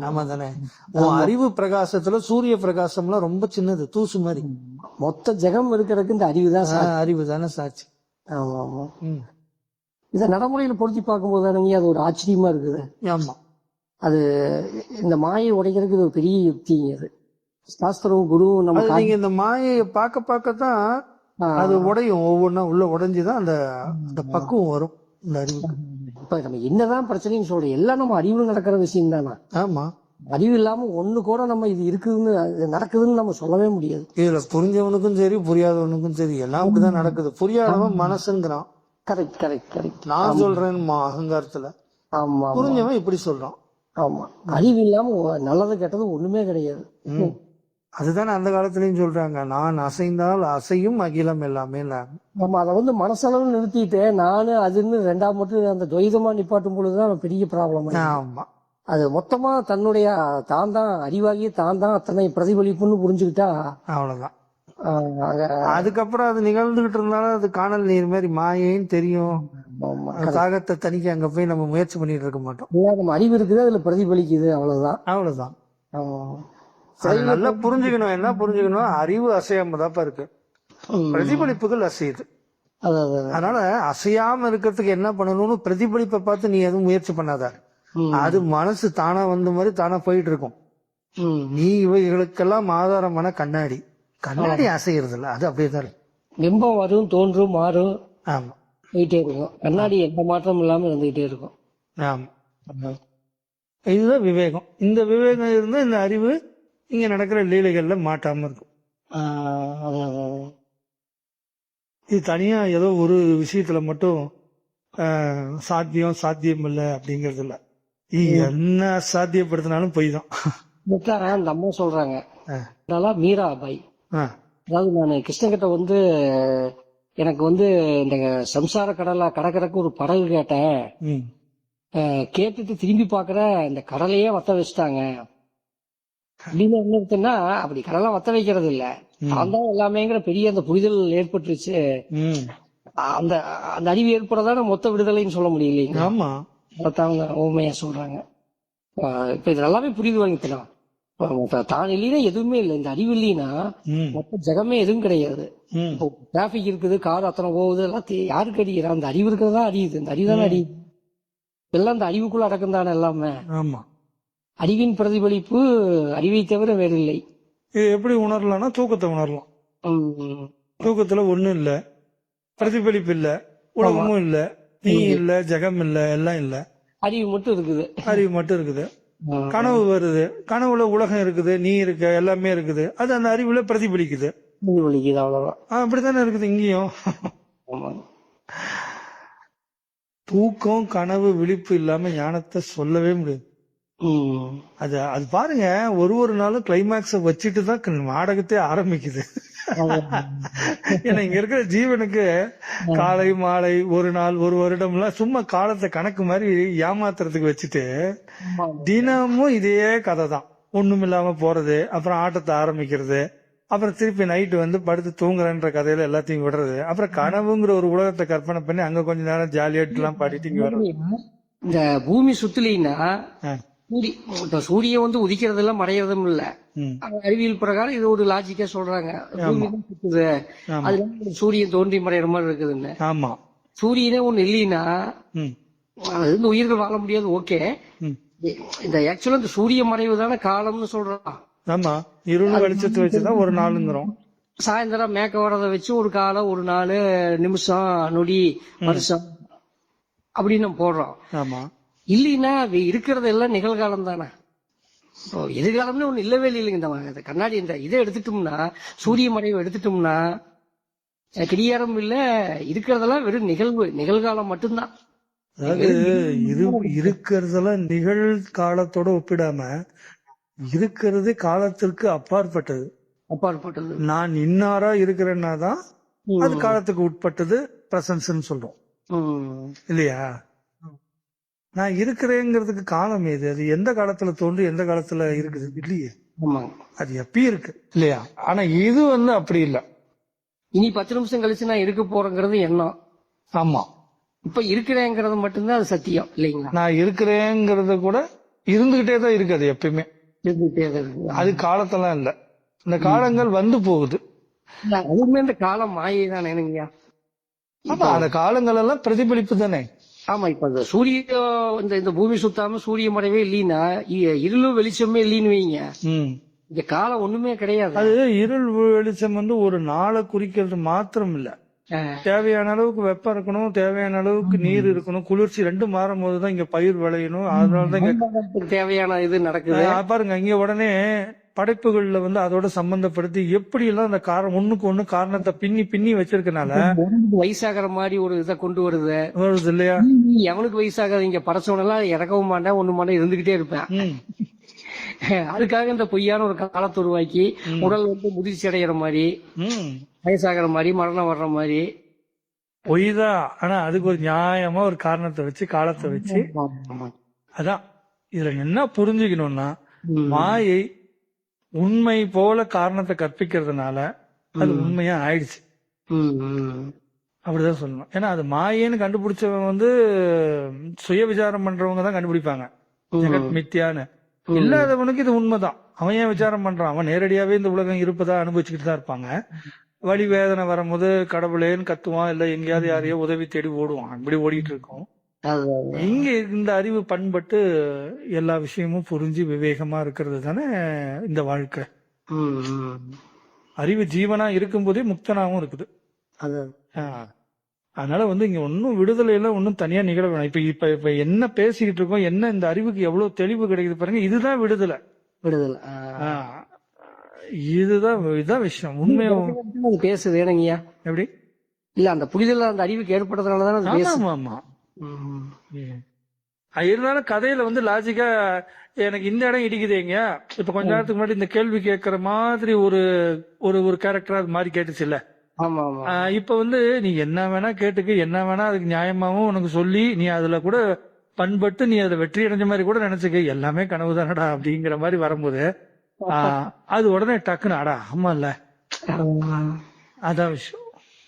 ஆமா தானே. உன் அறிவு பிரகாசத்துல சூரிய பிரகாசம்லாம் ரொம்ப சின்னது, தூசு மாதிரி. மொத்த ஜெகம் இருக்கிறதுக்கு இந்த அறிவு தானே சாட்சி. இத நடைமுறையில பொருத்தி பார்க்கும்போது அது ஒரு ஆச்சரியமா இருக்குது. ஆமா, அது இந்த மாயை உடைக்கிறதுக்கு இது ஒரு பெரிய யுக்தி. அது சாஸ்திரம் குரு நம்ம நீங்க இந்த மாயை பார்க்க பார்க்கத்தான் அது உடையும். ஒவ்வொன்னா உள்ள உடைஞ்சுதான் அந்த பக்குவம் வரும் இந்த அறிவு. இப்ப நம்ம என்னதான் பிரச்சனைன்னு சொல்றோம், எல்லாம் நம்ம அறிவுல நடக்கிற விஷயம் தானே. ஆமா, அறிவு இல்லாம ஒண்ணு கூட நம்ம இது இருக்குதுன்னு நடக்குதுன்னு நம்ம சொல்லவே முடியாது. இதுல புரிஞ்சவனுக்கும் சரி புரியாதவனுக்கும் சரி எல்லாம் அப்படிதான் நடக்குது. புரியாதவன் மனசுங்கிறான். Correct correct correct. நான் சொல்றேன் அகங்காரத்துல. ஆமா, புரிஞ்சவன் இப்படி சொல்றான். ஆமா, அறிவு இல்லாம நல்லது கெட்டது ஒண்ணுமே கிடையாது. அதுதானே அந்த காலத்திலயும் சொல்றாங்க, நான் அசைந்தால் அசையும் அகிலம் எல்லாமே. நம்ம அதை மனசளவு நிறுத்திட்டு நானு அதுன்னு ரெண்டாம் மட்டும் அந்த துவைதமா நிப்பாட்டும் பொழுதுதான் பெரிய ப்ராப்ளம். ஆமா, அது மொத்தமா தன்னுடைய தான் அறிவாகிய தான் அத்தனை பிரதிபலிப்புன்னு புரிஞ்சுக்கிட்டா அவ்வளவுதான். அதுக்கப்புறம் அது நிகழ்ந்துகிட்டு இருந்தாலும் அது காணல் நீர் மாதிரி மாயைன்னு தெரியும். தாகத்தை தனிக்க அங்க போய் நம்ம முயற்சி பண்ணிட்டு இருக்க மாட்டோம். நம்ம அறிவு இருக்குது, அதுல பிரதிபலிக்குது, அவ்வளவுதான். நல்லா புரிஞ்சுக்கணும். என்ன புரிஞ்சுக்கணும், அறிவு அசையாமதாப்பா இருக்கு, பிரதிபலிப்புகள் அசையுது. அதனால அசையாம இருக்கிறதுக்கு என்ன பண்ணணும்னு பிரதிபலிப்பை பார்த்து நீ எதுவும் முயற்சி பண்ணாத. அது மனசு தானா வந்த மாதிரி தானா போயிட்டு இருக்கும். நீ இவைகளுக்கெல்லாம் ஆதாரமான கண்ணாடி அசைகிறது இல்ல, அது அப்படியேதான் இருக்கு. பிம்பம் வரும், தோன்றும், மாறும். ஆமா, போயிட்டே இருக்கும். கண்ணாடி எந்த மாற்றம் இல்லாம இருந்துகிட்டே இருக்கும். ஆமா, இதுதான் விவேகம். இந்த விவேகம் இருந்தா இந்த அறிவு இங்க நடக்கிற லீலைகள்ல மாட்டாம இருக்கும். அதான், அதான். இது தனியா ஏதோ ஒரு விஷயத்துல மட்டும் சாத்தியம் சாத்தியம் இல்லை அப்படிங்கறது இல்ல. என்ன சாத்தியப்படுத்தினாலும் பொய் தான். இதுதான் அந்த அம்மா சொல்றாங்க, ஆ. அதெல்லாம் மீராபாய். ஆ. அதாவது நான் கிருஷ்ணகிட்ட வந்து எனக்கு வந்து இந்த சம்சார கடலை கடற்கரைக்கு ஒரு படகு கேட்டேன். ம். கேட்டுட்டு திரும்பி பாக்குற இந்த கடலையே வத்த வச்சுட்டாங்க அப்படின்னு என்ன இருக்குன்னா, அப்படி கடலை வத்த வைக்கிறது இல்ல, நான் தான் எல்லாமேங்கிற பெரிய அந்த புரிதல் ஏற்பட்டுருச்சு. ம். அந்த அந்த அறிவு ஏற்படதான் மொத்த விடுதலைன்னு சொல்ல முடியலைங்க. ஆமா. அதான் அவங்க உண்மையா சொல்றாங்க. இப்ப இது எல்லாமே புரியுது வாங்கிக்கலாம். தான் இல்லைன்னா எதுவுமே இல்லை, இந்த அறிவு இல்லைன்னா ம். மொத்த ஜெகமே எதுவும் கிடையாது. ம். இப்போ டிராபிக் இருக்குது, கார் அத்தனை போகுது, எல்லாம் யாருக்கு அடிக்கிறா? அந்த அறிவு இருக்கிறதா அறியுது, இந்த அறிவு தானே அறியுது. எல்லாம் இந்த அறிவுக்குள்ள அடக்கம் தானே எல்லாமே. ஆமா. அறிவின் பிரதிபலிப்பு அறிவை தவிர வேறு இல்லை. இது எப்படி உணரலாம்னா தூக்கத்தை உணரலாம். உம் தூக்கத்துல ஒண்ணும் இல்ல, பிரதிபலிப்பு இல்ல, உலகமும் இல்ல, நீ இல்ல, ஜெகம் இல்ல, எல்லாம் இல்ல, அறிவு மட்டும் இருக்குது. அறிவு மட்டும் இருக்குது. கனவு வருது, கனவுல உலகம் இருக்குது, நீ இருக்க, எல்லாமே இருக்குது, அது அந்த அறிவுல பிரதிபலிக்குது. பிரதிபலிக்குது, அவ்வளவுதான். அப்படித்தானே இருக்குது இங்கேயும். ஆமாங்க. தூக்கம் கனவு விழிப்பு இல்லாம ஞானத்தை சொல்லவே முடியாது. அது அது பாருங்க, ஒரு நாளும் கிளைமேக்ஸ வச்சுட்டு தான் நாடகத்தை ஆரம்பிக்குது. ஏன்னா இங்க இருக்கிற ஜீவனுக்கு காலை மாலை ஒரு நாள் ஒரு வருடம் எல்லாம் சும்மா காலத்தை கணக்கு மாதிரி ஏமாத்துறதுக்கு வச்சுட்டு தினமும் இதே கதை தான். ஒண்ணும் இல்லாம போறது, அப்புறம் ஆட்டத்தை ஆரம்பிக்கிறது, அப்புறம் திருப்பி நைட்டு வந்து படுத்து தூங்குறன்ற கதையில எல்லாத்தையும் விடுறது, அப்புறம் கனவுங்கிற ஒரு உலகத்தை கற்பனை பண்ணி அங்க கொஞ்ச நேரம் ஜாலியாட்டு எல்லாம் பாடிட்டு இங்க வர்றது. இந்த பூமி சுத்துலின்னா சூரியன் வந்து உதிக்கிறதெல்லாம் மறையறதும் இல்ல. அறிவியல் பிரகாரம் இது ஒரு லாஜிக்கா சொல்றாங்க. பூமி தான் சுத்துது, அதுல சூரியன் தோன்றி மறையிற மாதிரி இருக்குதுன்னு. ஆமா. சூரியனே ஒண்ணு இல்லைன்னா அது வந்து உயிர்கள் வாழ முடியாது. ஓகே, இந்த ஆக்சுவலா இந்த சூரிய மறைவு தானே காலம்னு சொல்றான். ஆமா, இருள் வெளிச்சத்தை வச்சுதான் ஒரு நாளுங்கிறோம். சாயந்தரம் மேக்க வரத வச்சு ஒரு காலம், ஒரு நாள், நிமிஷம், நொடி, வருஷம் அப்படின்னு நம்ம போடுறோம். ஆமா. இல்லைன்னா இருக்கிறது எல்லாம் நிகழ்காலம் தானே. எதிர்காலம்னு ஒண்ணு இல்லவே இல்லைங்க. இந்த கண்ணாடி இந்த இதை எடுத்துட்டோம்னா, சூரிய மறைவு எடுத்துட்டோம்னா கிரியாரம் இல்ல, இருக்கிறதெல்லாம் வெறும் நிகழ்காலம் மட்டும்தான். அதாவது இருக்கிறதெல்லாம் நிகழ்காலத்தோட ஒப்பிடாம இருக்கிறது காலத்திற்கு அப்பாற்பட்டது. அப்பாற்பட்டது. நான் இன்னாரா இருக்கிறேன்னா தான் அது காலத்துக்கு உட்பட்டது, பிரசன்ஸ்ன்னு சொல்றோம் இல்லையா? நான் இருக்கிறேங்கிறதுக்கு காலம் ஏது? அது எந்த காலத்துல தோன்றி எந்த காலத்துல இருக்குது? இல்லையே, அது எப்பயும் இருக்கு இல்லையா? ஆனா இது வந்து அப்படி இல்ல. இனி 10 நிமிஷம் கழிச்சு நான் இருக்க போறேங்கிறது எண்ணம். ஆமா. இப்ப இருக்கிறேங்கிறது மட்டும்தான் அது சத்தியம் இல்லைங்களா? நான் இருக்கிறேங்கிறத கூட இருந்துகிட்டே தான் இருக்கு, அது எப்பயுமே இருந்துகிட்டே தான் இருக்கு. அது காலத்தெல்லாம் இல்ல, இந்த காலங்கள் வந்து போகுது. அதுவுமே இந்த காலம் மாயை தான் நினைங்கய்யா. ஆமா, அந்த காலங்கள் எல்லாம் பிரதிபலிப்பு தானே. ஆமா, இப்ப இந்த சூரிய இந்த பூமி சுத்தாம சூரிய மறைவே இல்லைன்னா இருளும் வெளிச்சமே இல்லைன்னு வைங்க, இந்த காலம் ஒண்ணுமே கிடையாது. அது இருள் வெளிச்சம் வந்து ஒரு நாளை குறிக்கிறது மாத்திரம் இல்ல, தேவையான அளவுக்கு வெப்பம் இருக்கணும், தேவையான அளவுக்கு நீர் இருக்கணும், குளிர்ச்சி ரெண்டும் மாறும் போதுதான் இங்க பயிர் விளையணும். அதனாலதான் தேவையான இது நடக்குது. பாருங்க, இங்க உடனே படைப்புகள்ல வந்து அதோட சம்பந்தப்படுத்தி எப்படி எல்லாம் அந்த காரணம் ஒண்ணுக்கு ஒண்ணு காரணத்தை பின்னி பின்னி வச்சிருக்கனால வயசாகிற மாதிரி ஒரு இதை கொண்டு வருது இல்லையா? எவனுக்கு வயசாகாது, இங்க படைச்சவனெல்லாம் இறக்கவும் மாட்டேன், ஒண்ணு மாட்டேன், இருந்துகிட்டே இருப்பேன். அதுக்காக இந்த பொய்யான ஒரு காலத்தை உருவாக்கி உடல் வந்து முதிர்ச்சி அடைகிற மாதிரி, வயசாகிற மாதிரி, மரணம் வர்ற மாதிரி பொய் தான். ஆனா அதுக்கு ஒரு நியாயமா ஒரு காரணத்தை வச்சு காலத்தை வச்சு, அதான் இதுல என்ன புரிஞ்சுக்கணும்னா, மாயை உண்மை போல காரணத்தை கற்பிக்கிறதுனால அது உண்மையா ஆயிடுச்சு. அப்படிதான் சொல்லணும். ஏன்னா அது மாயேன்னு கண்டுபிடிச்சவங்க வந்து சுய விசாரம் பண்றவங்க தான் கண்டுபிடிப்பாங்க ஜெகத் மித்யான்னு. இல்லாதவனுக்கு இது உண்மைதான். அவன் ஏன் விசாரம் பண்றான்? அவன் நேரடியாவே இந்த உலகம் இருப்பதா அனுபவிச்சுக்கிட்டு தான் இருப்பாங்க. வலி வேதனை வரும்போது கடவுளேன்னு கத்துவான், இல்ல எங்கேயாவது யாரையோ உதவி தேடி ஓடுவான். இப்படி ஓடிட்டு இருக்கோம். இங்க இந்த அறிவு பண்பட்டு எல்லா விஷயமும் புரிஞ்சு விவேகமா இருக்கிறது தானே இந்த வாழ்க்கை. அறிவு ஜீவனா இருக்கும் போதே முக்தனாவும் இருக்குது. அதனால வந்து இங்க ஒன்னும் விடுதலை எல்லாம் ஒன்னும் தனியா நிகழ வேணாம். இப்ப என்ன பேசிக்கிட்டு இருக்கோம், என்ன இந்த அறிவுக்கு எவ்வளவு தெளிவு கிடைக்குது பாருங்க, இதுதான் விடுதலை. இதுதான் விஷயம். உண்மையா அது பேசுது ஏனங்கய்யா? எப்படி? இல்ல அந்த புரிதல் அந்த அறிவுக்கு ஏற்பட்டதுனாலதான் அது பேசுது. ஆமா ஆமா. ம். இருந்தாலும் கதையில வந்து லாஜிக்கா எனக்கு இந்த இடம் இடிக்குதுங்க. இப்ப கொஞ்ச நேரத்துக்கு முன்னாடி இந்த கேள்வி கேட்கற மாதிரி ஒரு ஒரு ஒரு கேரக்டரா அது மாதிரி கேட்டுச்சு இல்ல. ஆமா ஆமா இப்ப வந்து நீ என்ன வேணா கேட்டுக்கு, என்ன வேணா அதுக்கு நியாயமாவும் உனக்கு சொல்லி நீ அதுல கூட பண்பட்டு நீ அதை வெற்றி அடைஞ்ச மாதிரி கூட நினைச்சுக்க, எல்லாமே கனவு தானடா அப்படிங்கிற மாதிரி வரும்போது அது உடனே டக்குன்னு அடா ஆமால, அதான் விஷயம்.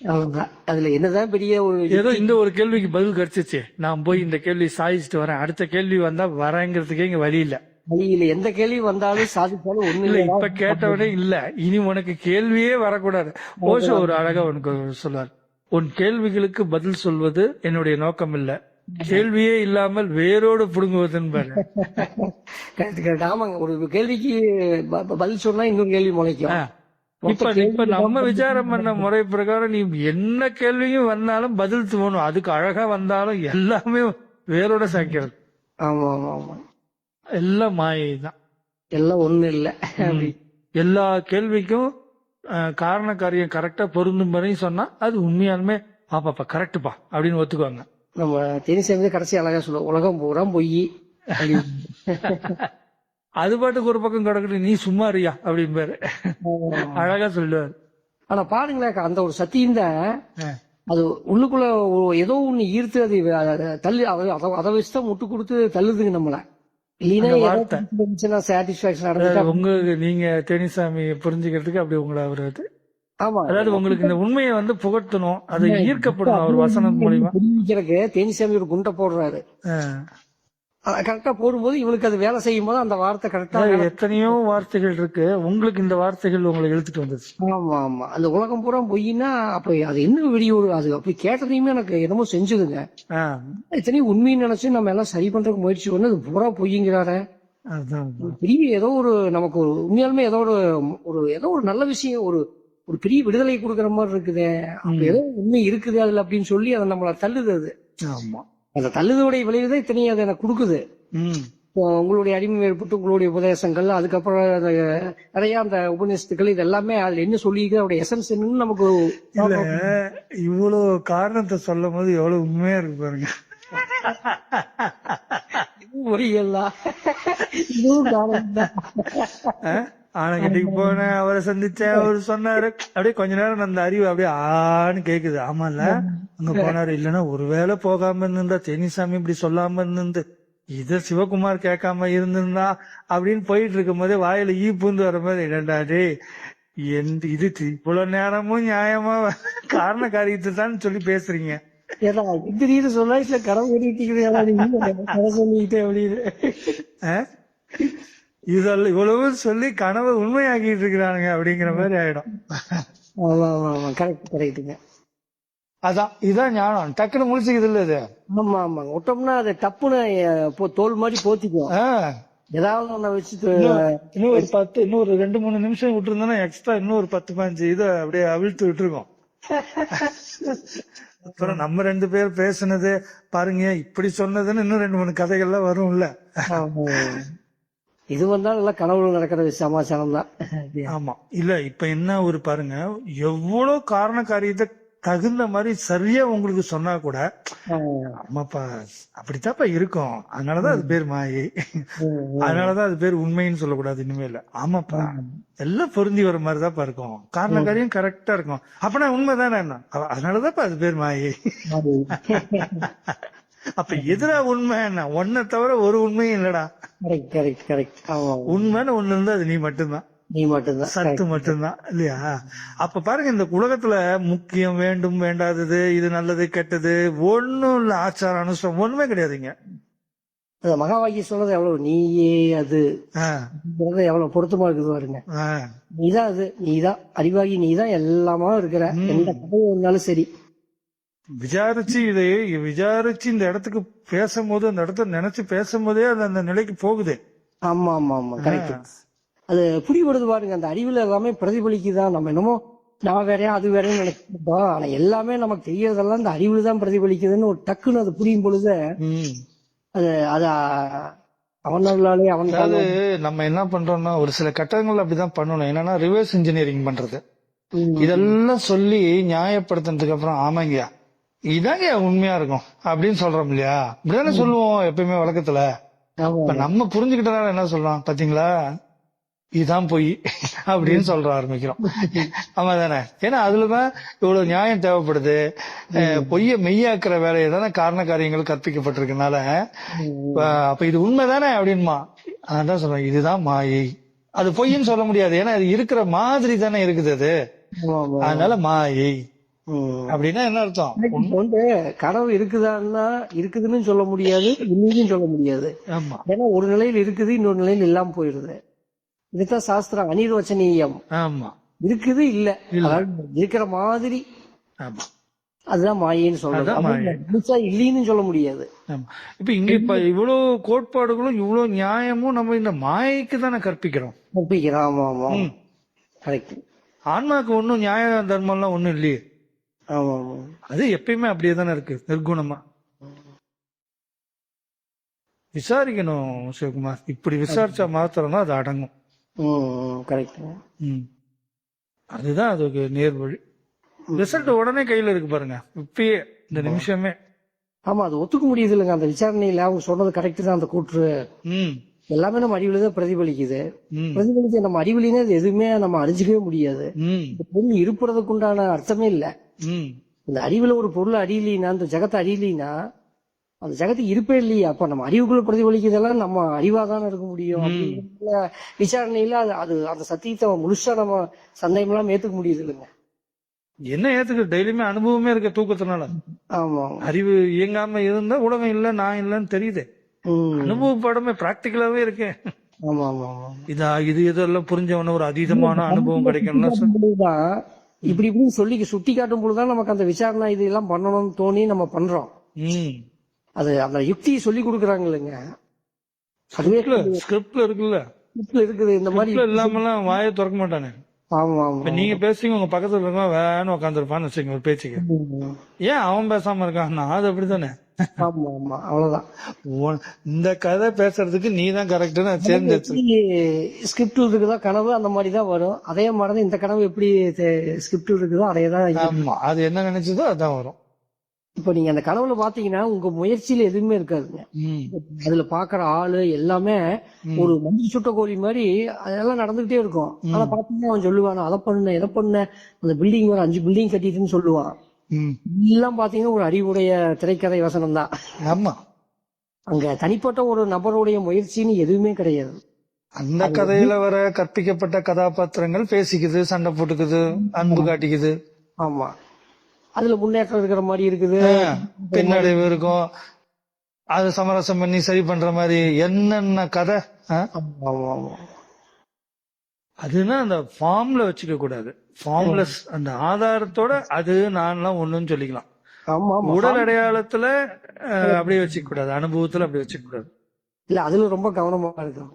அவ்வளவுதான். அதுல என்னதான் பெரிய ஒரு ஏதோ இந்த ஒரு கேள்விக்கு பதில் கிடைச்சிச்சு, நான் போய் இந்த கேள்வி சாதிச்சுட்டு வரேன், அடுத்த கேள்வி வந்தா வரேங்கிறதுக்கே இங்க வழி இல்ல. வழியில எந்த கேள்வி வந்தாலும் சாதிச்சாலும் ஒண்ணு இல்ல இல்லடா. இப்ப கேட்டவனே இல்ல, இனி உனக்கு கேள்வியே வரக்கூடாது. ஓஷோ ஒரு அழகா உனக்கு சொல்லுவார், உன் கேள்விகளுக்கு பதில் சொல்வது என்னுடைய நோக்கம் இல்ல, கேள்வியே இல்லாமல் வேரோடு புடுங்குவதுன்னு. Correct correct. ஆமாங்க, ஒரு கேள்விக்கு பதில் சொன்னா இன்னொரு கேள்வி முளைக்கும். இப்ப நம்ம விசாரம் பண்ண முறை பிரகாரம் நீ என்ன கேள்வியும் வந்தாலும் பதில் தோணும், அதுக்கு அழகா வந்தாலும் எல்லாமே வேரோட சாய்க்கிறது. ஆமா ஆமா ஆமா, எல்லாம் மாயை தான். எல்லாம் ஒண்ணு இல்ல. எல்லா கேள்விக்கும் காரண காரியம் கரெக்டா பொருந்தும் வரையும் சொன்னா அது உண்மையாலுமே பாப்பாப்பா கரெக்டுப்பா அப்படின்னு ஒத்துக்குவாங்க. நம்ம தேனிசாமி கடைசி அழகா சொல்லுவோம், உலகம் பூரா பொய். அது பாட்டுக்கு ஒரு பக்கம் கிடக்குது, நீ சும்மா இருயா அப்படிம்பாரு, அழகா சொல்லுவாரு. ஆனா பாருங்களேன், அந்த ஒரு சத்தியம் தான் அது உள்ளுக்குள்ள ஏதோ ஒண்ணு ஈர்த்து அது தள்ளி அதை வச்சுதான் முட்டு கொடுத்து தள்ளுதுங்க நம்மள. இல்லைன்னா சாட்டிஸ்பாக்சன் உங்களுக்கு நீங்க தேனிசாமி புரிஞ்சுக்கிறதுக்கு அப்படி உங்களை அவரு ஆமா, அதாவது உங்களுக்கு இந்த உண்மையை வந்து புகட்டணும், அது ஈர்க்கப்படும் அவர் வசனம் மூலியமா புரிவிக்கிறதுக்கு தேனிசாமி ஒரு குண்டை போடுறாரு. கரெக்டா போடும்போது இவனுக்கு அது வேலை செய்யும் போது அந்த வார்த்தை கரெக்டா. எத்தனையோ வார்த்தைகள் இருக்கு, உங்களுக்கு இந்த வார்த்தைகள் உங்களை இழுத்துட்டு வந்துச்சு. ஆமா ஆமா, அந்த உலகம் பூரா பொய்னா அப்ப அது என்ன வெளியூ, அது அப்படி கேட்டதையுமே எனக்கு என்னமோ செஞ்சுதுங்க. இத்தனையும் உண்மைன்னு நினைச்சு நம்ம எல்லாம் சரி பண்றதுக்கு முயற்சி பண்ணு, அது பூரா பொய்ங்கிறாரு. பெரிய ஏதோ ஒரு நமக்கு ஒரு உண்மையாலுமே ஏதோ ஒரு ஏதோ ஒரு நல்ல விஷயம், ஒரு பெரிய விடுதலை கொடுக்கற மாதிரி இருக்குது, அப்ப ஏதோ உண்மை இருக்குது அதுல அப்படின்னு சொல்லி அதை நம்மள தள்ளுது. அது ஆமா, அந்த தள்ளுதோடைய விளைவுதான் இத்தனையும் அது எனக்கு கொடுக்குது. உங்களுடைய அடிமை ஏற்பட்டு உங்களுடைய உபதேசங்கள், அதுக்கப்புறம் நிறைய அந்த உபநிஷத்துக்கள், இது எல்லாமே அதுல என்ன சொல்லிருக்கு, அவருடைய எசன்ஸ் என்னன்னு நமக்கு இவ்வளவு காரணத்தை சொல்லும் போது எவ்வளவு உண்மையா இருக்கு பாருங்க. இதுவும் காரணம் தான். ஆனகட்டிக்கு போனேன், அவரை சந்திச்சேன், அவரு சொன்னாரு, அப்படியே கொஞ்ச நேரம் அந்த அறிவு அப்படியே ஆன்னு கேக்குது. ஆமால அங்க போனாரு, இல்லன்னா ஒருவேளை போகாம இருந்திருந்தா, தேனிசாமி இப்படி சொல்லாம இருந்து இத சிவகுமார் கேட்காம இருந்திருந்தா அப்படின்னு போயிட்டு இருக்கும் போதே வாயில ஈ பூந்து வர மாதிரி, என்னடா டே இது இவ்வளவு நேரமும் நியாயமா காரண காரியத்தை தான் சொல்லி பேசுறீங்க. திடீர்னு சொன்னா இல்ல கரம் சொல்லிக்கிட்டே அப்படின்னு இதெல்லாம் இவ்வளவு சொல்லி கனவை உண்மையாக்கிட்டு இருக்கிறானுங்க அப்படிங்கிற மாதிரி ஆயிடும். கரெக்ட் கரெக்டுங்க. அதான் இதுதான் ஞானம், டக்குன்னு முடிச்சுக்குது இல்ல இது. ஆமா ஆமா, விட்டோம்னா அது டப்புன்னு தோல் மாதிரி போத்திக்கும். ஏதாவது ஒண்ண வச்சுட்டு இன்னும் ஒரு 10 இன்னும் ஒரு 2-3 நிமிஷம் விட்டுருந்தோம்னா எக்ஸ்ட்ரா இன்னும் ஒரு 10-15 இதை அப்படியே அவிழ்த்து விட்டுருக்கோம். அப்புறம் நம்ம 2 பேர் பேசுனது பாருங்க, இப்படி சொன்னதுன்னு இன்னும் 2-3 கதைகள்லாம் வரும்ல. இது வந்தாலும் எல்லாம் கனவுல நடக்கிற சமாச்சாரம் தான். ஆமா, இல்ல இப்ப என்ன ஒரு பாருங்க, எவ்வளவு காரண காரியத்தை தகுந்த மாதிரி சரியா உங்களுக்கு சொன்னா கூட ஆமாப்பா அப்படித்தாப்பா இருக்கும், அதனாலதான் அது பேர் மாயை, அதனாலதான் அது பேர் உண்மைன்னு சொல்லக்கூடாது இனிமே இல்ல. ஆமாப்பா எல்லாம் பொருந்தி வர மாதிரிதான்ப்பா இருக்கும், காரண காரியம் கரெக்டா இருக்கும், அப்பனா உண்மைதானே, என்ன அதனாலதான்ப்பா அது பேர் மாயை. அப்ப எதிரா உண்மை என்ன, ஒன்ன தவிர ஒரு உண்மையும் இல்லடா. உண்மைன்னு ஒண்ணு இருந்தா அது நீ மட்டும்தான், சத்து மட்டும்தான் இல்லையா. அப்ப பாருங்க, இந்த உலகத்துல முக்கியம், வேண்டும், வேண்டாதது, இது நல்லது கெட்டது ஒண்ணும் இல்ல, ஆச்சார அனுஷ்டம் ஒண்ணுமே கிடையாதுங்க. மகாவாக்கியம் சொன்னது எவ்வளவு நீயே அது எவ்வளவு பொருத்தமா இருக்குது பாருங்க. நீதான் அது, நீதான் அறிவாகி, நீதான் எல்லாமா இருக்கிற, எந்த கதையும் இருந்தாலும் சரி. விசாரிச்சு இந்த இடத்துக்கு பேசும்போது, அந்த இடத்த நினைச்சு பேசும்போதே அது அந்த நிலைக்கு போகுது. ஆமா ஆமா ஆமா, கரெக்ட். அது புரிபடுது பாருங்க, அந்த அறிவுல எல்லாமே பிரதிபலிக்குதான். நம்ம என்னமோ நான் வேறையா அது வேறையும் நினைச்சிருப்போம், ஆனா எல்லாமே நமக்கு தெரியறதெல்லாம் இந்த அறிவுல தான் பிரதிபலிக்குதுன்னு ஒரு டக்குன்னு அது புரியும் பொழுது அது அவனாலே அவன் அதாவது நம்ம என்ன பண்றோம்னா ஒரு சில கட்டங்கள் அப்படிதான் பண்ணணும். என்னன்னா ரிவர்ஸ் இன்ஜினியரிங் பண்றது. இதெல்லாம் சொல்லி நியாயப்படுத்தினதுக்கு அப்புறம் ஆமாங்கய்யா இதாங்க உண்மையா இருக்கும் அப்படின்னு சொல்றோம் இல்லையா? இப்படிதானே சொல்லுவோம் எப்பயுமே வழக்கத்துல. இப்ப நம்ம புரிஞ்சுக்கிட்டனால என்ன சொல்றோம் பாத்தீங்களா, இதுதான் பொய் அப்படின்னு சொல்ற ஆரம்பிக்கிறோம். ஆமா தானே? ஏன்னா அதுலதான் இவ்வளவு நியாயம் தேவைப்படுது. பொய்ய மெய்யாக்குற வேலையை தானே காரண காரியங்கள் கற்பிக்கப்பட்டிருக்கனால அப்ப இது உண்மைதானே அப்படின்மா. அதான் சொல்றேன், இதுதான் மாயை. அது பொய்ன்னு சொல்ல முடியாது, ஏன்னா அது இருக்கிற மாதிரி தானே இருக்குது அது. அதனால மாயை அப்படின்னா என்ன அர்த்தம்? வந்து கனவு இருக்குதான்னா இருக்குதுன்னு சொல்ல முடியாது, இல்லைன்னு சொல்ல முடியாது. ஆமா, ஏன்னா ஒரு நிலையில் இருக்குது, இன்னொரு நிலையில் இல்லாம போயிருது. இதுதான் சாஸ்திரம் அனிர்வச்சனீயம். ஆமா, இருக்குது இல்ல, அதாவது இருக்கிற மாதிரி. ஆமா, அதுதான் மாயைன்னு சொல்றது. இல்லைன்னு சொல்ல முடியாது. இப்ப இங்க இப்ப இவ்வளவு கோட்பாடுகளும் இவ்வளவு நியாயமும் நம்ம இந்த மாயைக்கு தானே கற்பிக்கிறோம். ஆமா ஆமா, கரெக்ட். ஆன்மாக்கு ஒன்னும் நியாய தர்மம் எல்லாம் ஒண்ணும் இல்லையே. ஆமா ஆமா, அது எப்பயுமே அப்படியே தானே இருக்கு, நிர்குணமா. விசாரிக்கணும் சிவகுமார், இப்படி விசாரிச்சா மாத்திரம் தான் அது அடங்கும். கரெக்ட். அதுதான் அதுக்கு நேர்வழி. ரிசல்ட் உடனே கையில இருக்கு பாருங்க, இப்பயே இந்த நிமிஷமே. ஆமா, அது ஒத்துக்க முடியுது இல்லைங்க. அந்த விசாரணையில அவங்க சொன்னது கரெக்ட் தான். அந்த கூற்று எல்லாமே நம்ம அறிவுல தான் பிரதிபலிக்குது. பிரதிபலிச்சு நம்ம அறிவுலயே அது எதுவுமே நம்ம அறிஞ்சிக்கவே முடியாது. இந்த பொருள் இருப்புறதுக்கு உண்டான அர்த்தமே இல்ல. இந்த அறிவுல ஒரு பொருள் அறியலினா, அந்த ஜகத்தை அறியலினா அந்த ஜகத்துக்கு இருப்பே இல்லையா? அப்ப நம்ம அறிவுக்குள்ள பிரதிபலிக்கிறதெல்லாம் நம்ம அறிவாதானே இருக்க முடியும். அப்படிங்கிற விசாரணையில அது அந்த சத்தியத்தை முழுசா நம்ம சந்தேகம் எல்லாம் ஏத்துக்க முடியுது இல்லைங்க. என்ன ஏத்துக்கு டெய்லியுமே அனுபவமே இருக்க தூக்கத்தினால. ஆமா, அறிவு இயங்காம இருந்தா உலகம் இல்ல, நான் இல்லன்னு தெரியுது. அனுபவ படமே பிராக்டிகலாவே இருக்கு. ஆமா ஆமா, இது இதெல்லாம் புரிஞ்சவன ஒரு அதீதமான அனுபவம் கிடைக்கும். இப்படி இப்படி சொல்லி சுட்டி காட்டும் பொழுதுதான் நமக்கு அந்த விசாரணை இது எல்லாம் பண்ணணும்னு தோணி நம்ம பண்றோம். அது அந்த யுக்தியை சொல்லி கொடுக்குறாங்க இல்லைங்க. அதுவே ஸ்கிரிப்ட்ல இருக்குல்ல, இருக்குது. இந்த மாதிரி இல்லாமலாம் வாயை திறக்க மாட்டானே. ஆமா ஆமா, நீங்க பேசுறீங்க, உங்க பக்கத்துல இருக்கா வேணும் உட்காந்துருப்பான்னு வச்சுங்க ஒரு பேச்சுக்கு. ஏன் அவன் பேசாம இருக்கான்னா அது அப்படித்தானே. ஆமா ஆமா, அவ்வளவுதான். இந்த கதை பேசுறதுக்கு நீ தான் கரெக்ட்னு சேர்ந்து ஸ்கிரிப்ட் இருக்குதோ கனவு அந்த மாதிரி தான் வரும். அதே மாதிரி இந்த கனவு எப்படி ஸ்கிரிப்ட் இருக்குதோ அதே தான். ஆமா, அது என்ன நினைச்சதோ அதான் வரும். இப்ப நீங்க அந்த கனவுல பாத்தீங்கன்னா உங்க முயற்சியில எதுவுமே இருக்காதுங்க. அதுல பாக்குற ஆளு எல்லாமே ஒரு மஞ்சள் சுட்ட கோழி மாதிரி அதெல்லாம் நடந்துகிட்டே இருக்கும். ஆனா பாத்தீங்கன்னா அவன் சொல்லுவான், அதை பண்ண எதை பண்ண, அந்த பில்டிங் ஒரு 5 பில்டிங் கட்டிட்டுன்னு சொல்லுவான். எல்லாம் பாத்தீங்கன்னா ஒரு அறிவுடைய திரைக்கதை வசனம் தான். ஆமா, அங்க தனிப்பட்ட ஒரு நபருடைய முயற்சின்னு எதுவுமே கிடையாது. அந்த கதையில வர கற்பிக்கப்பட்ட கதாபாத்திரங்கள் பேசிக்குது, சண்டை போட்டுக்குது, அன்பு காட்டிக்குது. ஆமா, அதுல முன்னேற்றம் இருக்கிற மாதிரி இருக்குது, பின்னடைவு இருக்கும், அது சமரசம் பண்ணி சரி பண்ற மாதிரி என்னென்ன கதை. அதுனா அந்த ஃபார்ம்ல வச்சுக்க கூடாது. ஃபார்ம்லெஸ் அந்த ஆதாரத்தோட அது நான்லாம் ஒண்ணுன்னு சொல்லிக்கலாம். உடல் அடையாளத்துல அப்படியே வச்சுக்க கூடாது, அனுபவத்துல அப்படி வச்சுக்க கூடாது. இல்ல, அதுல ரொம்ப கவனமா இருக்கும்.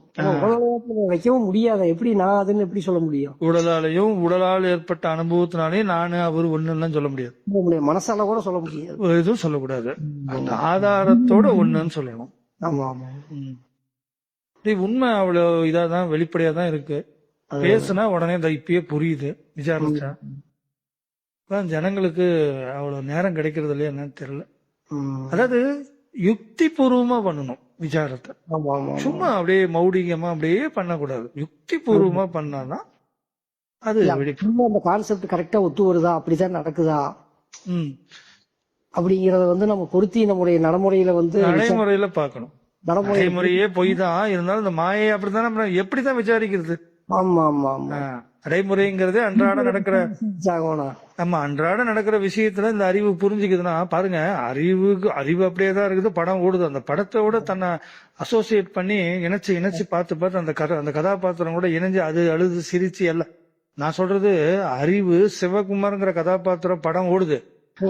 வைக்கவும் முடியாத, எப்படி நான் அதுன்னு எப்படி சொல்ல முடியும்? உடலாலையும் உடலால் ஏற்பட்ட அனுபவத்தினாலையும் நானு அவரு ஒண்ணுன்னு சொல்ல முடியாது. மனசால கூட சொல்ல முடியாது, எதுவும் சொல்லக்கூடாது. அந்த ஆதாரத்தோட ஒண்ணுன்னு சொல்லணும். ஆமா ஆமா, உண்மை அவ்வளவு இதாதான் வெளிப்படையா தான் இருக்கு. பேசுனா உடனே இப்பயே புரியுது. விசாரிச்சா ஜனங்களுக்கு அவ்வளவு நேரம் கிடைக்கிறது இல்லையா என்னன்னு தெரியல. அதாவது யுக்தி பூர்வமா பண்ணணும் விசாரத்தை. சும்மா அப்படியே மௌடிகமா அப்படியே பண்ணக்கூடாது. யுக்தி பூர்வமா பண்ணாதான் அது அந்த கான்செப்ட் கரெக்டா ஒத்து வருதா, அப்படிதான் நடக்குதா அப்படிங்கறத வந்து நம்ம பொருத்தி நம்முடைய நடைமுறையில நடைமுறையில பாக்கணும். நடைமுறையே பொய் தான் இருந்தாலும் இந்த மாயை அப்படித்தான் நம்ம எப்படிதான் விசாரிக்கிறது. ஆமா ஆமா ஆமா, நடைமுறைங்கிறது அன்றாட நடக்கிற அன்றாட நடக்கிற விஷயத்துல இந்த அறிவு புரிஞ்சுக்குதுன்னா பாருங்க, அறிவு அப்படியே தான் இருக்குது. படம் ஓடுது, அந்த படத்தோட தன்னை அசோசியேட் பண்ணி இணைச்சு பார்த்து அந்த கதாபாத்திரம் கூட இணைஞ்சு அது அழுது சிரிச்சு எல்லாம். நான் சொல்றது அறிவு சிவகுமார்ங்கிற கதாபாத்திரம் படம் ஓடுது,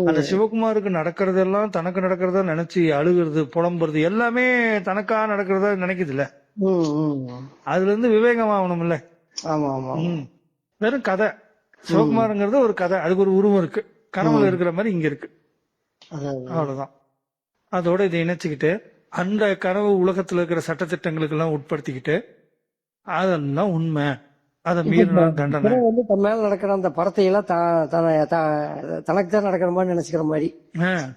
அந்த சிவகுமாருக்கு நடக்கிறதெல்லாம் தனக்கு நடக்கிறதா நினைச்சு அழுகிறது, புலம்புறது எல்லாமே தனக்கா நடக்கிறதா நினைக்குது இல்ல. அதுல இருந்து விவேகம் ஆகணும் இல்ல. வெறும் கதை. சிவகுமார்ங்கிறது ஒரு கதை, அதுக்கு ஒரு உருவம் இருக்கு, கனவுல இருக்கிற மாதிரி இங்க இருக்கு, அவ்வளவுதான். அதோட இதை இணைச்சுக்கிட்டு அந்த கனவு உலகத்துல இருக்கிற சட்டத்திட்டங்களுக்கு எல்லாம் உட்படுத்திக்கிட்டு அதெல்லாம் உண்மை, அதை மீறினா தண்டனை. இவன் வந்து தன் மேல நடக்கிற அந்த படத்தையெல்லாம் தனக்கு தான் நடக்கிற மாதிரி நினைச்சுக்கிற மாதிரி.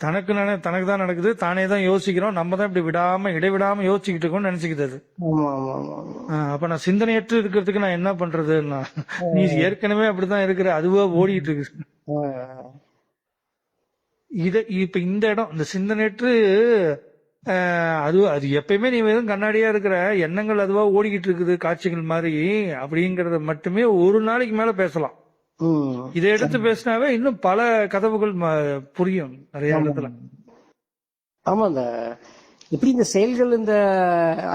தனக்கு தான் நடக்குது, தானே தான் யோசிக்கிறோம், நம்ம தான் இப்படி இடைவிடாம யோசிச்சுக்கிட்டு இருக்கோம்னு நினைச்சுக்கிட்டு. ஆமா ஆமா ஆமா ஆமா. அப்ப நான் சிந்தனையற்று இருக்கிறதுக்கு நான் என்ன பண்றதுன்னா, நீ ஏற்கனவே அப்படிதான் இருக்கிற, அதுவா ஓடிட்டு இருக்கு. இப்ப இந்த இடம் இந்த சிந்தனையற்று அது எப்பயுமே நீ வெறும் கண்ணாடியா இருக்கிற எண்ணங்கள் அதுவா ஓடிக்கிட்டு இருக்குது காட்சிகள் மாதிரி அப்படிங்கறத மட்டுமே ஒரு நாளைக்கு மேல பேசலாம். இதை எடுத்து பேசினாவே இன்னும் பல கதவுகள் புரியும் நிறைய இடத்துல. ஆமா, இந்த எப்படி இந்த செயல்கள் இந்த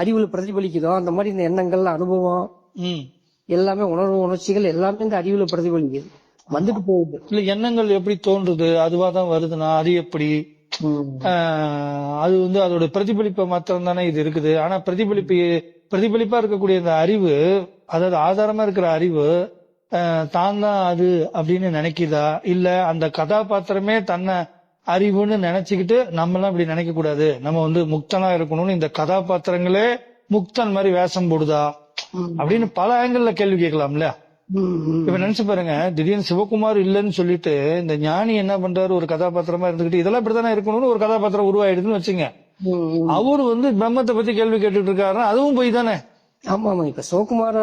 அறிவுல பிரதிபலிக்குதோ அந்த மாதிரி இந்த எண்ணங்கள், அனுபவம் எல்லாமே, உணர்வு, உணர்ச்சிகள் எல்லாமே இந்த அறிவுல பிரதிபலிக்குது, வந்துட்டு போகுது. இல்ல எண்ணங்கள் எப்படி தோன்றுது, அதுவா தான் வருதுன்னா அது எப்படி? அது வந்து அதோட பிரதிபலிப்பை மாத்திரம் தானே இது இருக்குது. ஆனா பிரதிபலிப்பா இருக்கக்கூடிய இந்த அறிவு, அதாவது ஆதாரமா இருக்கிற அறிவு தான் தான் அது அப்படின்னு நினைக்குதா, இல்ல அந்த கதாபாத்திரமே தன்னை அறிவுன்னு நினைச்சுக்கிட்டு நம்ம எல்லாம் இப்படி நினைக்க கூடாது, நம்ம வந்து முக்தனா இருக்கணும்னு இந்த கதாபாத்திரங்களே முக்தன் மாதிரி வேஷம் போடுதா அப்படின்னு பல ஆங்கிள் கேள்வி கேட்கலாம்ல. இப்ப நினைச்சு பாருங்க, திடீர்னு சிவகுமார் இல்லைன்னு சொல்லிட்டு இந்த ஞானி என்ன பண்றாரு, ஒரு கதாபாத்திரமா இருந்துகிட்டு இதெல்லாம் இப்படித்தானே இருக்கணும்னு ஒரு கதாபாத்திரம் உருவாயிடுதுன்னு வச்சுங்க. அவரு வந்து பிரம்மத்தை பத்தி கேள்வி கேட்டுட்டு இருக்காருன்னா அதுவும் போய் தானே. ஆமா ஆமா, இப்ப சிவகுமார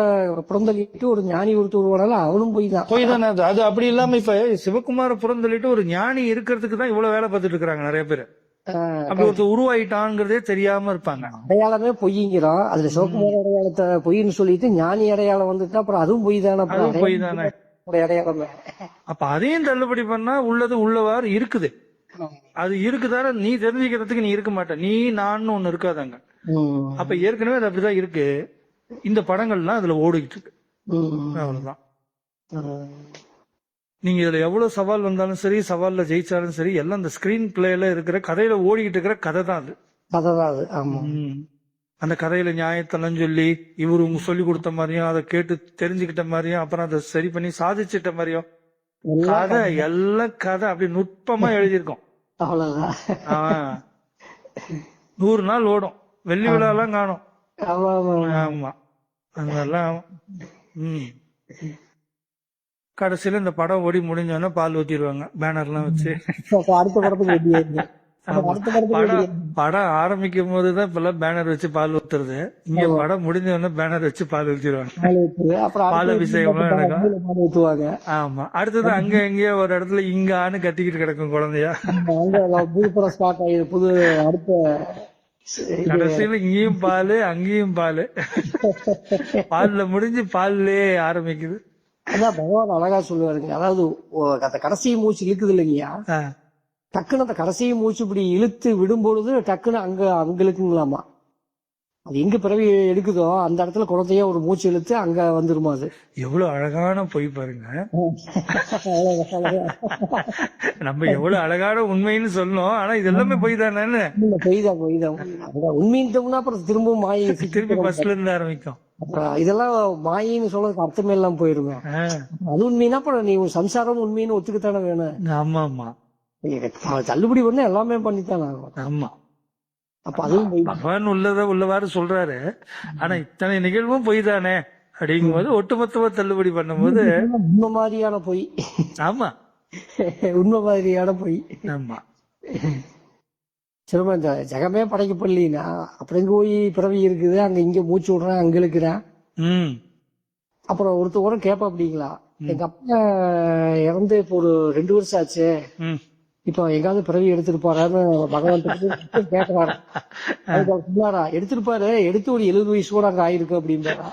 புறந்தள்ளிட்டு ஒரு ஞானி உருவானாலும் அவனும் போய் தானே. அது அப்படி இல்லாம இப்ப சிவகுமார புறந்தள்ளிட்டு ஒரு ஞானி இருக்கிறதுக்கு தான் இவ்வளவு வேலை பார்த்துட்டு இருக்காங்க நிறைய பேர். அப்படி ஒருத்தர் உருவாயிட்டாங்கிறதே தெரியாம இருப்பாங்க. அடையாளமே பொய்ங்கிறோம், அதுல சிவகுமார அடையாளத்தை பொய்ன்னு சொல்லிட்டு ஞானி அடையாளம் வந்துட்டா அப்புறம் அதுவும் பொய் தானே. அடையாளமே அப்ப அதையும் தள்ளுபடி பண்ணா உள்ளது உள்ளவாறு இருக்குது. அது இருக்குதான நீ தெரிஞ்சுக்கிறதுக்கு நீ இருக்க மாட்ட, நீ நான் ஒண்ணு இருக்காதாங்க. அப்ப ஏற்கனவே அது அப்படிதான் இருக்கு. இந்த படங்கள்லாம் அதுல ஓடிக்கிட்டு இருக்கு, அவ்வளவுதான். நீங்க இதுல எவ்வளவு சவால் வந்தாலும் சரி, சவால்ல ஜெயிச்சாலும் சரி, எல்லாம் இந்த ஸ்கிரீன் பிளேல இருக்கிற கதையில ஓடிக்கிட்டு இருக்கிற கதை தான் அது. அந்த கதையில நியாயத்தெல்லாம் சொல்லி இவரு சொல்லி கொடுத்த மாதிரியும், அதை கேட்டு தெரிஞ்சுக்கிட்ட மாதிரியும், அப்புறம் அதை சரி பண்ணி சாதிச்சிட்ட மாதிரியும் கதை, எல்லாம் கதை அப்படி நுட்பமா எழுதியிருக்கோம். 100 நாள் ஓடும், வெள்ளி விழா எல்லாம் காணும். ஆமா, அதெல்லாம் கடைசியில இந்த படம் ஓடி முடிஞ்சோன்னா பால் ஊத்திடுவாங்க பேனர்லாம் வச்சு. படம் ஆரம்பிக்கும் போதுதான் இப்பெல்லாம் பேனர் வச்சு பால் ஊத்துறது. இங்க படம் முடிஞ்சோன்னா பேனர் வச்சு பால் ஊத்திடுவாங்க, பால் அபிஷேகம் நடக்கும். ஆமா, அடுத்தது அங்க எங்கேயோ ஒரு இடத்துல இங்கான்னு கத்திக்கிட்டு கிடக்கும் குழந்தையா. புது கடைசியில இங்கேயும் பாலு அங்கேயும் பாலு, பால்ல முடிஞ்சு பால்லயே ஆரம்பிக்குது. அதான் பகவான் அழகா சொல்லுவாருங்க, அதாவது அந்த கடைசி மூச்சு இழுக்குது இல்லைங்கய்யா, டக்குன்னு அந்த கடைசி மூச்சு இப்படி இழுத்து விடும்பொழுது டக்குன்னு அங்க இழுக்குங்களாமா. அது எங்க பிறவி எடுக்குதோ அந்த இடத்துல குழந்தைய ஒரு மூச்சு இழுத்து அங்க வந்துருமா. அது எவ்வளவு அழகான பொய் பாருங்க. நம்ம எவ்வளவு அழகான உண்மைன்னு சொன்னோம், ஆனா இது எல்லாமே பொய் தானே. பொய் தான் உண்மைன்னு அப்புறம் திரும்பவும் மாயை, திரும்பி பஸ்ல இருந்து ஆரம்பிக்கும். இதெல்லாம் மாயின்னு சொல்றதுக்கு அர்த்தமே எல்லாம் போயிருங்க. அது உண்மைன்னா அப்புறம் நீ சம்சாரம் உண்மைன்னு ஒத்துக்கத்தானே வேணும். ஆமா ஆமா, தள்ளுபடி பண்ண எல்லாமே பண்ணித்தானே ஆகும். ஆமா, அப்ப அதுவும் பகவான் உள்ளவாறு சொல்றாரு, ஆனா இத்தனை நிகழ்வும் பொய் தானே அப்படிங்கும் போது ஒட்டுமொத்தமா தள்ளுபடி பண்ணும்போது உண்மை மாதிரியான பொய். ஆமா, உண்மை மாதிரியான பொய். ஆமா, சிலப்ப இந்த ஜெகமே படைக்கப்படலின்னா அப்புறம் எங்க போய் பிறவி இருக்குது, அங்க இங்க மூச்சு விடுறேன், அங்க இழுக்கிறேன். அப்புறம் ஒருத்தர் கேட்பா அப்படிங்களா, எங்க அப்பா இறந்து இப்போ ஒரு 2 வருஷம் ஆச்சு, இப்போ எங்காவது பிறவி எடுத்திருப்பாரான்னு பகவான் கேட்கிறாரு. அதுக்கு சொன்னாரா, எடுத்திருப்பாரு, எடுத்து ஒரு 70 வயசு கூட அங்க ஆயிருக்கு அப்படின்றாரா.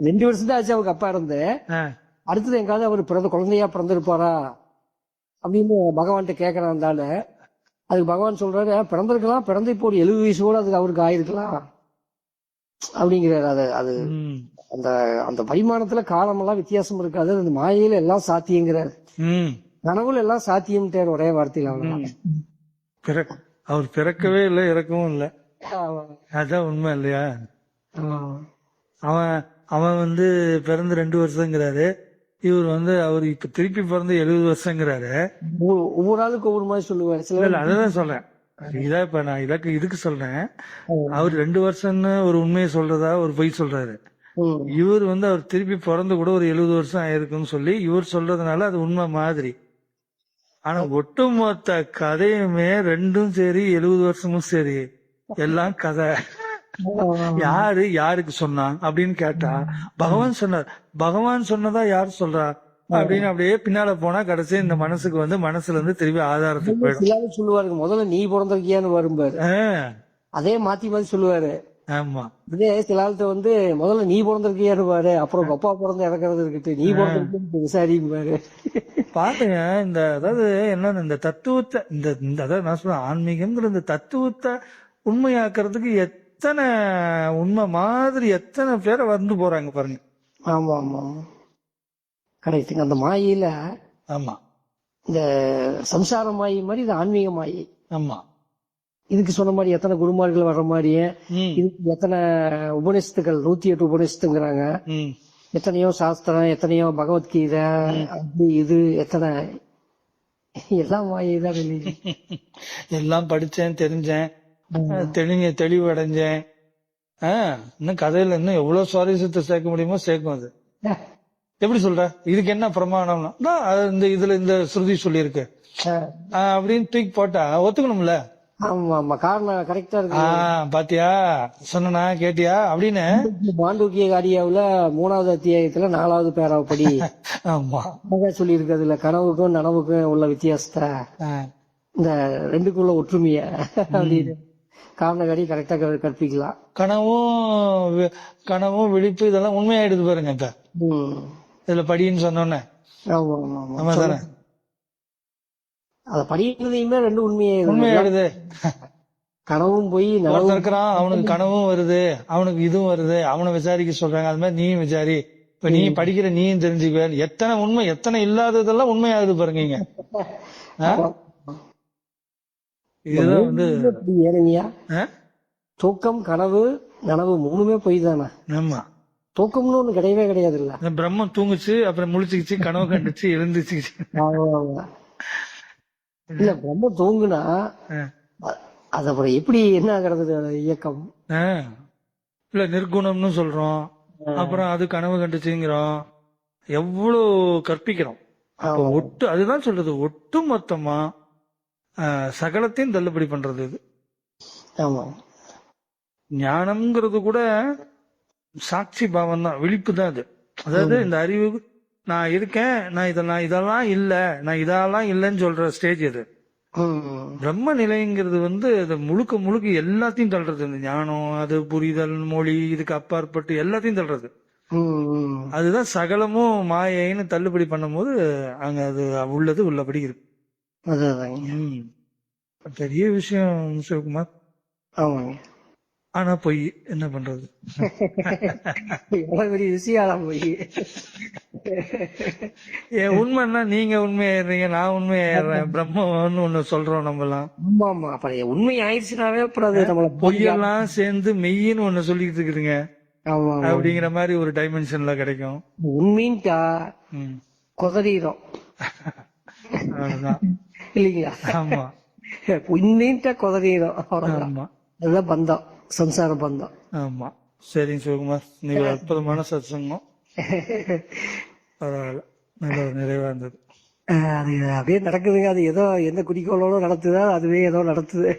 2 வருஷம் தான் ஆச்சு அவங்க அப்பா இருந்து, அடுத்தது எங்காவது அவர் குழந்தையா பிறந்திருப்பாரா அப்படின்னு பகவான்கிட்ட கேட்கறாந்தால, அதுக்கு பகவான் சொல்றாரு, பிறந்திருக்கலாம், பிறந்து இப்போ ஒரு 70 வயசு கூட அதுக்கு அவருக்கு ஆயிருக்கலாம் அப்படிங்கிறாரு. அது அது அந்த அந்த பரிமாணத்துல காலமெல்லாம் வித்தியாசம் இருக்காது, அந்த மாயையில எல்லாம் சாத்தியங்கிறார், கனவுல எல்லாம் சாத்தியம் ஒரே வார்த்தையில. அவர் பிறக்கவே இல்லை, இறக்கவும் இல்லை, அதான் உண்மை இல்லையா. அவன் அவன் பிறந்து 2 வருஷங்கிறாரு, இவர் வந்து அவர் இப்ப திருப்பி பிறந்து 70 வருஷங்கிறாரு. ஒவ்வொரு ஆளுக்கு ஒவ்வொரு மாதிரி சொல்லுவாரு. சில இல்ல அதுதான் சொல்றேன். இதான் இப்ப நான் இதுக்கு சொல்றேன். அவர் 2 வருஷம்னு ஒரு உண்மையை சொல்றதா ஒரு பொய் சொல்றாரு. இவர் வந்து அவர் திருப்பி பிறந்து கூட ஒரு 70 வருஷம் ஆயிருக்குன்னு சொல்லி இவர் சொல்றதுனால அது உண்மை மாதிரி. ஆனா ஒட்டுமொத்த கதையுமே ரெண்டும் சரி 70 வருஷமும் சரி எல்லாம் கதை. யாரு யாருக்கு சொன்னா அப்படின்னு கேட்டா பகவான் சொன்னார். பகவான் சொன்னதா யார் சொல்றா அப்படின்னு அப்படியே பின்னால போனா கடைசி இந்த மனசுக்கு வந்து மனசுல இருந்து திருப்பி ஆதாரத்துக்கு போயிடும். சில ஆளு சொல்லுவாருங்க, முதல்ல நீ பிறந்திருக்கியான்னு வரும்பாரு. அதே மாத்தி மாத்தி சொல்லுவாரு. ஆமா இதே சில ஆள்கிட்ட வந்து முதல்ல நீ பிறந்திருக்கியான்னு பாரு, அப்புறம் அப்பா பிறந்து இறக்குறது இருக்கட்டு, நீ பிறந்திருக்கின்னு விசாரிப்பாரு. பாத்துங்க. இந்த அதாவது என்ன இந்த தத்துவத்தை இந்த அதாவது நான் சொல்றேன் ஆன்மீகம்ங்கிற இந்த தத்துவத்தை உண்மையாக்குறதுக்கு எத்தனை உண்மை மாதிரி எத்தனை பேரை வந்து போறாங்க பாருங்க. ஆமா ஆமா கரெக்டுங்க. அந்த மாயில ஆமா இந்த சம்சார மாயை மாதிரி இது ஆன்மீக மாயை. ஆமா இதுக்கு சொன்ன மாதிரி எத்தனை குருமார்கள் வர்ற மாதிரியே இதுக்கு எத்தனை உபநிஷத்துக்கள் 108 உபநிஷத்துங்கிறாங்க. எத்தனையோ சாஸ்திரம், எத்தனையோ பகவத்கீதை, அது இது எத்தனை எல்லாம் மாயைதான். எல்லாம் படிச்சேன், தெரிஞ்சேன், தெளிவடைஞ்சேன். இன்னும் கதையில இன்னும் எவ்வளவு சுவாரஸ்யத்தை சேர்க்க முடியுமோ சேர்க்கும். அது எப்படி சொல்ற, இதுக்கு என்ன பிரமாணம்னா இதுல இந்த ஸ்ருதி சொல்லியிருக்கு அப்படின்னு தூக்கி போட்டா ஒத்துக்கணும்ல. ஆமா ஆமா காரணம் கரெக்டா இருக்கு. பாத்தியா சொன்னா கேட்டியா அப்படின்னு மாண்டூக்கிய காரியாவுல 3வது அத்தியாயத்துல 4வது பேராவப்படி ஆமா சொல்லி இருக்கு. அதுல கனவுக்கும் நனவுக்கும் உள்ள வித்தியாசத்தை, இந்த ரெண்டுக்குள்ள ஒற்றுமைய அப்படின்னு காரணகாரி கரெக்டா கற்பிக்கலாம். கனவும் விழிப்பு இதெல்லாம் உண்மையாயிடுது பாருங்க. இப்ப இதுல படின்னு சொன்னோன்னே தானே அத படிக்கிறதையுமே ரெண்டு உண்மையாயிடுது. கனவும் போய் இருக்கிறான், அவனுக்கு கனவும் வருது, அவனுக்கு இதுவும் வருது, அவனை விசாரிக்க சொல்றாங்க. அது மாதிரி நீயும் விசாரி, இப்ப நீ படிக்கிற நீயும் தெரிஞ்சுக்குவே. எத்தனை உண்மை எத்தனை இல்லாததெல்லாம் உண்மையாகுது பாருங்க. இதுதான் வந்து ஏறங்கியா தூக்கம் கனவு நனவு 3மே பொய் தானே. ஆமா தூக்கம்னு ஒண்ணு கிடையவே கிடையாது. இல்ல பிரம்மம் தூங்குச்சு, அப்புறம் முழிச்சுக்கிச்சு, கனவு கண்டுச்சு, எழுந்துச்சு. இல்ல பிரம்மம் தூங்குனா அது அப்புறம் எப்படி என்ன ஆகிறது இயக்கம்? இல்ல நிர்குணம்னு சொல்றோம், அப்புறம் அது கனவு கண்டுச்சுங்கிறோம், எவ்வளவு கற்பிக்கிறோம். அதுதான் சொல்றது ஒட்டு மொத்தமா சகலத்தையும் தள்ளுபடி பண்றது இது. ஆமா ஞானம்ங்கிறது கூட சாட்சி பாவம் தான், விழிப்பு தான் அது. அதாவது இந்த அறிவு நான் இருக்கேன், நான் இதெல்லாம் இல்ல, நான் இதெல்லாம் இல்லைன்னு சொல்ற ஸ்டேஜ் அது. பிரம்ம நிலைங்கிறது வந்து முழுக்க முழுக்க எல்லாத்தையும் தள்ளுறது. இந்த ஞானம், அது புரிதல், மொழி, இதுக்கு அப்பாற்பட்டு எல்லாத்தையும் தள்ளுறது. அதுதான் சகலமும் மாயைன்னு தள்ளுபடி பண்ணும் போது அங்க அது உள்ளது உள்ளபடி இருக்கு. பெரிய விஷயம் சிவகுமார். ஆனா பொய் என்ன பண்றது? பெரிய விஷயம் பொய். உண்மைன்னா நீங்க உண்மையாடுறீங்க, நான் உண்மையாடுறேன், பிரம்மன்னு ஒண்ணு சொல்றோம் நம்ம எல்லாம். ஆமா ஆமா அப்புறம் உண்மை ஆயிடுச்சுனாவே அப்புறம் அது நம்மள பொய்யெல்லாம் சேர்ந்து மெய்யின்னு ஒண்ணு சொல்லிட்டு இருக்குதுங்க அப்படிங்கிற மாதிரி ஒரு டைமென்ஷன்ல கிடைக்கும். உண்மைன்ட்டா குதறிடும் இல்லைங்களா? ஆமா உண்மைன்ட்டா குதறிடும். அவ்வளவுதான், அதுதான் பந்தம், சம்சார பந்தம். ஆமா சரிங்க சிவகுமார், நீங்க அற்புதமான சத்சங்கம். பரவாயில்ல, நல்ல ஒரு நிறைவா இருந்தது. அது அப்படியே நடக்குதுங்க. அது ஏதோ எந்த குறிக்கோளோட நடத்துதோ அதுவே ஏதோ நடத்துது.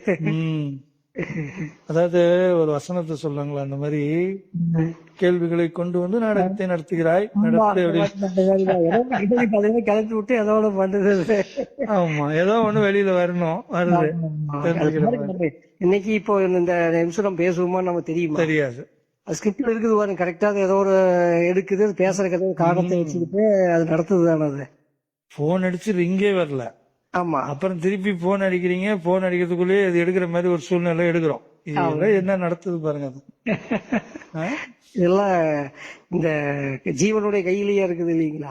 அதாவது ஒரு வசனத்தை சொல்றாங்களா, அந்த மாதிரி கேள்விகளை கொண்டு வந்து நாடகத்தை நடத்துகிறாய் கிளப்பி விட்டு ஏதோ பண்றது. ஆமா ஏதோ ஒண்ணு வெளியில வரணும், வருது. இன்னைக்கு இப்போ இந்த நிமிஷம் பேசுவோமா நம்ம தெரியுமா? தெரியாது. ஸ்கிரிப்ட்ல இருக்குது பாருங்க, கரெக்டா ஏதோ ஒரு எடுக்குது, பேசுற கதை காரணத்தை வச்சுக்கிட்டு அது நடத்துது தானே. அது போன் அடிச்சு ரிங்கே வரல. ஆமா அப்புறம் திருப்பி போன் அடிக்கிறீங்க, போன் அடிக்கிறதுக்குள்ளேயே அது எடுக்கிற மாதிரி ஒரு சூழ்நிலை எடுக்கிறோம். இதெல்லாம் என்ன நடத்துது பாருங்க. அது இதெல்லாம் இந்த ஜீவனுடைய கையிலேயே இருக்குது இல்லைங்களா?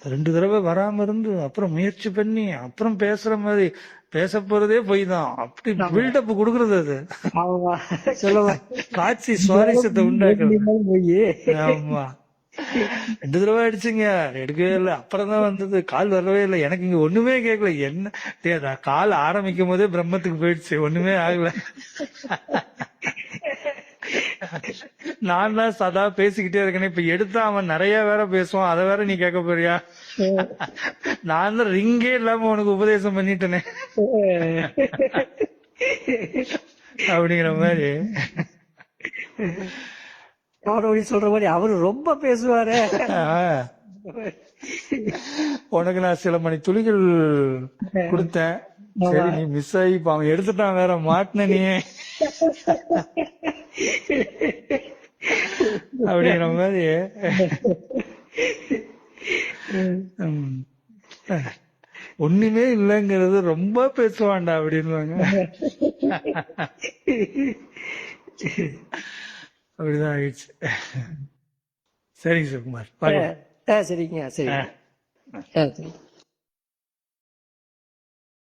2 தடவை வராம இருந்து அப்புறம் முயற்சி பண்ணி அப்புறம் பேசுற மாதிரி பேச போறதே போய் தான். அப்படி பில்டப் கொடுக்கறது அது. சொல்லுவா காட்சி சுவாரஸ்யத்தை உண்டாக்குறது. ஆமா 2 தடவை அடிச்சுங்க, எடுக்கவே இல்லை. அப்புறம் தான் வந்தது, கால் வரவே இல்லை. எனக்கு இங்க ஒண்ணுமே கேட்கல. என்ன டேய், அதான் கால் ஆரம்பிக்கும் போதே பிரம்மத்துக்கு போயிடுச்சு, ஒண்ணுமே ஆகல. நான் தான் சதா பேசிக்கிட்டே இருக்கேன். இப்ப எடுத்தா அவன் நிறைய வேற பேசுவான், அதை வேற நீ கேட்க போறியா? நான் தான் ரிங்கே இல்லாம உனக்கு உபதேசம் பண்ணிட்டேனே அப்படிங்கிற மாதிரி. அவரு சொல்ற மாதிரி அவரு ரொம்ப பேசுவாரு. உனக்கு நான் சில மணி துளிகள் கொடுத்தேன், சரி நீ மிஸ் ஆகி இப்ப அவன் எடுத்துட்டான் வேற, மாட்டின நீ அப்படிங்கிற மாதிரி. ஒண்ணுமே இல்லைங்கிறது ரொம்ப பேசுவான்டா அப்படின்வாங்க. அப்படிதான் ஆயிடுச்சு. சரிங்க சிவகுமார், பாருங்க. சரிங்க, சரி. சரி.